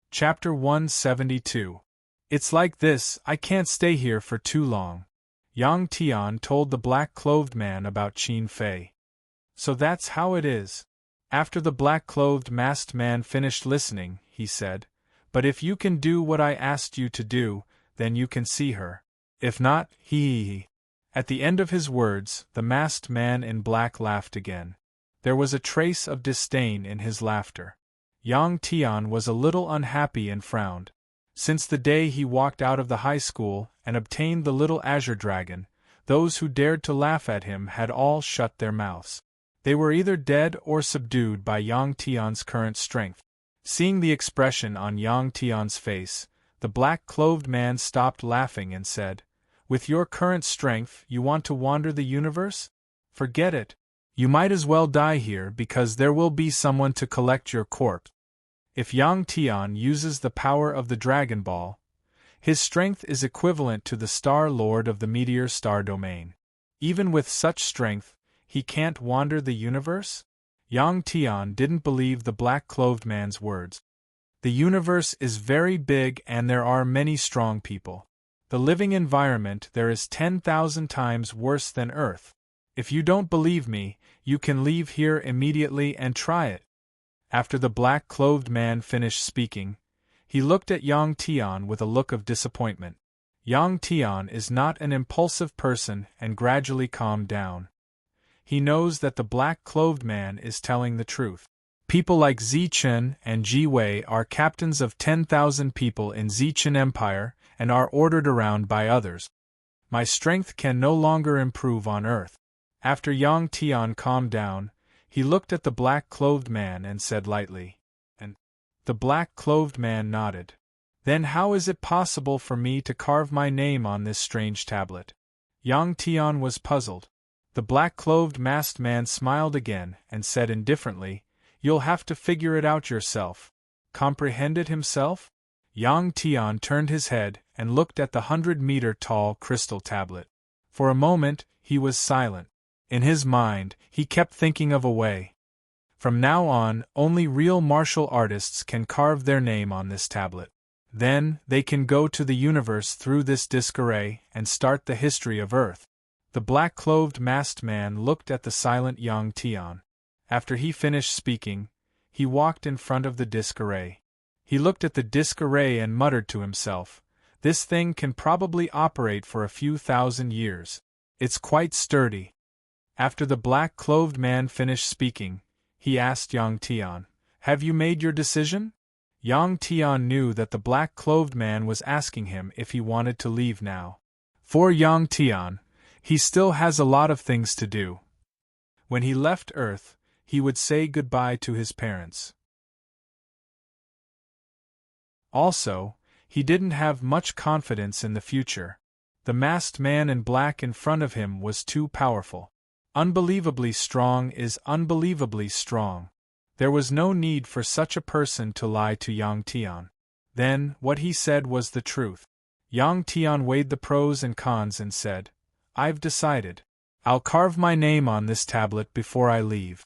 Chapter 172. It's like this, I can't stay here for too long. Yang Tian told the black-clothed man about Qin Fei. So that's how it is. After the black-clothed masked man finished listening, he said, "But if you can do what I asked you to do, then you can see her. If not, he." At the end of his words, the masked man in black laughed again. There was a trace of disdain in his laughter. Yang Tian was a little unhappy and frowned. Since the day he walked out of the high school and obtained the little azure dragon, those who dared to laugh at him had all shut their mouths. They were either dead or subdued by Yang Tian's current strength. Seeing the expression on Yang Tian's face, the black-clothed man stopped laughing and said, "With your current strength, you want to wander the universe? Forget it. You might as well die here because there will be someone to collect your corpse." If Yang Tian uses the power of the Dragon Ball, his strength is equivalent to the Star Lord of the Meteor Star Domain. Even with such strength, he can't wander the universe? Yang Tian didn't believe the black-clothed man's words. The universe is very big and there are many strong people. The living environment there is 10,000 times worse than Earth. If you don't believe me, you can leave here immediately and try it. After the black-clothed man finished speaking, he looked at Yang Tian with a look of disappointment. Yang Tian is not an impulsive person and gradually calmed down. He knows that the black-clothed man is telling the truth. People like Zichen and Ji Wei are captains of 10,000 people in Zichen Empire and are ordered around by others. My strength can no longer improve on Earth. After Yang Tian calmed down, he looked at the black-clothed man and said lightly, "And?" The black-clothed man nodded. "Then how is it possible for me to carve my name on this strange tablet?" Yang Tian was puzzled. The black-clothed masked man smiled again and said indifferently, "You'll have to figure it out yourself." Comprehended himself? Yang Tian turned his head and looked at the 100-meter-tall crystal tablet. For a moment, he was silent. In his mind, he kept thinking of a way. From now on, only real martial artists can carve their name on this tablet. Then, they can go to the universe through this disc array and start the history of Earth. The black-clothed masked man looked at the silent Yang Tian. After he finished speaking, he walked in front of the disc array. He looked at the disc array and muttered to himself, "This thing can probably operate for a few thousand years. It's quite sturdy." After the black-clothed man finished speaking, he asked Yang Tian, "Have you made your decision?" Yang Tian knew that the black-clothed man was asking him if he wanted to leave now. For Yang Tian, he still has a lot of things to do. When he left Earth, he would say goodbye to his parents. Also, he didn't have much confidence in the future. The masked man in black in front of him was too powerful. Unbelievably strong is unbelievably strong. There was no need for such a person to lie to Yang Tian. Then, what he said was the truth. Yang Tian weighed the pros and cons and said, "I've decided. I'll carve my name on this tablet before I leave."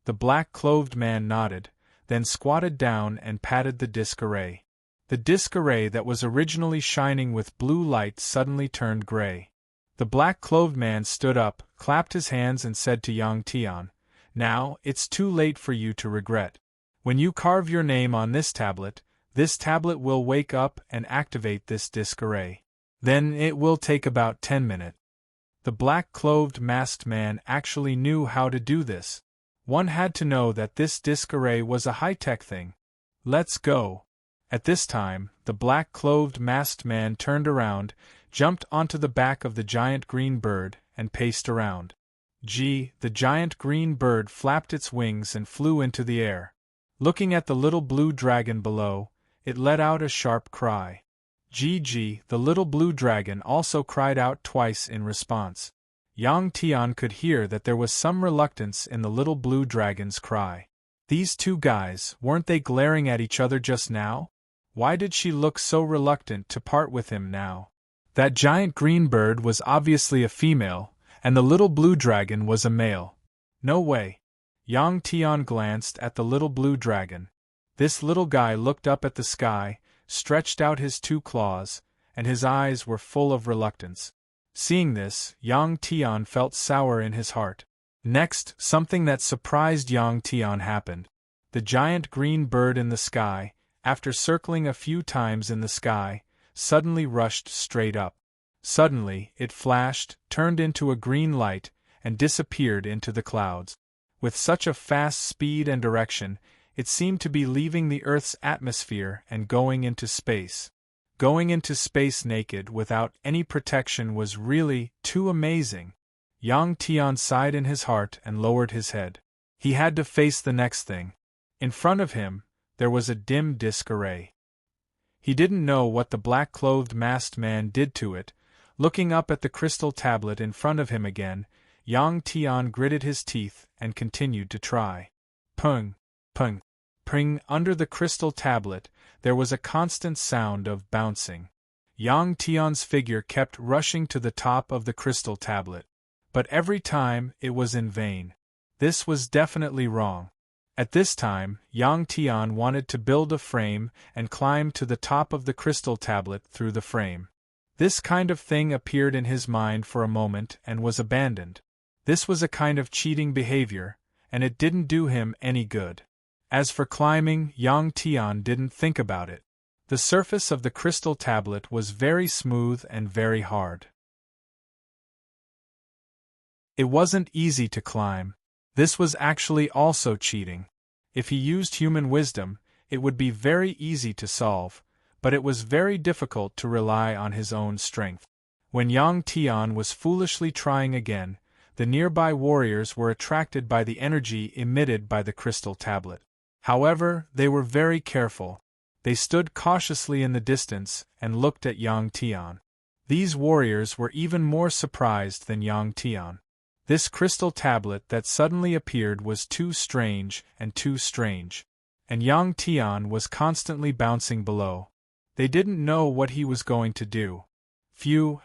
The black-clothed man nodded, then squatted down and patted the disc array. The disc array that was originally shining with blue light suddenly turned gray. The black-clothed man stood up, clapped his hands and said to Yang Tian, "Now, it's too late for you to regret. When you carve your name on this tablet will wake up and activate this disc array. Then it will take about 10 minutes. The black-clothed masked man actually knew how to do this. One had to know that this disc array was a high-tech thing. Let's go. At this time, the black-clothed masked man turned around, jumped onto the back of the giant green bird, and paced around. The giant green bird flapped its wings and flew into the air. Looking at the little blue dragon below, it let out a sharp cry. The little blue dragon also cried out twice in response. Yang Tian could hear that there was some reluctance in the little blue dragon's cry. These two guys, weren't they glaring at each other just now? Why did she look so reluctant to part with him now? That giant green bird was obviously a female, and the little blue dragon was a male. No way. Yang Tian glanced at the little blue dragon. This little guy looked up at the sky, stretched out his two claws, and his eyes were full of reluctance. Seeing this, Yang Tian felt sour in his heart. Next, something that surprised Yang Tian happened. The giant green bird in the sky, after circling a few times in the sky, suddenly rushed straight up. Suddenly, it flashed, turned into a green light, and disappeared into the clouds. With such a fast speed and direction, it seemed to be leaving the Earth's atmosphere and going into space. Going into space naked without any protection was really too amazing. Yang Tian sighed in his heart and lowered his head. He had to face the next thing. In front of him, there was a dim disc array. He didn't know what the black-clothed masked man did to it. Looking up at the crystal tablet in front of him again, Yang Tian gritted his teeth and continued to try. Pung, pung, ping. Under the crystal tablet, there was a constant sound of bouncing. Yang Tian's figure kept rushing to the top of the crystal tablet. But every time, it was in vain. This was definitely wrong. At this time, Yang Tian wanted to build a frame and climb to the top of the crystal tablet through the frame. This kind of thing appeared in his mind for a moment and was abandoned. This was a kind of cheating behavior, and it didn't do him any good. As for climbing, Yang Tian didn't think about it. The surface of the crystal tablet was very smooth and very hard. It wasn't easy to climb. This was actually also cheating. If he used human wisdom, it would be very easy to solve, but it was very difficult to rely on his own strength. When Yang Tian was foolishly trying again, the nearby warriors were attracted by the energy emitted by the crystal tablet. However, they were very careful. They stood cautiously in the distance and looked at Yang Tian. These warriors were even more surprised than Yang Tian. This crystal tablet that suddenly appeared was too strange, and Yang Tian was constantly bouncing below. They didn't know what he was going to do.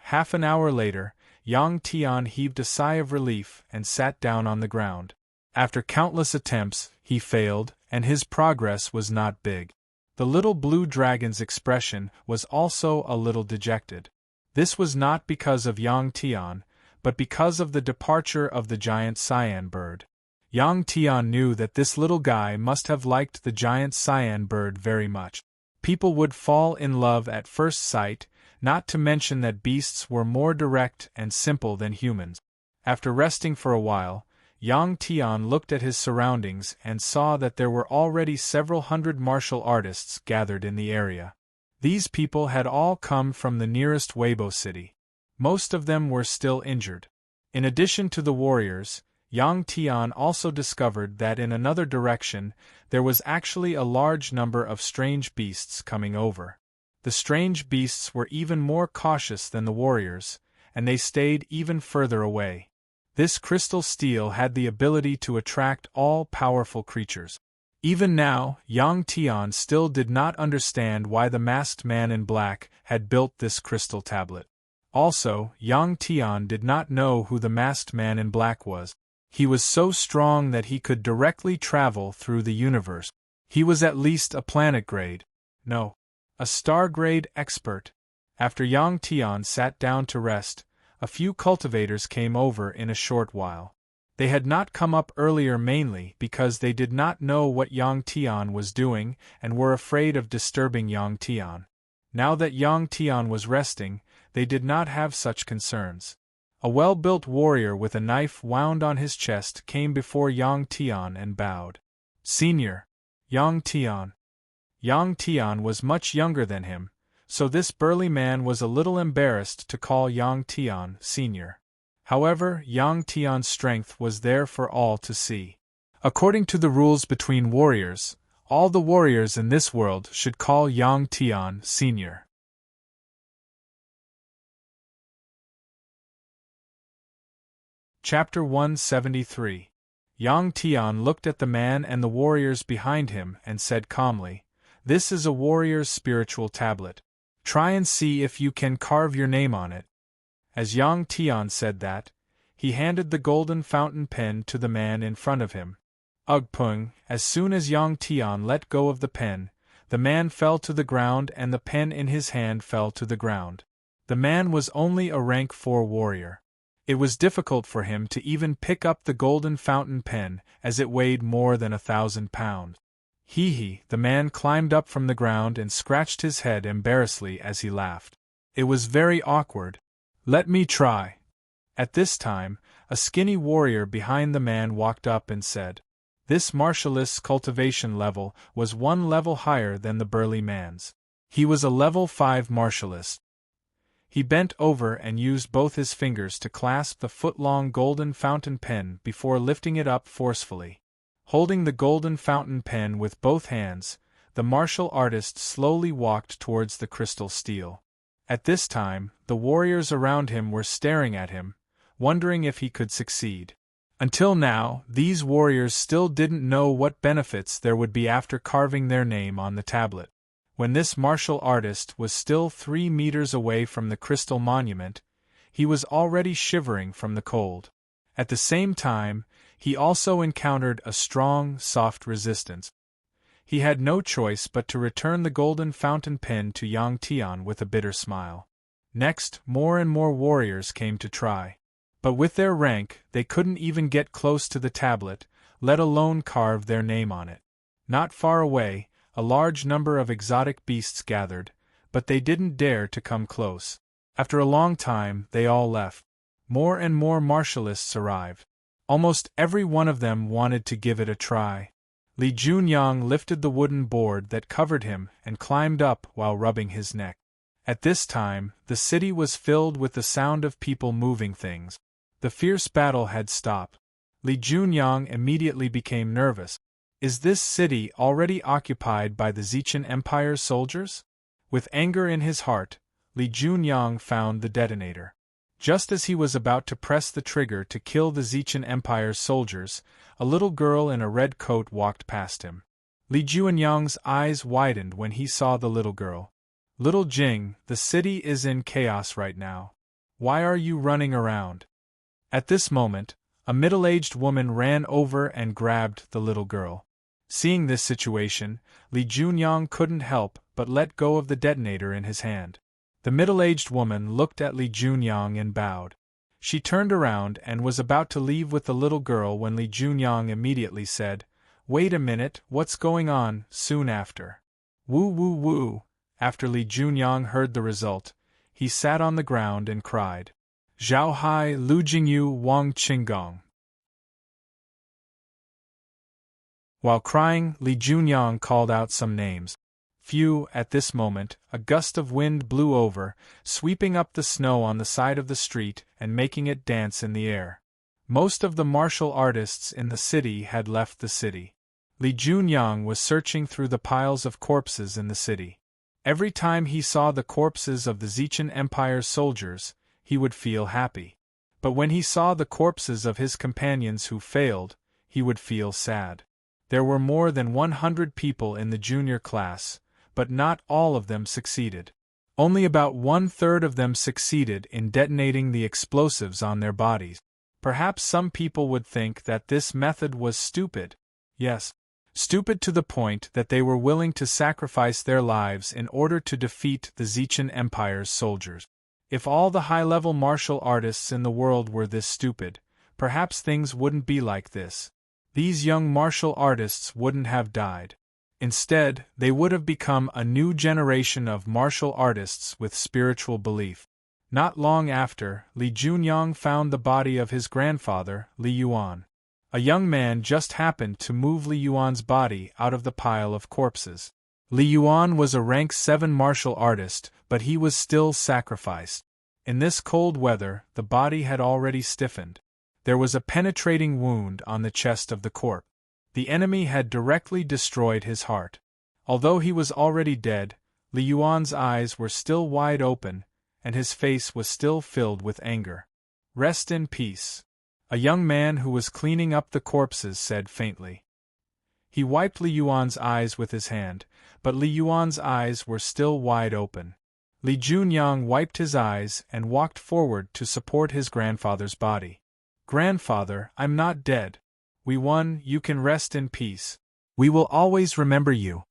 Half an hour later, Yang Tian heaved a sigh of relief and sat down on the ground. After countless attempts, he failed, and his progress was not big. The little blue dragon's expression was also a little dejected. This was not because of Yang Tian, but because of the departure of the giant cyan bird. Yang Tian knew that this little guy must have liked the giant cyan bird very much. People would fall in love at first sight, not to mention that beasts were more direct and simple than humans. After resting for a while, Yang Tian looked at his surroundings and saw that there were already several hundred martial artists gathered in the area. These people had all come from the nearest Weibo city. Most of them were still injured. In addition to the warriors, Yang Tian also discovered that in another direction there was actually a large number of strange beasts coming over. The strange beasts were even more cautious than the warriors, and they stayed even further away. This crystal steel had the ability to attract all powerful creatures. Even now, Yang Tian still did not understand why the masked man in black had built this crystal tablet. Also, Yang Tian did not know who the masked man in black was. He was so strong that he could directly travel through the universe. He was at least a planet-grade. No, a star-grade expert. After Yang Tian sat down to rest, a few cultivators came over in a short while. They had not come up earlier mainly because they did not know what Yang Tian was doing and were afraid of disturbing Yang Tian. Now that Yang Tian was resting, they did not have such concerns. A well-built warrior with a knife wound on his chest came before Yang Tian and bowed. Senior, Yang Tian. Yang Tian was much younger than him, so this burly man was a little embarrassed to call Yang Tian senior. However, Yang Tian's strength was there for all to see. According to the rules between warriors, all the warriors in this world should call Yang Tian senior. Chapter 173. Yang Tian looked at the man and the warriors behind him and said calmly, "This is a warrior's spiritual tablet. Try and see if you can carve your name on it." As Yang Tian said that, he handed the golden fountain pen to the man in front of him. Ugpung, as soon as Yang Tian let go of the pen, the man fell to the ground and the pen in his hand fell to the ground. The man was only a rank 4 warrior. It was difficult for him to even pick up the golden fountain pen, as it weighed more than 1,000 pounds. The man climbed up from the ground and scratched his head embarrassedly as he laughed. It was very awkward. "Let me try." At this time, a skinny warrior behind the man walked up and said, This martialist's cultivation level was 1 level higher than the burly man's. He was a level 5 martialist. He bent over and used both his fingers to clasp the foot-long golden fountain pen before lifting it up forcefully. Holding the golden fountain pen with both hands, the martial artist slowly walked towards the crystal steel. At this time, the warriors around him were staring at him, wondering if he could succeed. Until now, these warriors still didn't know what benefits there would be after carving their name on the tablet. When this martial artist was still 3 meters away from the crystal monument, he was already shivering from the cold. At the same time, he also encountered a strong, soft resistance. He had no choice but to return the golden fountain pen to Yang Tian with a bitter smile. Next, more and more warriors came to try. But with their rank, they couldn't even get close to the tablet, let alone carve their name on it. Not far away, a large number of exotic beasts gathered, but they didn't dare to come close. After a long time, they all left. More and more martialists arrived. Almost every one of them wanted to give it a try. Li Junyang lifted the wooden board that covered him and climbed up while rubbing his neck. At this time, the city was filled with the sound of people moving things. The fierce battle had stopped. Li Junyang immediately became nervous. Is this city already occupied by the Zichen Empire's soldiers? With anger in his heart, Li Junyang found the detonator. Just as he was about to press the trigger to kill the Zichen Empire's soldiers, a little girl in a red coat walked past him. Li Junyang's eyes widened when he saw the little girl. "Little Jing, the city is in chaos right now. Why are you running around?" At this moment, a middle-aged woman ran over and grabbed the little girl. Seeing this situation, Li Junyang couldn't help but let go of the detonator in his hand. The middle-aged woman looked at Li Junyang and bowed. She turned around and was about to leave with the little girl when Li Junyang immediately said, "Wait a minute, what's going on?" Soon after. Woo woo woo! After Li Junyang heard the result, he sat on the ground and cried, "Zhao Hai Lu Jingyu Wang Qinggong." While crying, Li Junyang called out some names. Phew! At this moment, a gust of wind blew over, sweeping up the snow on the side of the street and making it dance in the air. Most of the martial artists in the city had left the city. Li Junyang was searching through the piles of corpses in the city. Every time he saw the corpses of the Zichen Empire's soldiers, he would feel happy. But when he saw the corpses of his companions who failed, he would feel sad. There were more than 100 people in the junior class, but not all of them succeeded. Only about 1/3 of them succeeded in detonating the explosives on their bodies. Perhaps some people would think that this method was stupid. Yes, stupid to the point that they were willing to sacrifice their lives in order to defeat the Zichen Empire's soldiers. If all the high-level martial artists in the world were this stupid, perhaps things wouldn't be like this. These young martial artists wouldn't have died. Instead, they would have become a new generation of martial artists with spiritual belief. Not long after, Li Junyang found the body of his grandfather, Li Yuan. A young man just happened to move Li Yuan's body out of the pile of corpses. Li Yuan was a rank 7 martial artist, but he was still sacrificed. In this cold weather, the body had already stiffened. There was a penetrating wound on the chest of the corpse. The enemy had directly destroyed his heart. Although he was already dead, Li Yuan's eyes were still wide open, and his face was still filled with anger. "Rest in peace," a young man who was cleaning up the corpses said faintly. He wiped Li Yuan's eyes with his hand, but Li Yuan's eyes were still wide open. Li Junyang wiped his eyes and walked forward to support his grandfather's body. "Grandfather, I'm not dead. We won, you can rest in peace. We will always remember you."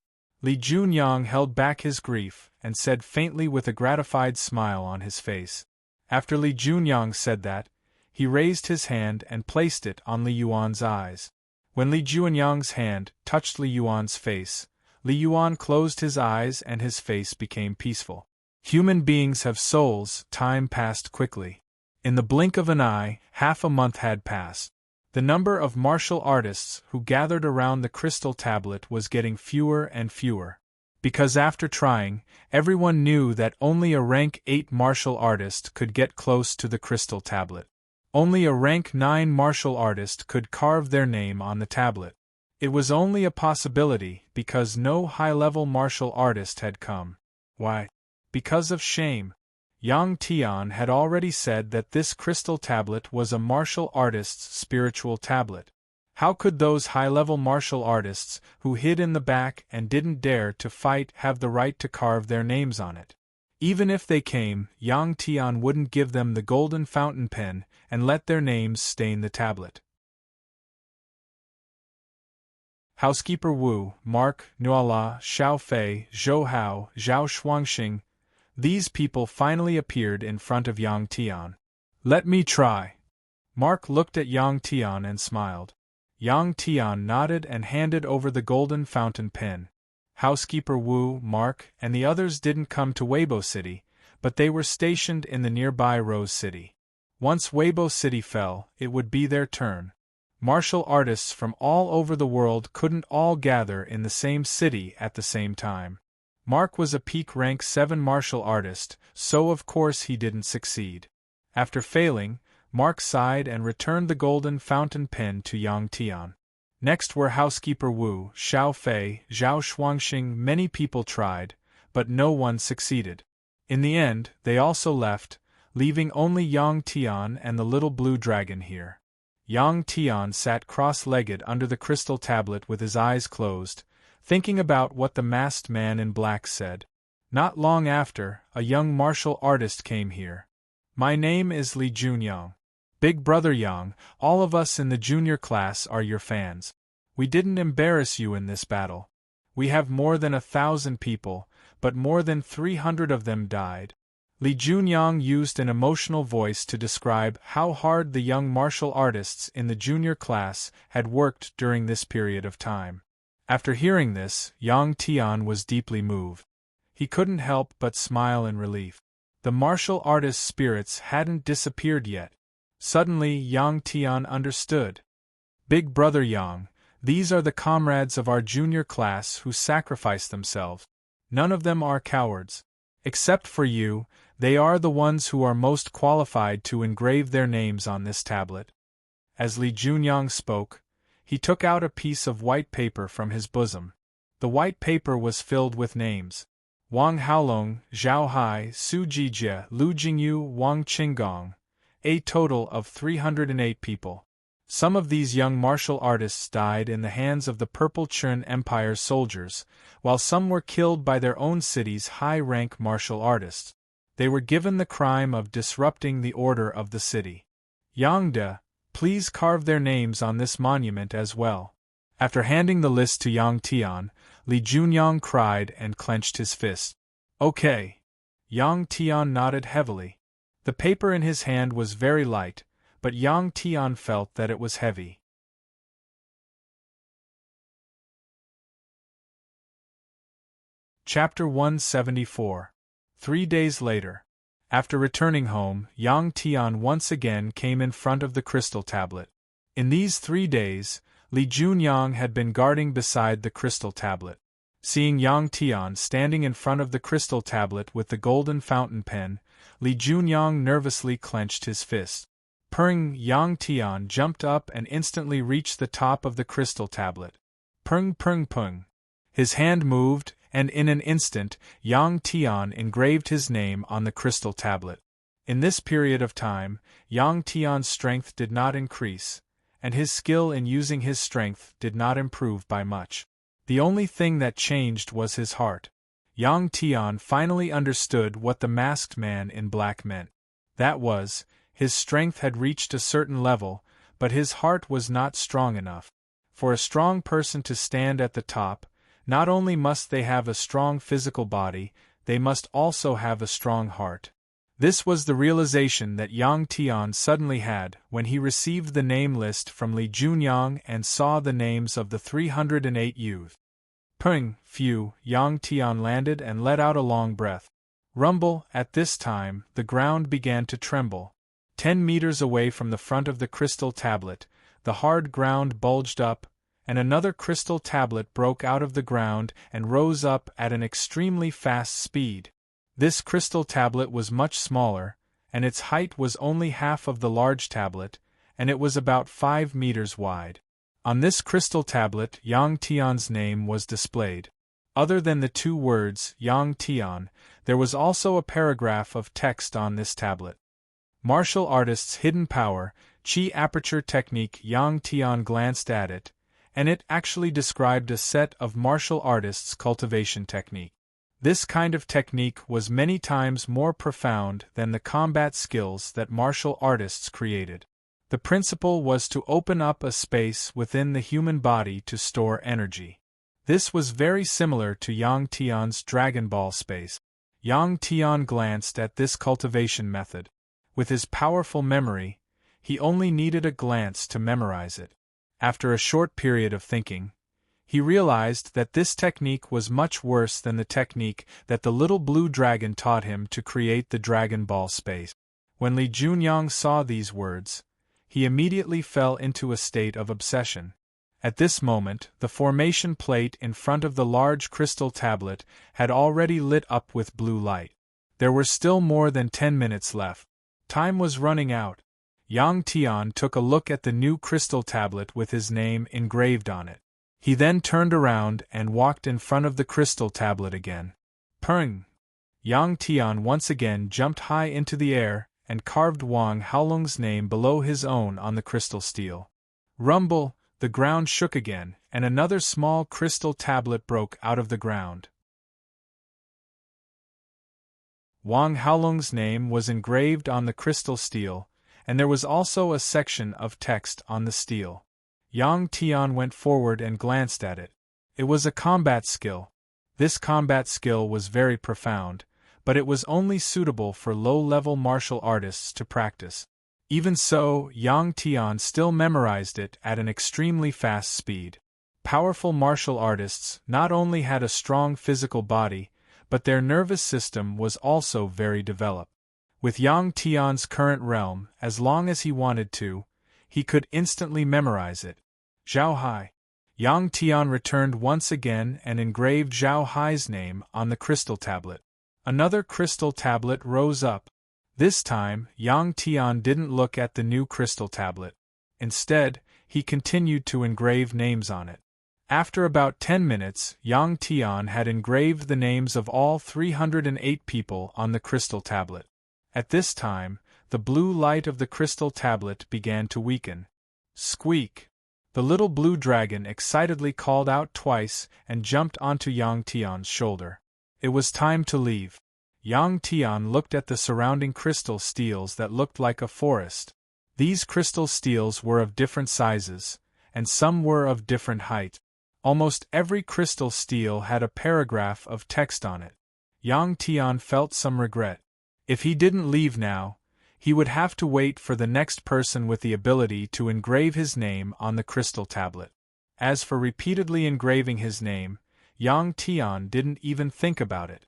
Li Junyang held back his grief and said faintly with a gratified smile on his face. After Li Junyang said that, he raised his hand and placed it on Li Yuan's eyes. When Li Junyang's hand touched Li Yuan's face, Li Yuan closed his eyes and his face became peaceful. Human beings have souls. Time passed quickly. In the blink of an eye, half a month had passed. The number of martial artists who gathered around the crystal tablet was getting fewer and fewer. Because after trying, everyone knew that only a rank 8 martial artist could get close to the crystal tablet. Only a rank 9 martial artist could carve their name on the tablet. It was only a possibility because no high-level martial artist had come. Why? Because of shame. Yang Tian had already said that this crystal tablet was a martial artist's spiritual tablet. How could those high-level martial artists, who hid in the back and didn't dare to fight, have the right to carve their names on it? Even if they came, Yang Tian wouldn't give them the golden fountain pen and let their names stain the tablet. Housekeeper Wu, Mark, Nuala, Xiao Fei, Zhou Hao, Zhao Shuangxing. These people finally appeared in front of Yang Tian. Let me try. Mark looked at Yang Tian and smiled. Yang Tian nodded and handed over the golden fountain pen. Housekeeper Wu, Mark, and the others didn't come to Weibo City, but they were stationed in the nearby Rose City. Once Weibo City fell, it would be their turn. Martial artists from all over the world couldn't all gather in the same city at the same time. Mark was a peak rank 7 martial artist, so of course he didn't succeed. After failing, Mark sighed and returned the golden fountain pen to Yang Tian. Next were Housekeeper Wu, Xiao Fei, Zhao Shuangxing. Many people tried, but no one succeeded. In the end, they also left, leaving only Yang Tian and the little blue dragon here. Yang Tian sat cross-legged under the crystal tablet with his eyes closed, thinking about what the masked man in black said. Not long after, a young martial artist came here. My name is Li Junyang. Big brother Yang, all of us in the junior class are your fans. We didn't embarrass you in this battle. We have more than 1,000 people, but more than 300 of them died. Li Junyang used an emotional voice to describe how hard the young martial artists in the junior class had worked during this period of time. After hearing this, Yang Tian was deeply moved. He couldn't help but smile in relief. The martial artist's spirits hadn't disappeared yet. Suddenly Yang Tian understood. Big brother Yang, these are the comrades of our junior class who sacrificed themselves. None of them are cowards. Except for you, they are the ones who are most qualified to engrave their names on this tablet. As Li Junyang spoke, he took out a piece of white paper from his bosom. The white paper was filled with names. Wang Haolong, Zhao Hai, Su Jijie, Lu Jingyu, Wang Qinggong. A total of 308 people. Some of these young martial artists died in the hands of the Purple Chun Empire's soldiers, while some were killed by their own city's high-rank martial artists. They were given the crime of disrupting the order of the city. Yang De, please carve their names on this monument as well. After handing the list to Yang Tian, Li Junyang cried and clenched his fist. Okay. Yang Tian nodded heavily. The paper in his hand was very light, but Yang Tian felt that it was heavy. Chapter 174. 3 days later. After returning home, Yang Tian once again came in front of the crystal tablet. In these 3 days, Li Junyang had been guarding beside the crystal tablet. Seeing Yang Tian standing in front of the crystal tablet with the golden fountain pen, Li Junyang nervously clenched his fist. Purring, Yang Tian jumped up and instantly reached the top of the crystal tablet. Pung pung pung. His hand moved, and in an instant, Yang Tian engraved his name on the crystal tablet. In this period of time, Yang Tian's strength did not increase, and his skill in using his strength did not improve by much. The only thing that changed was his heart. Yang Tian finally understood what the masked man in black meant. That was, his strength had reached a certain level, but his heart was not strong enough. For a strong person to stand at the top, not only must they have a strong physical body, they must also have a strong heart. This was the realization that Yang Tian suddenly had when he received the name list from Li Junyang and saw the names of the 308 youth. Pung, phew, Yang Tian landed and let out a long breath. Rumble, at this time, the ground began to tremble. 10 meters away from the front of the crystal tablet, the hard ground bulged up, and another crystal tablet broke out of the ground and rose up at an extremely fast speed. This crystal tablet was much smaller, and its height was only half of the large tablet, and it was about 5 meters wide. On this crystal tablet, Yang Tian's name was displayed. Other than the 2 words, Yang Tian, there was also a paragraph of text on this tablet. Martial Artist's Hidden Power, Qi Aperture Technique. Yang Tian glanced at it, and it actually described a set of martial artists' cultivation technique. This kind of technique was many times more profound than the combat skills that martial artists created. The principle was to open up a space within the human body to store energy. This was very similar to Yang Tian's Dragon Ball space. Yang Tian glanced at this cultivation method. With his powerful memory, he only needed a glance to memorize it. After a short period of thinking, he realized that this technique was much worse than the technique that the little blue dragon taught him to create the Dragon Ball space. When Li Junyang saw these words, he immediately fell into a state of obsession. At this moment, the formation plate in front of the large crystal tablet had already lit up with blue light. There were still more than 10 minutes left. Time was running out. Yang Tian took a look at the new crystal tablet with his name engraved on it. He then turned around and walked in front of the crystal tablet again. Peng! Yang Tian once again jumped high into the air and carved Wang Haolong's name below his own on the crystal steel. Rumble! The ground shook again, and another small crystal tablet broke out of the ground. Wang Haolong's name was engraved on the crystal steel, and there was also a section of text on the steel. Yang Tian went forward and glanced at it. It was a combat skill. This combat skill was very profound, but it was only suitable for low-level martial artists to practice. Even so, Yang Tian still memorized it at an extremely fast speed. Powerful martial artists not only had a strong physical body, but their nervous system was also very developed. With Yang Tian's current realm, as long as he wanted to, he could instantly memorize it. Zhao Hai. Yang Tian returned once again and engraved Zhao Hai's name on the crystal tablet. Another crystal tablet rose up. This time, Yang Tian didn't look at the new crystal tablet. Instead, he continued to engrave names on it. After about 10 minutes, Yang Tian had engraved the names of all 308 people on the crystal tablet. At this time, the blue light of the crystal tablet began to weaken. Squeak! The little blue dragon excitedly called out twice and jumped onto Yang Tian's shoulder. It was time to leave. Yang Tian looked at the surrounding crystal steels that looked like a forest. These crystal steels were of different sizes, and some were of different height. Almost every crystal steel had a paragraph of text on it. Yang Tian felt some regret. If he didn't leave now, he would have to wait for the next person with the ability to engrave his name on the crystal tablet. As for repeatedly engraving his name, Yang Tian didn't even think about it.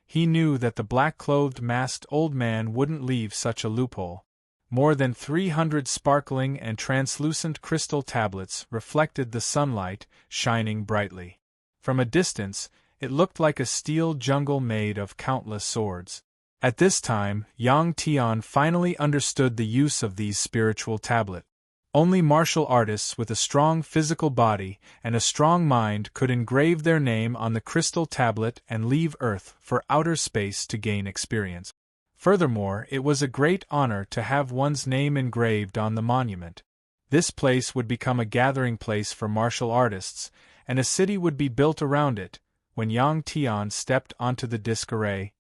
He knew that the black-clothed masked old man wouldn't leave such a loophole. More than 300 sparkling and translucent crystal tablets reflected the sunlight, shining brightly. From a distance, it looked like a steel jungle made of countless swords. At this time, Yang Tian finally understood the use of these spiritual tablets. Only martial artists with a strong physical body and a strong mind could engrave their name on the crystal tablet and leave Earth for outer space to gain experience. Furthermore, it was a great honor to have one's name engraved on the monument. This place would become a gathering place for martial artists, and a city would be built around it. When Yang Tian stepped onto the disc array,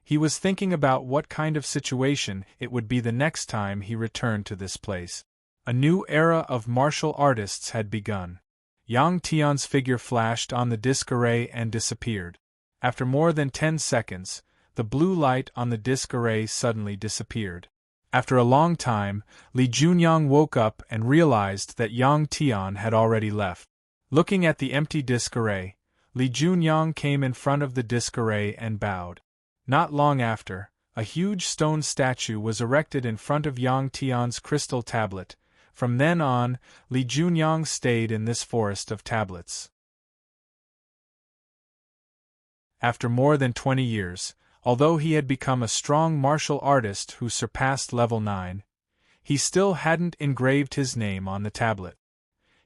he was thinking about what kind of situation it would be the next time he returned to this place. A new era of martial artists had begun. Yang Tian's figure flashed on the disc array and disappeared. After more than 10 seconds, the blue light on the disc array suddenly disappeared. After a long time, Li Junyang woke up and realized that Yang Tian had already left. Looking at the empty disc array, Li Junyang came in front of the disc array and bowed. Not long after, a huge stone statue was erected in front of Yang Tian's crystal tablet. From then on, Li Junyang stayed in this forest of tablets. After more than 20 years, although he had become a strong martial artist who surpassed level 9, he still hadn't engraved his name on the tablet.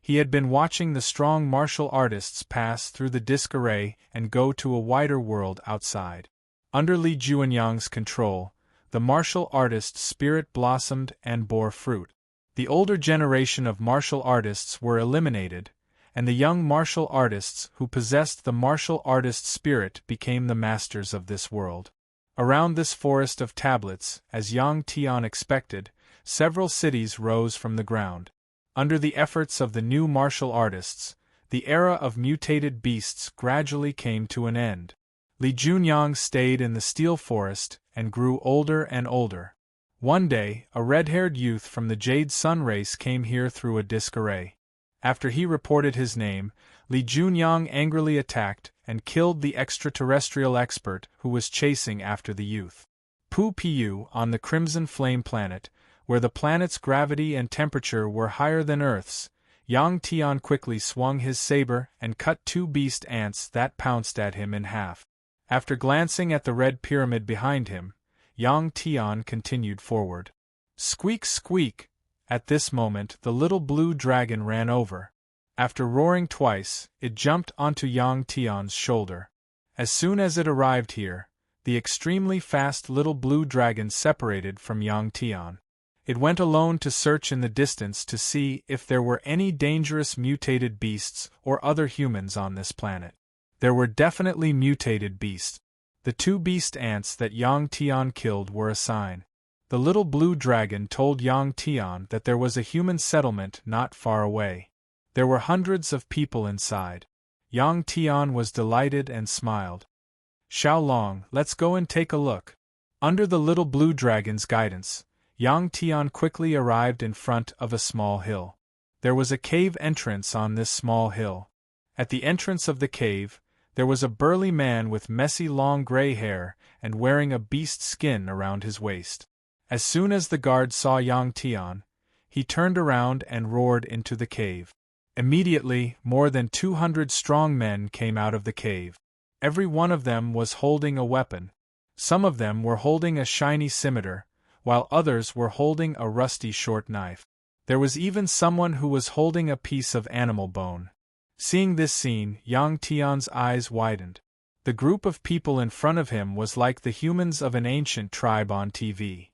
He had been watching the strong martial artists pass through the disc array and go to a wider world outside. Under Li Junyang's control, the martial artist spirit blossomed and bore fruit. The older generation of martial artists were eliminated, and the young martial artists who possessed the martial artist spirit became the masters of this world. Around this forest of tablets, as Yang Tian expected, several cities rose from the ground. Under the efforts of the new martial artists, the era of mutated beasts gradually came to an end. Li Junyang stayed in the steel forest and grew older and older. One day, a red-haired youth from the Jade Sun race came here through a disc array. After he reported his name, Li Junyang angrily attacked and killed the extraterrestrial expert who was chasing after the youth. Pu Piu, on the Crimson Flame planet, where the planet's gravity and temperature were higher than Earth's, Yang Tian quickly swung his saber and cut two beast ants that pounced at him in half. After glancing at the red pyramid behind him, Yang Tian continued forward. Squeak, squeak! At this moment the little blue dragon ran over. After roaring twice, it jumped onto Yang Tian's shoulder. As soon as it arrived here, the extremely fast little blue dragon separated from Yang Tian. It went alone to search in the distance to see if there were any dangerous mutated beasts or other humans on this planet. There were definitely mutated beasts. The two beast ants that Yang Tian killed were a sign. The little blue dragon told Yang Tian that there was a human settlement not far away. There were hundreds of people inside. Yang Tian was delighted and smiled. Xiaolong, let's go and take a look. Under the little blue dragon's guidance, Yang Tian quickly arrived in front of a small hill. There was a cave entrance on this small hill. At the entrance of the cave, there was a burly man with messy long gray hair and wearing a beast skin around his waist. As soon as the guard saw Yang Tian, he turned around and roared into the cave. Immediately, more than 200 strong men came out of the cave. Every one of them was holding a weapon. Some of them were holding a shiny scimitar, while others were holding a rusty short knife. There was even someone who was holding a piece of animal bone. Seeing this scene, Yang Tian's eyes widened. The group of people in front of him was like the humans of an ancient tribe on TV.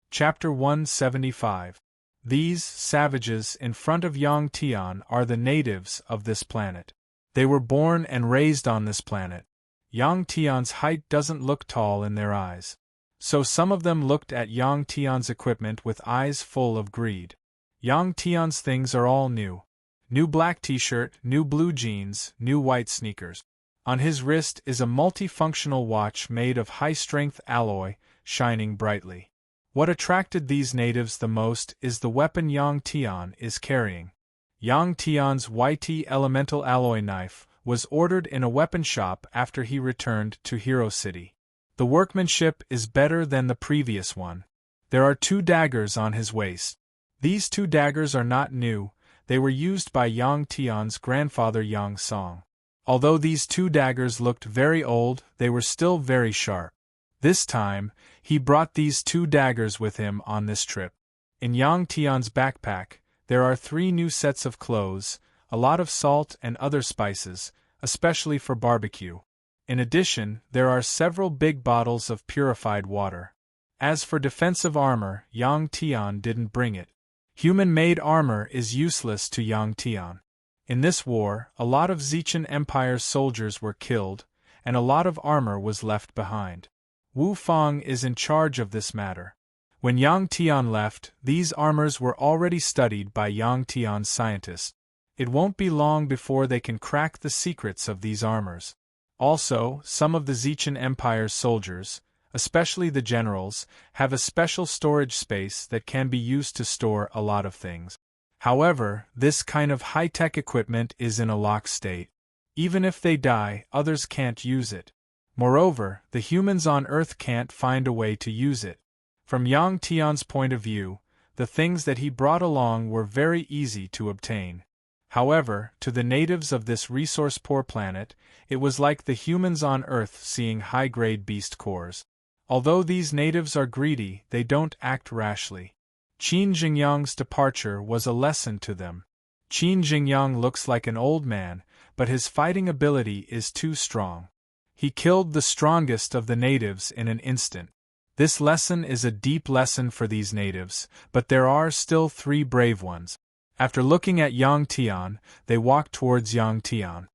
Chapter 175. These savages in front of Yang Tian are the natives of this planet. They were born and raised on this planet. Yang Tian's height doesn't look tall in their eyes. So some of them looked at Yang Tian's equipment with eyes full of greed. Yang Tian's things are all new. New black t-shirt, new blue jeans, new white sneakers. On his wrist is a multifunctional watch made of high-strength alloy, shining brightly. What attracted these natives the most is the weapon Yang Tian is carrying. Yang Tian's YT elemental alloy knife was ordered in a weapon shop after he returned to Hero City. The workmanship is better than the previous one. There are two daggers on his waist. These two daggers are not new, they were used by Yang Tian's grandfather Yang Song. Although these two daggers looked very old, they were still very sharp. This time, he brought these two daggers with him on this trip. In Yang Tian's backpack, there are 3 new sets of clothes, a lot of salt and other spices, especially for barbecue. In addition, there are several big bottles of purified water. As for defensive armor, Yang Tian didn't bring it. Human-made armor is useless to Yang Tian. In this war, a lot of Zichan Empire's soldiers were killed, and a lot of armor was left behind. Wu Fang is in charge of this matter. When Yang Tian left, these armors were already studied by Yang Tian's scientists. It won't be long before they can crack the secrets of these armors. Also, some of the Zichan Empire's soldiers, especially the generals, have a special storage space that can be used to store a lot of things. However, this kind of high-tech equipment is in a locked state. Even if they die, others can't use it. Moreover, the humans on Earth can't find a way to use it. From Yang Tian's point of view, the things that he brought along were very easy to obtain. However, to the natives of this resource-poor planet, it was like the humans on Earth seeing high-grade beast cores. Although these natives are greedy, they don't act rashly. Qin Jingyang's departure was a lesson to them. Qin Jingyang looks like an old man, but his fighting ability is too strong. He killed the strongest of the natives in an instant. This lesson is a deep lesson for these natives, but there are still 3 brave ones. After looking at Yang Tian, they walked towards Yang Tian.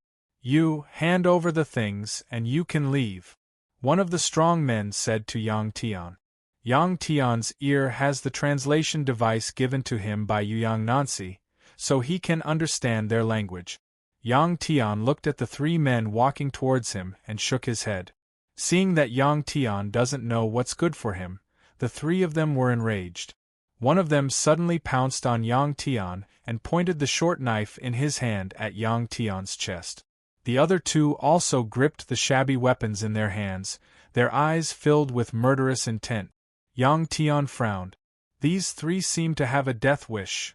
You, hand over the things and you can leave. One of the strong men said to Yang Tian. Yang Tian's ear has the translation device given to him by Yang Nancy, so he can understand their language. Yang Tian looked at the three men walking towards him and shook his head. Seeing that Yang Tian doesn't know what's good for him, the three of them were enraged. One of them suddenly pounced on Yang Tian and pointed the short knife in his hand at Yang Tian's chest. The other two also gripped the shabby weapons in their hands, their eyes filled with murderous intent. Yang Tian frowned. These three seemed to have a death wish.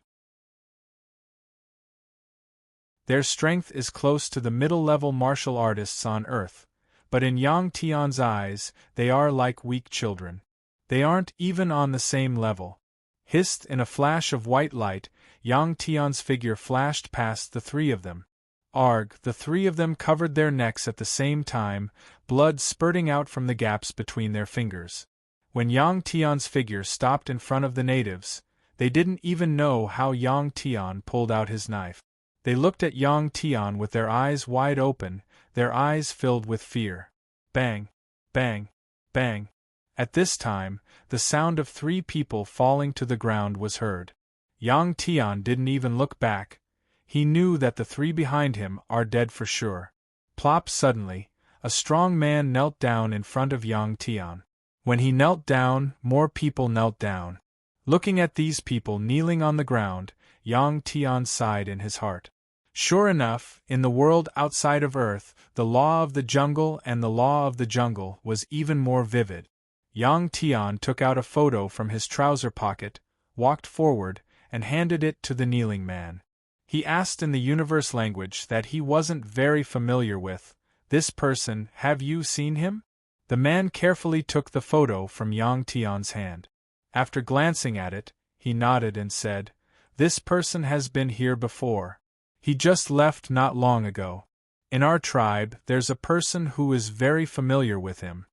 Their strength is close to the middle-level martial artists on Earth, but in Yang Tian's eyes, they are like weak children. They aren't even on the same level. Hissed in a flash of white light, Yang Tian's figure flashed past the three of them. Arg! The three of them covered their necks at the same time, blood spurting out from the gaps between their fingers. When Yang Tian's figure stopped in front of the natives, they didn't even know how Yang Tian pulled out his knife. They looked at Yang Tian with their eyes wide open, their eyes filled with fear. Bang! Bang! Bang! At this time, the sound of three people falling to the ground was heard. Yang Tian didn't even look back. He knew that the three behind him are dead for sure. Plop! Suddenly, a strong man knelt down in front of Yang Tian. When he knelt down, more people knelt down. Looking at these people kneeling on the ground, Yang Tian sighed in his heart. Sure enough, in the world outside of Earth, the law of the jungle and the law of the jungle was even more vivid. Yang Tian took out a photo from his trouser pocket, walked forward, and handed it to the kneeling man. He asked in the universe language that he wasn't very familiar with, "This person, have you seen him?" The man carefully took the photo from Yang Tian's hand. After glancing at it, he nodded and said, "This person has been here before. He just left not long ago. In our tribe, there's a person who is very familiar with him."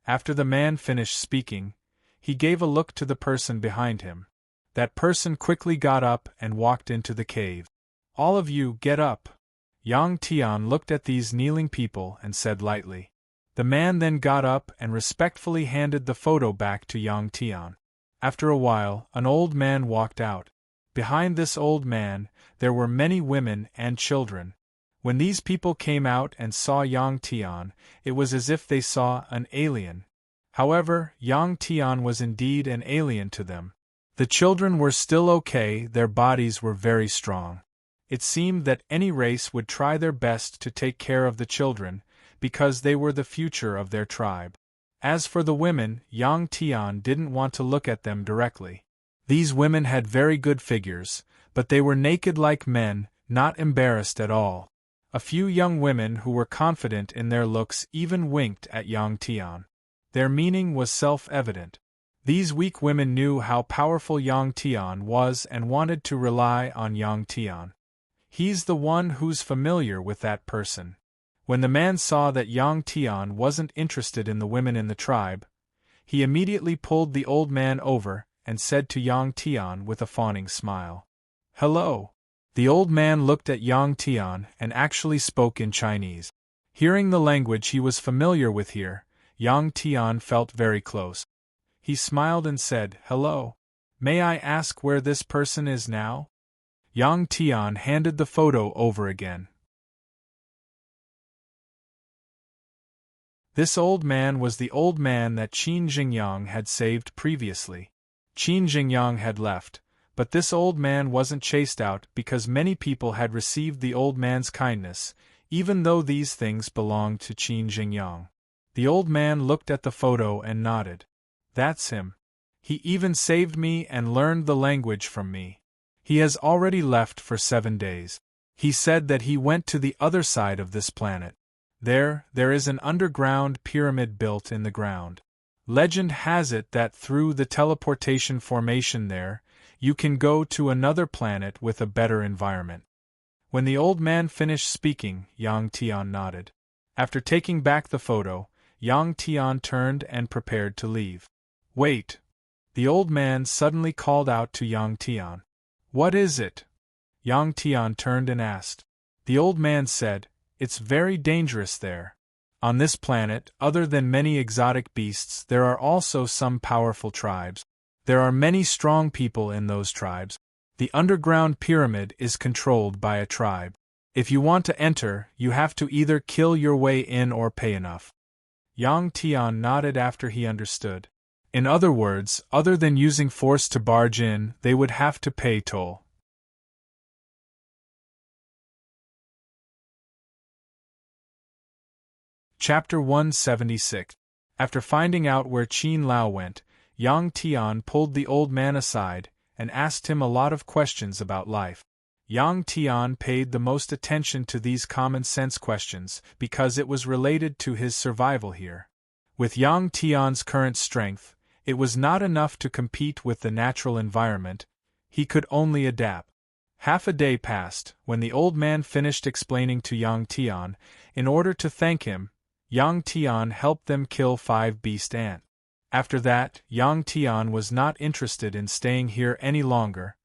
After the man finished speaking, he gave a look to the person behind him. That person quickly got up and walked into the cave. "All of you, get up." Yang Tian looked at these kneeling people and said lightly. The man then got up and respectfully handed the photo back to Yang Tian. After a while, an old man walked out. Behind this old man, there were many women and children. When these people came out and saw Yang Tian, it was as if they saw an alien. However, Yang Tian was indeed an alien to them. The children were still okay, their bodies were very strong. It seemed that any race would try their best to take care of the children, because they were the future of their tribe. As for the women, Yang Tian didn't want to look at them directly. These women had very good figures, but they were naked like men, not embarrassed at all. A few young women who were confident in their looks even winked at Yang Tian. Their meaning was self-evident. These weak women knew how powerful Yang Tian was and wanted to rely on Yang Tian. He's the one who's familiar with that person. When the man saw that Yang Tian wasn't interested in the women in the tribe, he immediately pulled the old man over and said to Yang Tian with a fawning smile, "Hello." The old man looked at Yang Tian and actually spoke in Chinese. Hearing the language he was familiar with here, Yang Tian felt very close. He smiled and said, "Hello. May I ask where this person is now?" Yang Tian handed the photo over again. This old man was the old man that Qin Jingyang had saved previously. Qin Jingyang had left, but this old man wasn't chased out because many people had received the old man's kindness, even though these things belonged to Qin Jingyang. The old man looked at the photo and nodded. "That's him. He even saved me and learned the language from me. He has already left for 7 days. He said that he went to the other side of this planet. There is an underground pyramid built in the ground. Legend has it that through the teleportation formation there, you can go to another planet with a better environment." When the old man finished speaking, Yang Tian nodded. After taking back the photo, Yang Tian turned and prepared to leave. "Wait!" The old man suddenly called out to Yang Tian. "What is it?" Yang Tian turned and asked. The old man said, It's very dangerous there. On this planet, other than many exotic beasts, there are also some powerful tribes. There are many strong people in those tribes. The underground pyramid is controlled by a tribe. If you want to enter, you have to either kill your way in or pay enough. Yang Tian nodded after he understood. In other words, other than using force to barge in, they would have to pay toll. Chapter 176. After finding out where Qin Lao went, Yang Tian pulled the old man aside and asked him a lot of questions about life. Yang Tian paid the most attention to these common-sense questions because it was related to his survival here. With Yang Tian's current strength, it was not enough to compete with the natural environment, he could only adapt. Half a day passed when the old man finished explaining to Yang Tian. In order to thank him, Yang Tian helped them kill 5 beast ants. After that, Yang Tian was not interested in staying here any longer.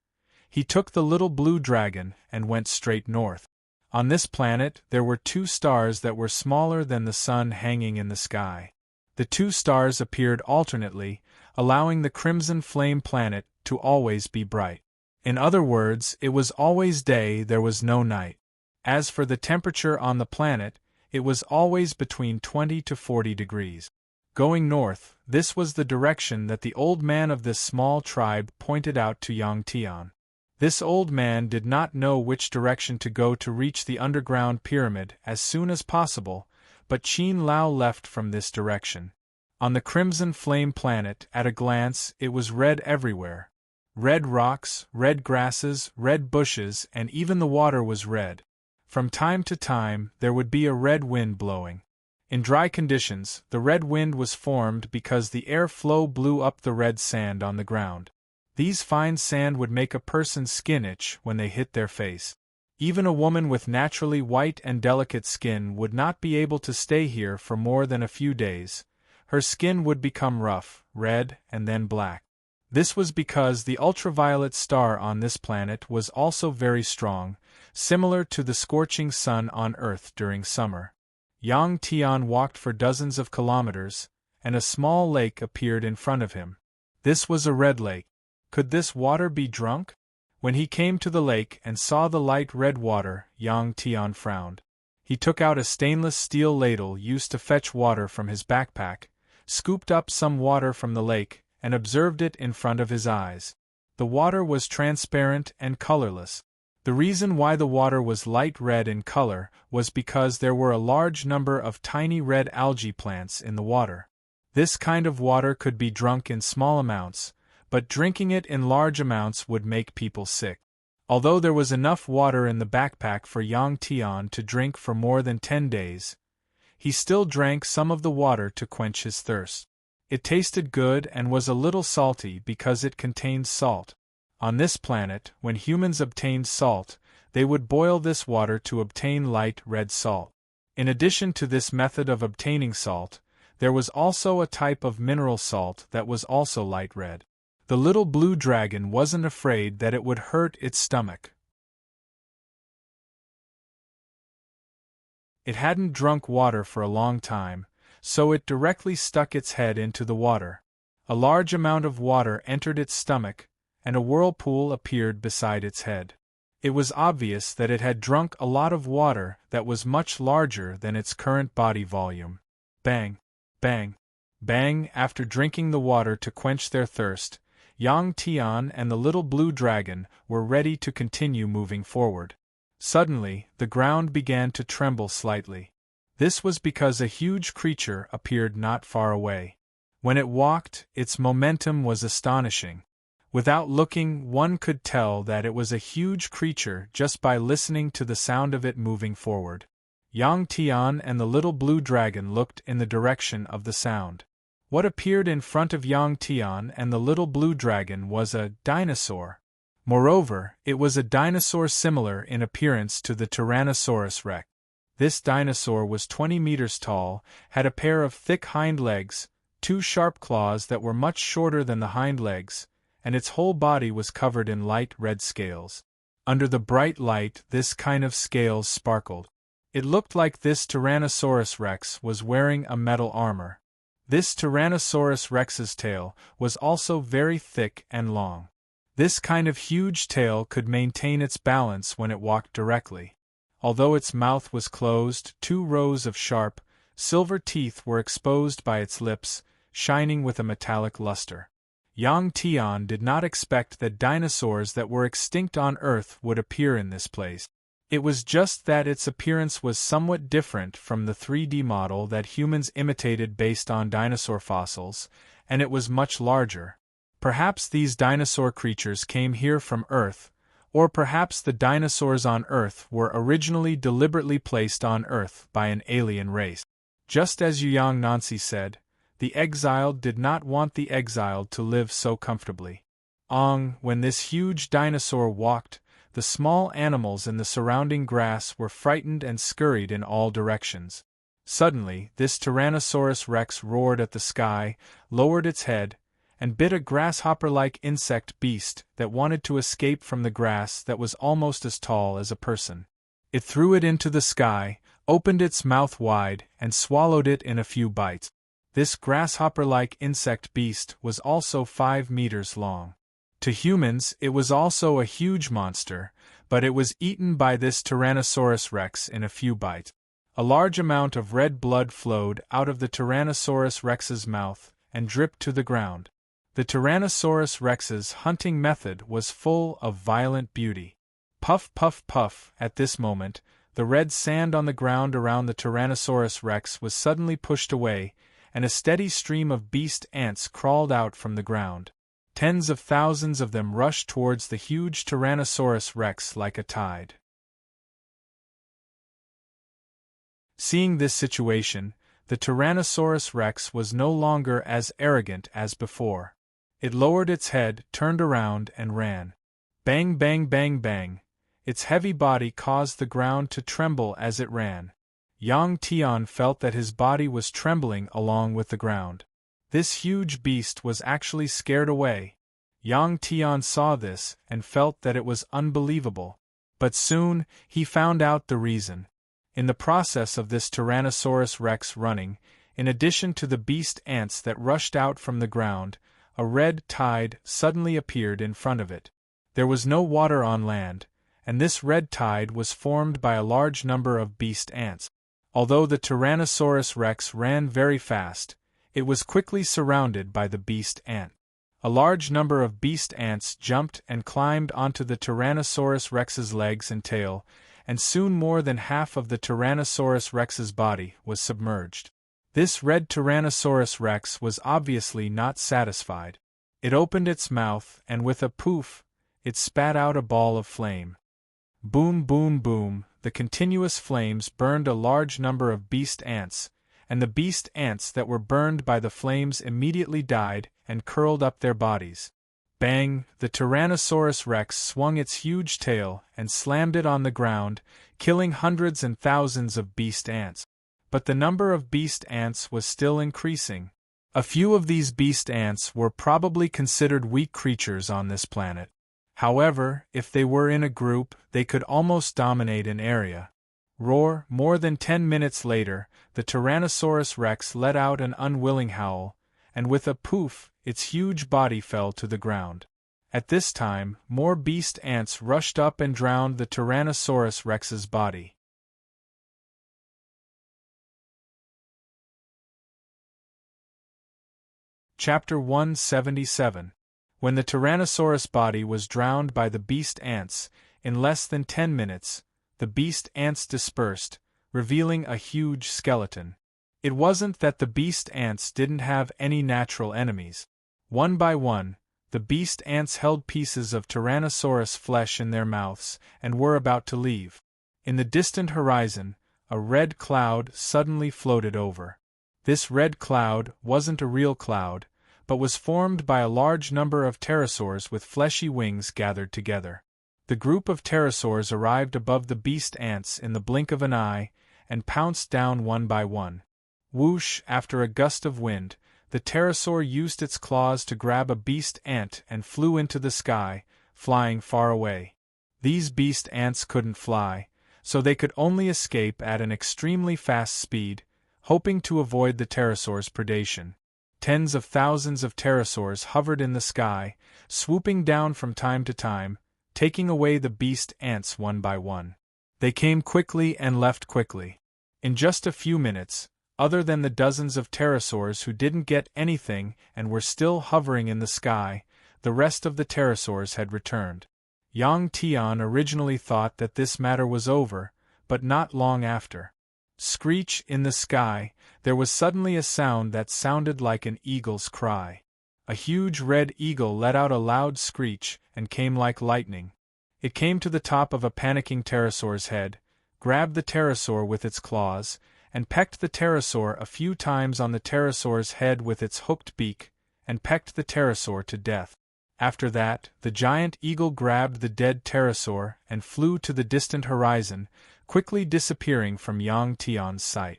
He took the little blue dragon and went straight north. On this planet, there were 2 stars that were smaller than the sun hanging in the sky. The 2 stars appeared alternately, allowing the crimson flame planet to always be bright. In other words, it was always day, there was no night. As for the temperature on the planet, it was always between 20 to 40 degrees. Going north, this was the direction that the old man of this small tribe pointed out to Yang Tian. This old man did not know which direction to go to reach the underground pyramid as soon as possible, but Qin Lao left from this direction. On the crimson flame planet, at a glance, it was red everywhere. Red rocks, red grasses, red bushes, and even the water was red. From time to time, there would be a red wind blowing. In dry conditions, the red wind was formed because the air flow blew up the red sand on the ground. These fine sand would make a person's skin itch when they hit their face. Even a woman with naturally white and delicate skin would not be able to stay here for more than a few days. Her skin would become rough, red, and then black. This was because the ultraviolet star on this planet was also very strong, similar to the scorching sun on Earth during summer. Yang Tian walked for dozens of kilometers, and a small lake appeared in front of him. This was a red lake. Could this water be drunk? When he came to the lake and saw the light red water, Yang Tian frowned. He took out a stainless steel ladle used to fetch water from his backpack, scooped up some water from the lake, and observed it in front of his eyes. The water was transparent and colorless. The reason why the water was light red in color was because there were a large number of tiny red algae plants in the water. This kind of water could be drunk in small amounts, but drinking it in large amounts would make people sick. Although there was enough water in the backpack for Yang Tian to drink for more than 10 days, he still drank some of the water to quench his thirst. It tasted good and was a little salty because it contained salt. On this planet, when humans obtained salt, they would boil this water to obtain light red salt. In addition to this method of obtaining salt, there was also a type of mineral salt that was also light red. The little blue dragon wasn't afraid that it would hurt its stomach. It hadn't drunk water for a long time, so it directly stuck its head into the water. A large amount of water entered its stomach, and a whirlpool appeared beside its head. It was obvious that it had drunk a lot of water that was much larger than its current body volume. Bang! Bang! Bang! After drinking the water to quench their thirst, Yang Tian and the little blue dragon were ready to continue moving forward. Suddenly, the ground began to tremble slightly. This was because a huge creature appeared not far away. When it walked, its momentum was astonishing. Without looking, one could tell that it was a huge creature just by listening to the sound of it moving forward. Yang Tian and the little blue dragon looked in the direction of the sound. What appeared in front of Yang Tian and the little blue dragon was a dinosaur. Moreover, it was a dinosaur similar in appearance to the Tyrannosaurus rex. This dinosaur was 20 meters tall, had a pair of thick hind legs, 2 sharp claws that were much shorter than the hind legs, and its whole body was covered in light red scales. Under the bright light, this kind of scales sparkled. It looked like this Tyrannosaurus rex was wearing a metal armor. This Tyrannosaurus rex's tail was also very thick and long. This kind of huge tail could maintain its balance when it walked directly. Although its mouth was closed, 2 rows of sharp, silver teeth were exposed by its lips, shining with a metallic luster. Yang Tian did not expect that dinosaurs that were extinct on Earth would appear in this place. It was just that its appearance was somewhat different from the 3D model that humans imitated based on dinosaur fossils, and it was much larger. Perhaps these dinosaur creatures came here from Earth, or perhaps the dinosaurs on Earth were originally deliberately placed on Earth by an alien race. Just as Yang Nancy said, the exiled did not want the exiled to live so comfortably. When this huge dinosaur walked, the small animals in the surrounding grass were frightened and scurried in all directions. Suddenly, this Tyrannosaurus rex roared at the sky, lowered its head, and bit a grasshopper-like insect beast that wanted to escape from the grass that was almost as tall as a person. It threw it into the sky, opened its mouth wide, and swallowed it in a few bites. This grasshopper-like insect beast was also 5 meters long. To humans, it was also a huge monster, but it was eaten by this Tyrannosaurus rex in a few bites. A large amount of red blood flowed out of the Tyrannosaurus rex's mouth and dripped to the ground. The Tyrannosaurus rex's hunting method was full of violent beauty. Puff, puff, puff. At this moment, the red sand on the ground around the Tyrannosaurus rex was suddenly pushed away, and a steady stream of beast ants crawled out from the ground. Tens of thousands of them rushed towards the huge Tyrannosaurus rex like a tide. Seeing this situation, the Tyrannosaurus rex was no longer as arrogant as before. It lowered its head, turned around, and ran. Bang, bang, bang, bang. Its heavy body caused the ground to tremble as it ran. Yang Tian felt that his body was trembling along with the ground. This huge beast was actually scared away. Yang Tian saw this and felt that it was unbelievable. But soon, he found out the reason. In the process of this Tyrannosaurus rex running, in addition to the beast ants that rushed out from the ground, a red tide suddenly appeared in front of it. There was no water on land, and this red tide was formed by a large number of beast ants. Although the Tyrannosaurus rex ran very fast, it was quickly surrounded by the beast ant. A large number of beast ants jumped and climbed onto the Tyrannosaurus rex's legs and tail, and soon more than half of the Tyrannosaurus rex's body was submerged. This red Tyrannosaurus rex was obviously not satisfied. It opened its mouth, and with a poof, it spat out a ball of flame. Boom, boom, boom, the continuous flames burned a large number of beast ants, and the beast ants that were burned by the flames immediately died and curled up their bodies. Bang! The Tyrannosaurus rex swung its huge tail and slammed it on the ground, killing hundreds and thousands of beast ants. But the number of beast ants was still increasing. A few of these beast ants were probably considered weak creatures on this planet. However, if they were in a group, they could almost dominate an area. Roar! More than 10 minutes later, the Tyrannosaurus rex let out an unwilling howl, and with a poof, its huge body fell to the ground. At this time, more beast ants rushed up and drowned the Tyrannosaurus rex's body. Chapter 177. When the Tyrannosaurus body was drowned by the beast ants, in less than 10 minutes, the beast ants dispersed, revealing a huge skeleton. It wasn't that the beast ants didn't have any natural enemies. One by one, the beast ants held pieces of Tyrannosaurus flesh in their mouths and were about to leave. In the distant horizon, a red cloud suddenly floated over. This red cloud wasn't a real cloud, but was formed by a large number of pterosaurs with fleshy wings gathered together. The group of pterosaurs arrived above the beast ants in the blink of an eye and pounced down one by one. Whoosh! After a gust of wind, the pterosaur used its claws to grab a beast ant and flew into the sky, flying far away. These beast ants couldn't fly, so they could only escape at an extremely fast speed, hoping to avoid the pterosaur's predation. Tens of thousands of pterosaurs hovered in the sky, swooping down from time to time, taking away the beast ants one by one. They came quickly and left quickly. In just a few minutes, other than the dozens of pterosaurs who didn't get anything and were still hovering in the sky, the rest of the pterosaurs had returned. Yang Tian originally thought that this matter was over, but not long after. Screech in the sky, there was suddenly a sound that sounded like an eagle's cry. A huge red eagle let out a loud screech and came like lightning. It came to the top of a panicking pterosaur's head, grabbed the pterosaur with its claws, and pecked the pterosaur a few times on the pterosaur's head with its hooked beak, and pecked the pterosaur to death. After that, the giant eagle grabbed the dead pterosaur and flew to the distant horizon, quickly disappearing from Yang Tian's sight.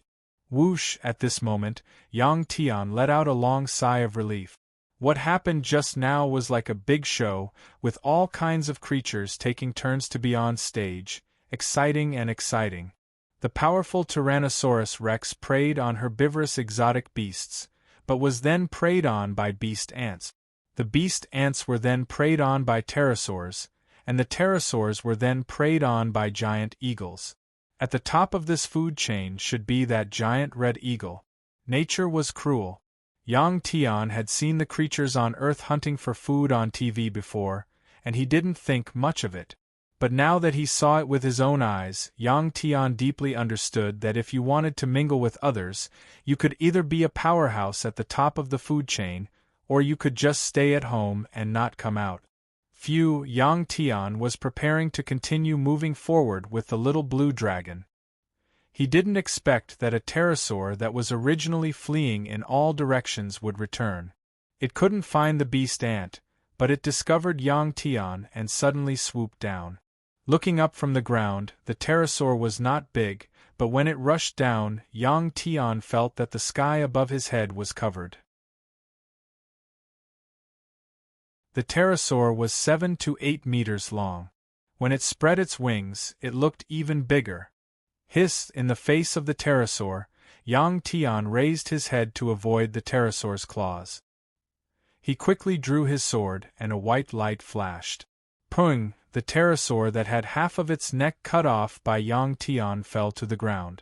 Whoosh! At this moment, Yang Tian let out a long sigh of relief. What happened just now was like a big show, with all kinds of creatures taking turns to be on stage, exciting and exciting. The powerful Tyrannosaurus Rex preyed on herbivorous exotic beasts, but was then preyed on by beast ants. The beast ants were then preyed on by pterosaurs, and the pterosaurs were then preyed on by giant eagles. At the top of this food chain should be that giant red eagle. Nature was cruel. Yang Tian had seen the creatures on Earth hunting for food on TV before, and he didn't think much of it. But now that he saw it with his own eyes, Yang Tian deeply understood that if you wanted to mingle with others, you could either be a powerhouse at the top of the food chain, or you could just stay at home and not come out. Yang Tian was preparing to continue moving forward with the little blue dragon. He didn't expect that a pterosaur that was originally fleeing in all directions would return. It couldn't find the beast ant, but it discovered Yang Tian and suddenly swooped down. Looking up from the ground, the pterosaur was not big, but when it rushed down, Yang Tian felt that the sky above his head was covered. The pterosaur was 7 to 8 meters long. When it spread its wings, it looked even bigger. Hiss! In the face of the pterosaur, Yang Tian raised his head to avoid the pterosaur's claws. He quickly drew his sword, and a white light flashed. Pung! The pterosaur that had half of its neck cut off by Yang Tian fell to the ground.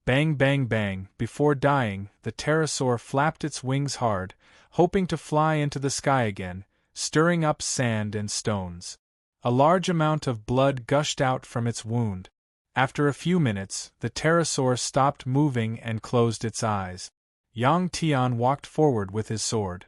Bang bang bang! Before dying, the pterosaur flapped its wings hard, hoping to fly into the sky again, stirring up sand and stones. A large amount of blood gushed out from its wound. After a few minutes, the pterosaur stopped moving and closed its eyes. Yang Tian walked forward with his sword.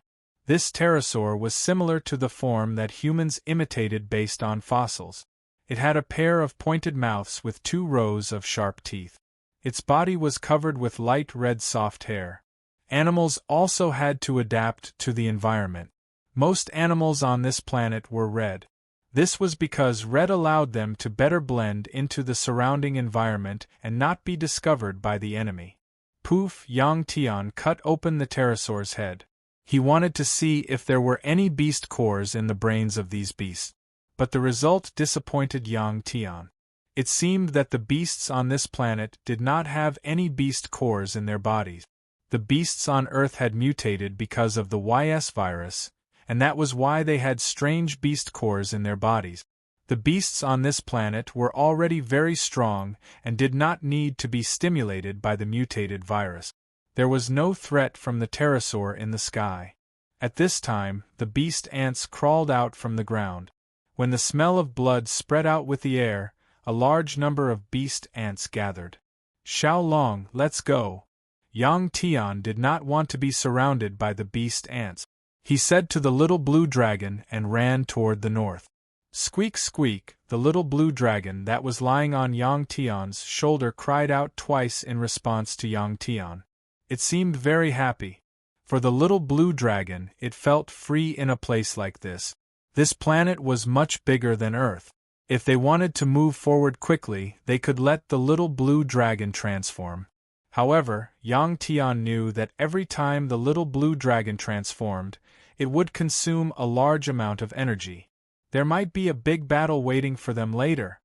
This pterosaur was similar to the form that humans imitated based on fossils. It had a pair of pointed mouths with 2 rows of sharp teeth. Its body was covered with light red soft hair. Animals also had to adapt to the environment. Most animals on this planet were red. This was because red allowed them to better blend into the surrounding environment and not be discovered by the enemy. Poof! Yang Tian cut open the pterosaur's head. He wanted to see if there were any beast cores in the brains of these beasts. But the result disappointed Yang Tian. It seemed that the beasts on this planet did not have any beast cores in their bodies. The beasts on Earth had mutated because of the YS virus, and that was why they had strange beast cores in their bodies. The beasts on this planet were already very strong and did not need to be stimulated by the mutated virus. There was no threat from the pterosaur in the sky. At this time, the beast ants crawled out from the ground. When the smell of blood spread out with the air, a large number of beast ants gathered. Xiaolong, let's go. Yang Tian did not want to be surrounded by the beast ants. He said to the little blue dragon and ran toward the north. Squeak squeak! The little blue dragon that was lying on Yang Tian's shoulder cried out twice in response to Yang Tian. It seemed very happy. For the little blue dragon, it felt free in a place like this. This planet was much bigger than Earth. If they wanted to move forward quickly, they could let the little blue dragon transform. However, Yang Tian knew that every time the little blue dragon transformed, it would consume a large amount of energy. There might be a big battle waiting for them later.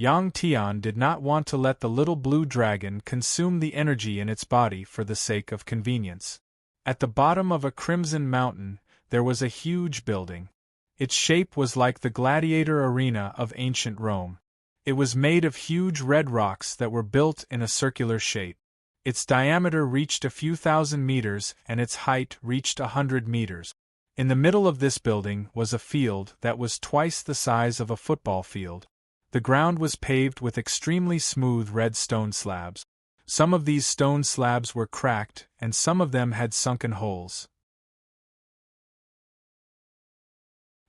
Yang Tian did not want to let the little blue dragon consume the energy in its body for the sake of convenience. At the bottom of a crimson mountain, there was a huge building. Its shape was like the gladiator arena of ancient Rome. It was made of huge red rocks that were built in a circular shape. Its diameter reached a few thousand meters and its height reached 100 meters. In the middle of this building was a field that was twice the size of a football field. The ground was paved with extremely smooth red stone slabs. Some of these stone slabs were cracked, and some of them had sunken holes.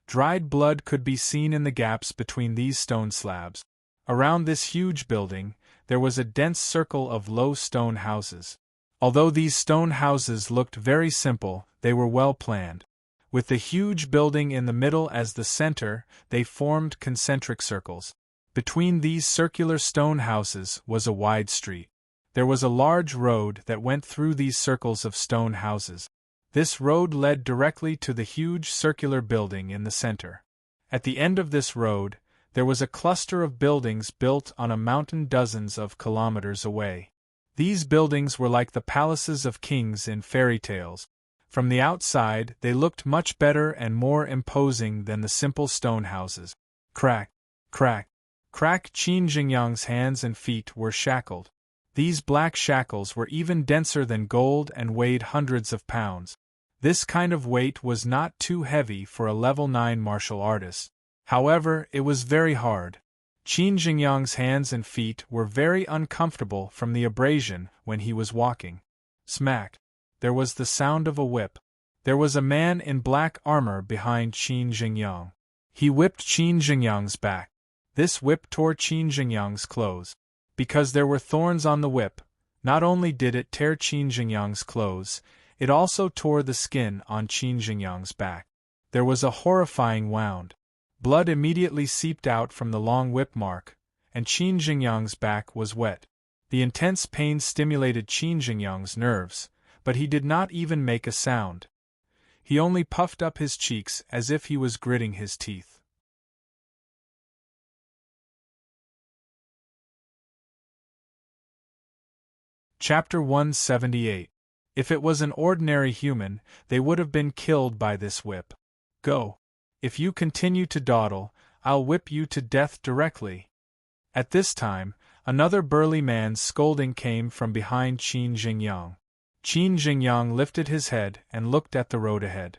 Dried blood could be seen in the gaps between these stone slabs. Around this huge building, there was a dense circle of low stone houses. Although these stone houses looked very simple, they were well planned. With the huge building in the middle as the center, they formed concentric circles. Between these circular stone houses was a wide street. There was a large road that went through these circles of stone houses. This road led directly to the huge circular building in the center. At the end of this road, there was a cluster of buildings built on a mountain dozens of kilometers away. These buildings were like the palaces of kings in fairy tales. From the outside, they looked much better and more imposing than the simple stone houses. Crack, crack, crack. Qin Jingyang's hands and feet were shackled. These black shackles were even denser than gold and weighed hundreds of pounds. This kind of weight was not too heavy for a level 9 martial artist. However, it was very hard. Qin Jingyang's hands and feet were very uncomfortable from the abrasion when he was walking. Smack! There was the sound of a whip. There was a man in black armor behind Qin Jingyang. He whipped Qin Jingyang's back. This whip tore Qin Jingyang's clothes. Because there were thorns on the whip, not only did it tear Qin Jingyang's clothes, it also tore the skin on Qin Jingyang's back. There was a horrifying wound. Blood immediately seeped out from the long whip mark, and Qin Jingyang's back was wet. The intense pain stimulated Qin Jingyang's nerves, but he did not even make a sound. He only puffed up his cheeks as if he was gritting his teeth. Chapter 178. If it was an ordinary human, they would have been killed by this whip. Go. If you continue to dawdle, I'll whip you to death directly. At this time, another burly man's scolding came from behind Qin Jingyang. Qin Jingyang lifted his head and looked at the road ahead.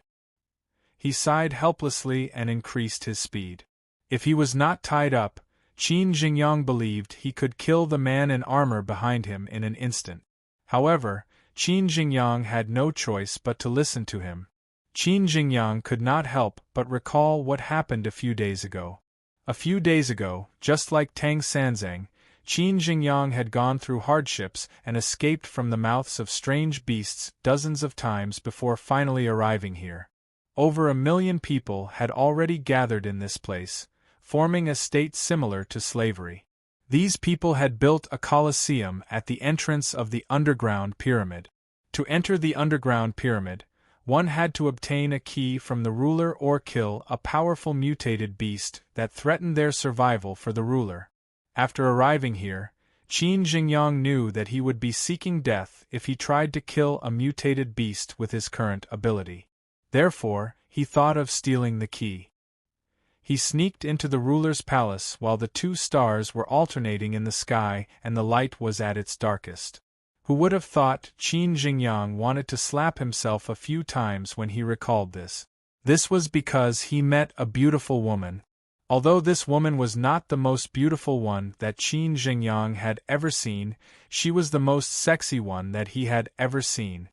He sighed helplessly and increased his speed. If he was not tied up, Qin Jingyang believed he could kill the man in armor behind him in an instant. However, Qin Jingyang had no choice but to listen to him. Qin Jingyang could not help but recall what happened a few days ago. A few days ago, just like Tang Sanzang, Qin Jingyang had gone through hardships and escaped from the mouths of strange beasts dozens of times before finally arriving here. Over 1 million people had already gathered in this place, forming a state similar to slavery. These people had built a colosseum at the entrance of the underground pyramid. To enter the underground pyramid, one had to obtain a key from the ruler or kill a powerful mutated beast that threatened their survival for the ruler. After arriving here, Qin Jingyang knew that he would be seeking death if he tried to kill a mutated beast with his current ability. Therefore, he thought of stealing the key. He sneaked into the ruler's palace while the 2 stars were alternating in the sky and the light was at its darkest. Who would have thought Qin Jingyang wanted to slap himself a few times when he recalled this? This was because he met a beautiful woman. Although this woman was not the most beautiful one that Qin Jingyang had ever seen, she was the most sexy one that he had ever seen.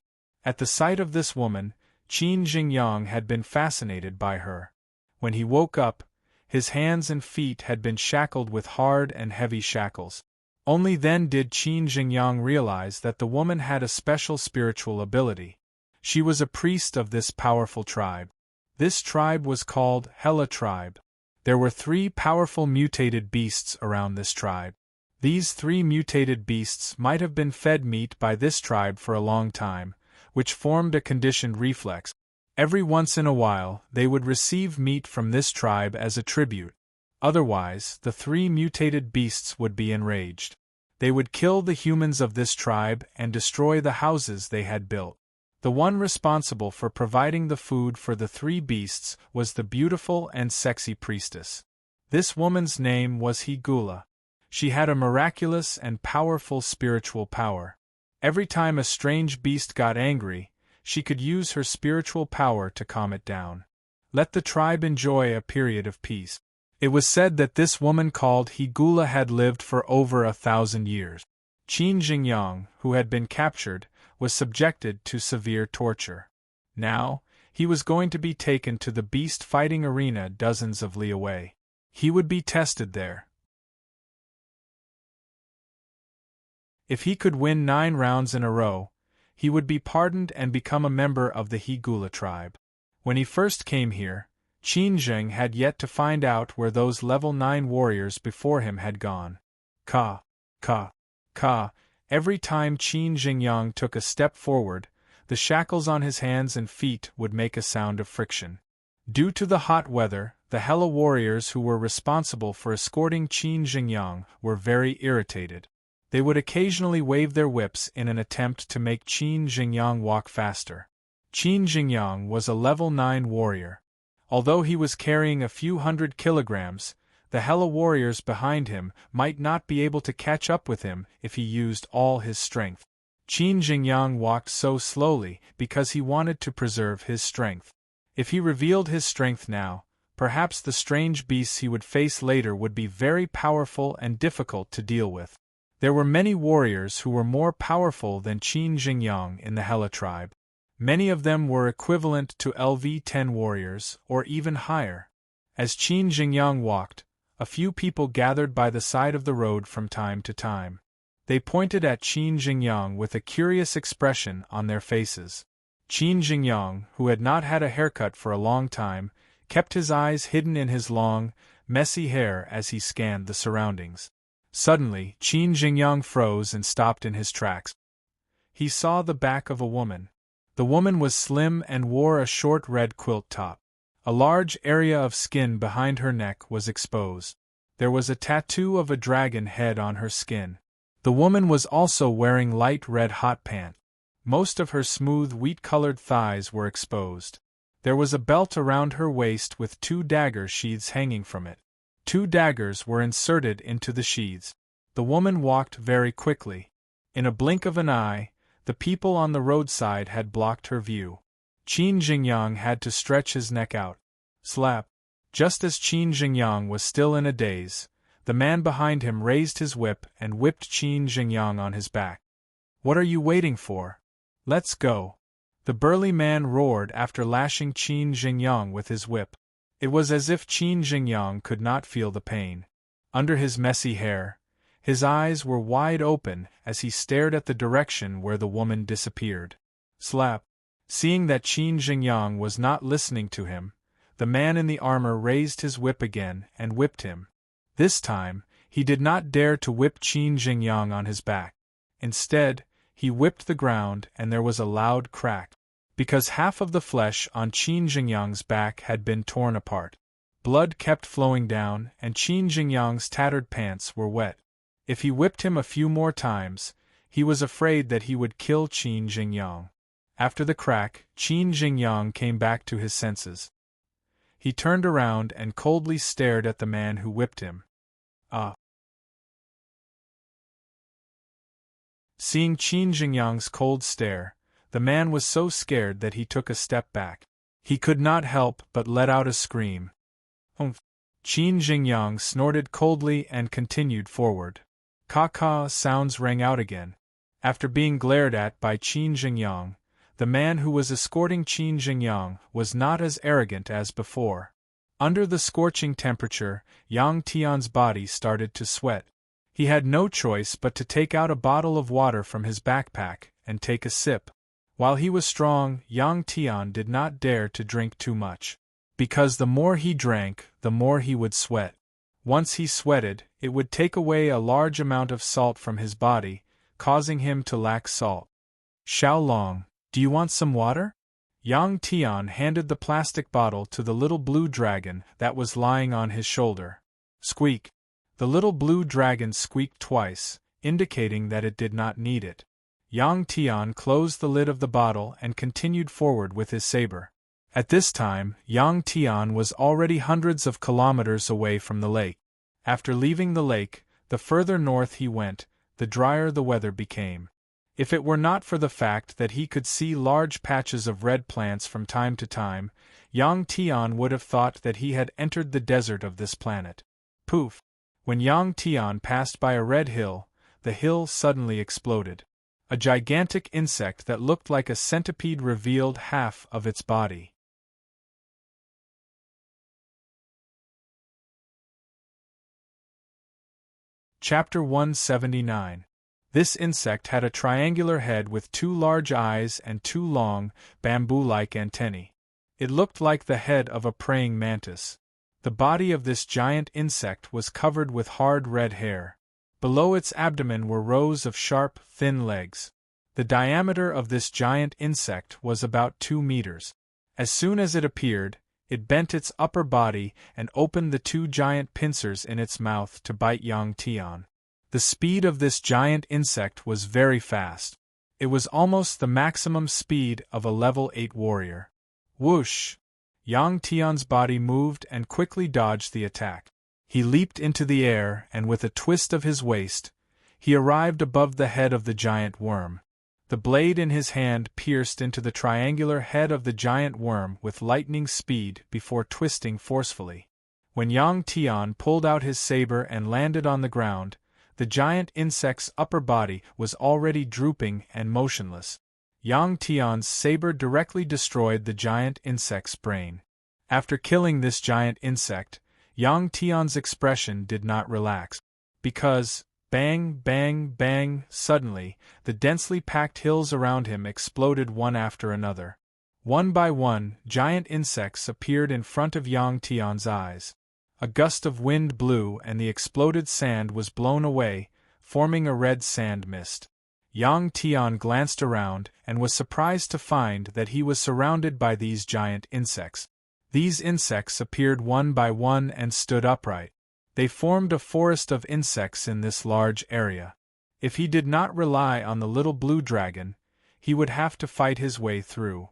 At the sight of this woman, Qin Jingyang had been fascinated by her. When he woke up, his hands and feet had been shackled with hard and heavy shackles. Only then did Qin Jingyang realize that the woman had a special spiritual ability. She was a priest of this powerful tribe. This tribe was called Hela tribe. There were 3 powerful mutated beasts around this tribe. These 3 mutated beasts might have been fed meat by this tribe for a long time, which formed a conditioned reflex. Every once in a while, they would receive meat from this tribe as a tribute. Otherwise, the three mutated beasts would be enraged. They would kill the humans of this tribe and destroy the houses they had built. The one responsible for providing the food for the three beasts was the beautiful and sexy priestess. This woman's name was Higula. She had a miraculous and powerful spiritual power. Every time a strange beast got angry, she could use her spiritual power to calm it down. Let the tribe enjoy a period of peace. It was said that this woman called Higula had lived for over 1,000 years. Qin Jingyang, who had been captured, was subjected to severe torture. Now, he was going to be taken to the beast fighting arena dozens of li away. He would be tested there. If he could win 9 rounds in a row, he would be pardoned and become a member of the Higula tribe. When he first came here, Qin Zheng had yet to find out where those level 9 warriors before him had gone. Ka, ka, ka. Every time Qin Jingyang took a step forward, the shackles on his hands and feet would make a sound of friction. Due to the hot weather, the Hella warriors who were responsible for escorting Qin Jingyang were very irritated. They would occasionally wave their whips in an attempt to make Qin Jingyang walk faster. Qin Jingyang was a level 9 warrior. Although he was carrying a few hundred kilograms, the Hella warriors behind him might not be able to catch up with him if he used all his strength. Qin Jingyang walked so slowly because he wanted to preserve his strength. If he revealed his strength now, perhaps the strange beasts he would face later would be very powerful and difficult to deal with. There were many warriors who were more powerful than Qin Jingyang in the Hella tribe. Many of them were equivalent to LV-10 warriors, or even higher. As Qin Jingyang walked, a few people gathered by the side of the road from time to time. They pointed at Qin Jingyang with a curious expression on their faces. Qin Jingyang, who had not had a haircut for a long time, kept his eyes hidden in his long, messy hair as he scanned the surroundings. Suddenly, Qin Jingyang froze and stopped in his tracks. He saw the back of a woman. The woman was slim and wore a short red quilt top. A large area of skin behind her neck was exposed. There was a tattoo of a dragon head on her skin. The woman was also wearing light red hot pants. Most of her smooth wheat-colored thighs were exposed. There was a belt around her waist with 2 dagger sheaths hanging from it. 2 daggers were inserted into the sheaths. The woman walked very quickly. In a blink of an eye, the people on the roadside had blocked her view. Qin Jingyang had to stretch his neck out. Slap! Just as Qin Jingyang was still in a daze, the man behind him raised his whip and whipped Qin Jingyang on his back. "What are you waiting for? Let's go!" The burly man roared after lashing Qin Jingyang with his whip. It was as if Qin Jingyang could not feel the pain. Under his messy hair, his eyes were wide open as he stared at the direction where the woman disappeared. Slap! Seeing that Qin Jingyang was not listening to him, the man in the armor raised his whip again and whipped him. This time, he did not dare to whip Qin Jingyang on his back. Instead, he whipped the ground and there was a loud crack. Because half of the flesh on Qin Jingyang's back had been torn apart. Blood kept flowing down and Qin Jingyang's tattered pants were wet. If he whipped him a few more times, he was afraid that he would kill Qin Jingyang. After the crack, Qin Jingyang came back to his senses. He turned around and coldly stared at the man who whipped him. Seeing Qin Jingyang's cold stare, the man was so scared that he took a step back. He could not help but let out a scream. Humph! Qin Jingyang snorted coldly and continued forward. Caw-caw sounds rang out again. After being glared at by Qin Jingyang, the man who was escorting Qin Jingyang was not as arrogant as before. Under the scorching temperature, Yang Tian's body started to sweat. He had no choice but to take out a bottle of water from his backpack and take a sip. While he was strong, Yang Tian did not dare to drink too much. Because the more he drank, the more he would sweat. Once he sweated, it would take away a large amount of salt from his body, causing him to lack salt. "Xiaolong, do you want some water?" Yang Tian handed the plastic bottle to the little blue dragon that was lying on his shoulder. Squeak! The little blue dragon squeaked twice, indicating that it did not need it. Yang Tian closed the lid of the bottle and continued forward with his saber. At this time, Yang Tian was already hundreds of kilometers away from the lake. After leaving the lake, the further north he went, the drier the weather became. If it were not for the fact that he could see large patches of red plants from time to time, Yang Tian would have thought that he had entered the desert of this planet. Poof! When Yang Tian passed by a red hill, the hill suddenly exploded. A gigantic insect that looked like a centipede revealed half of its body. Chapter 179. This insect had a triangular head with 2 large eyes and 2 long, bamboo-like antennae. It looked like the head of a praying mantis. The body of this giant insect was covered with hard red hair. Below its abdomen were rows of sharp, thin legs. The diameter of this giant insect was about 2 meters. As soon as it appeared, it bent its upper body and opened the 2 giant pincers in its mouth to bite Yang Tian. The speed of this giant insect was very fast. It was almost the maximum speed of a level 8 warrior. Whoosh! Yang Tian's body moved and quickly dodged the attack. He leaped into the air and with a twist of his waist, he arrived above the head of the giant worm. The blade in his hand pierced into the triangular head of the giant worm with lightning speed before twisting forcefully. When Yang Tian pulled out his saber and landed on the ground, the giant insect's upper body was already drooping and motionless. Yang Tian's saber directly destroyed the giant insect's brain. After killing this giant insect, Yang Tian's expression did not relax. Because, bang, bang, bang, suddenly, the densely packed hills around him exploded one after another. One by one, giant insects appeared in front of Yang Tian's eyes. A gust of wind blew and the exploded sand was blown away, forming a red sand mist. Yang Tian glanced around and was surprised to find that he was surrounded by these giant insects. These insects appeared one by one and stood upright. They formed a forest of insects in this large area. If he did not rely on the little blue dragon, he would have to fight his way through.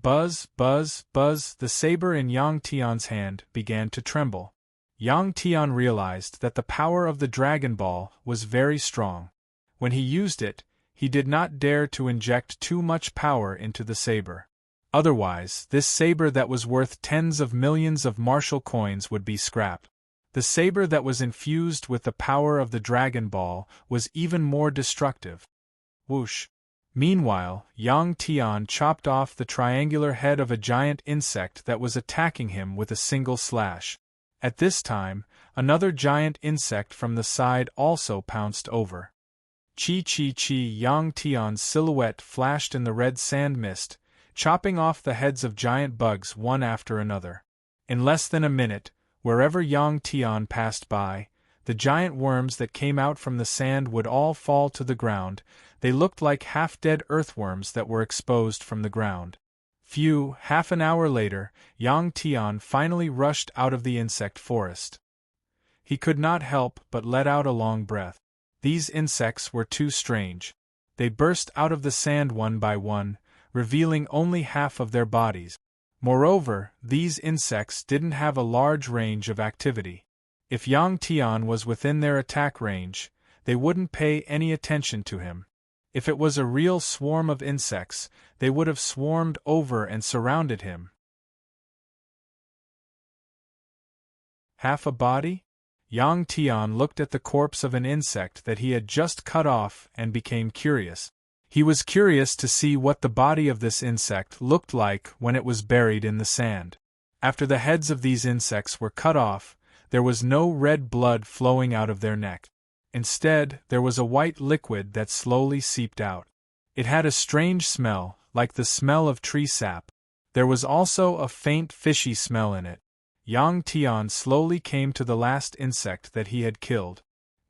Buzz, buzz, buzz, the saber in Yang Tian's hand began to tremble. Yang Tian realized that the power of the Dragon Ball was very strong. When he used it, he did not dare to inject too much power into the saber. Otherwise, this saber that was worth tens of millions of martial coins would be scrapped. The saber that was infused with the power of the Dragon Ball was even more destructive. Whoosh! Meanwhile, Yang Tian chopped off the triangular head of a giant insect that was attacking him with a single slash. At this time, another giant insect from the side also pounced over. Chi! Yang Tian's silhouette flashed in the red sand mist, chopping off the heads of giant bugs one after another. In less than a minute, wherever Yang Tian passed by, the giant worms that came out from the sand would all fall to the ground. They looked like half-dead earthworms that were exposed from the ground. Half an hour later, Yang Tian finally rushed out of the insect forest. He could not help but let out a long breath. These insects were too strange. They burst out of the sand one by one, revealing only half of their bodies. Moreover, these insects didn't have a large range of activity. If Yang Tian was within their attack range, they wouldn't pay any attention to him. If it was a real swarm of insects, they would have swarmed over and surrounded him. Half a body? Yang Tian looked at the corpse of an insect that he had just cut off and became curious. He was curious to see what the body of this insect looked like when it was buried in the sand. After the heads of these insects were cut off, there was no red blood flowing out of their neck. Instead, there was a white liquid that slowly seeped out. It had a strange smell, like the smell of tree sap. There was also a faint fishy smell in it. Yang Tian slowly came to the last insect that he had killed.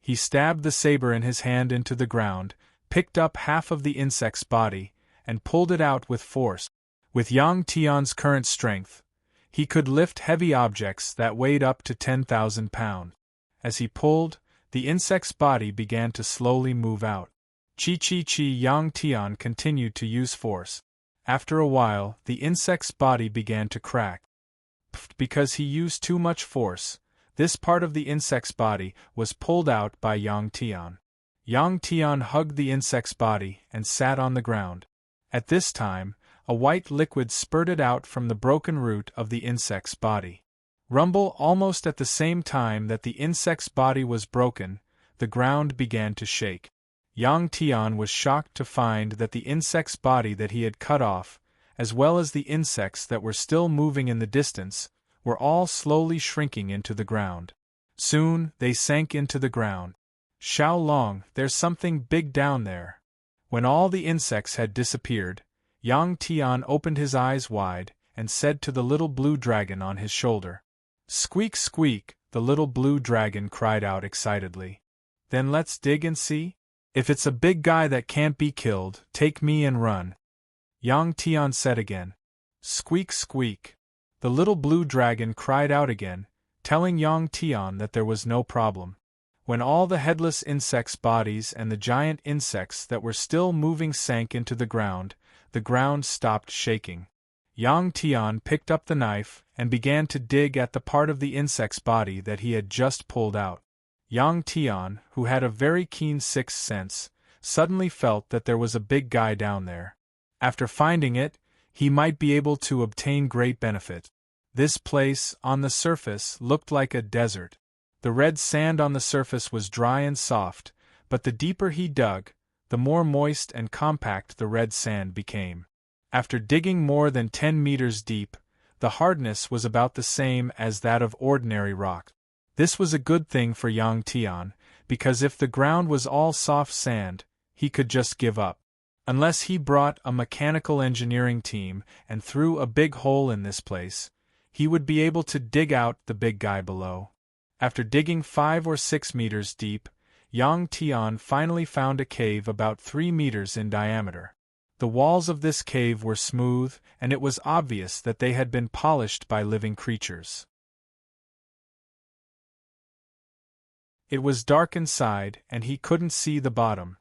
He stabbed the saber in his hand into the ground, picked up half of the insect's body, and pulled it out with force. With Yang Tian's current strength, he could lift heavy objects that weighed up to 10,000 pounds. As he pulled, the insect's body began to slowly move out. Yang Tian continued to use force. After a while, the insect's body began to crack. Because he used too much force, this part of the insect's body was pulled out by Yang Tian. Yang Tian hugged the insect's body and sat on the ground. At this time, a white liquid spurted out from the broken root of the insect's body. Rumble almost at the same time that the insect's body was broken, the ground began to shake. Yang Tian was shocked to find that the insect's body that he had cut off, as well as the insects that were still moving in the distance, were all slowly shrinking into the ground. Soon, they sank into the ground. Xiao Long, there's something big down there. When all the insects had disappeared, Yang Tian opened his eyes wide and said to the little blue dragon on his shoulder. Squeak, squeak, the little blue dragon cried out excitedly. Then let's dig and see? If it's a big guy that can't be killed, take me and run. Yang Tian said again. Squeak, squeak. The little blue dragon cried out again, telling Yang Tian that there was no problem. When all the headless insects' bodies and the giant insects that were still moving sank into the ground stopped shaking. Yang Tian picked up the knife and began to dig at the part of the insect's body that he had just pulled out. Yang Tian, who had a very keen sixth sense, suddenly felt that there was a big guy down there. After finding it, he might be able to obtain great benefit. This place, on the surface, looked like a desert. The red sand on the surface was dry and soft, but the deeper he dug, the more moist and compact the red sand became. After digging more than 10 meters deep, the hardness was about the same as that of ordinary rock. This was a good thing for Yang Tian, because if the ground was all soft sand, he could just give up. Unless he brought a mechanical engineering team and threw a big hole in this place, he would be able to dig out the big guy below. After digging 5 or 6 meters deep, Yang Tian finally found a cave about 3 meters in diameter. The walls of this cave were smooth, and it was obvious that they had been polished by living creatures. It was dark inside, and he couldn't see the bottom.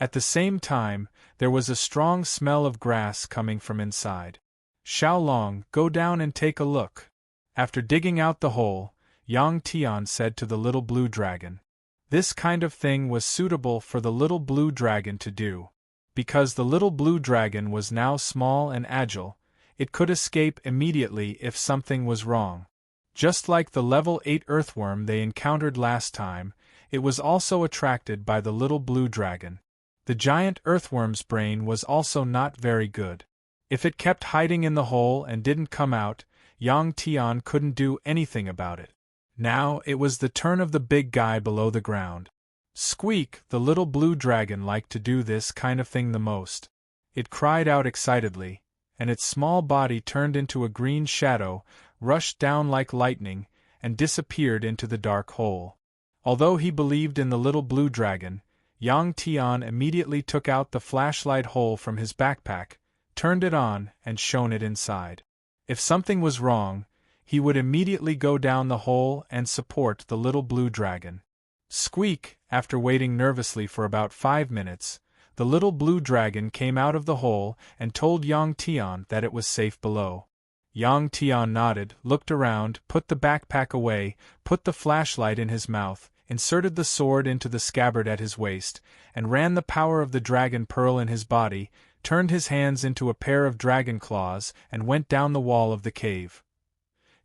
At the same time, there was a strong smell of grass coming from inside. Xiao Long, go down and take a look. After digging out the hole, Yang Tian said to the little blue dragon. This kind of thing was suitable for the little blue dragon to do. Because the little blue dragon was now small and agile, it could escape immediately if something was wrong. Just like the level 8 earthworm they encountered last time, it was also attracted by the little blue dragon. The giant earthworm's brain was also not very good. If it kept hiding in the hole and didn't come out, Yang Tian couldn't do anything about it. Now it was the turn of the big guy below the ground. Squeak, the little blue dragon liked to do this kind of thing the most. It cried out excitedly, and its small body turned into a green shadow, rushed down like lightning, and disappeared into the dark hole. Although he believed in the little blue dragon, Yang Tian immediately took out the flashlight hole from his backpack, turned it on, and shone it inside. If something was wrong, he would immediately go down the hole and support the little blue dragon. Squeak, after waiting nervously for about 5 minutes, the little blue dragon came out of the hole and told Yang Tian that it was safe below. Yang Tian nodded, looked around, put the backpack away, put the flashlight in his mouth, inserted the sword into the scabbard at his waist, and ran the power of the dragon pearl in his body, turned his hands into a pair of dragon claws, and went down the wall of the cave.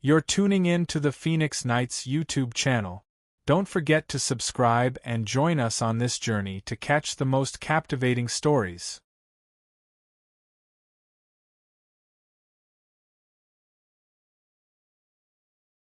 You're tuning in to the Phoenix Knights YouTube channel. Don't forget to subscribe and join us on this journey to catch the most captivating stories.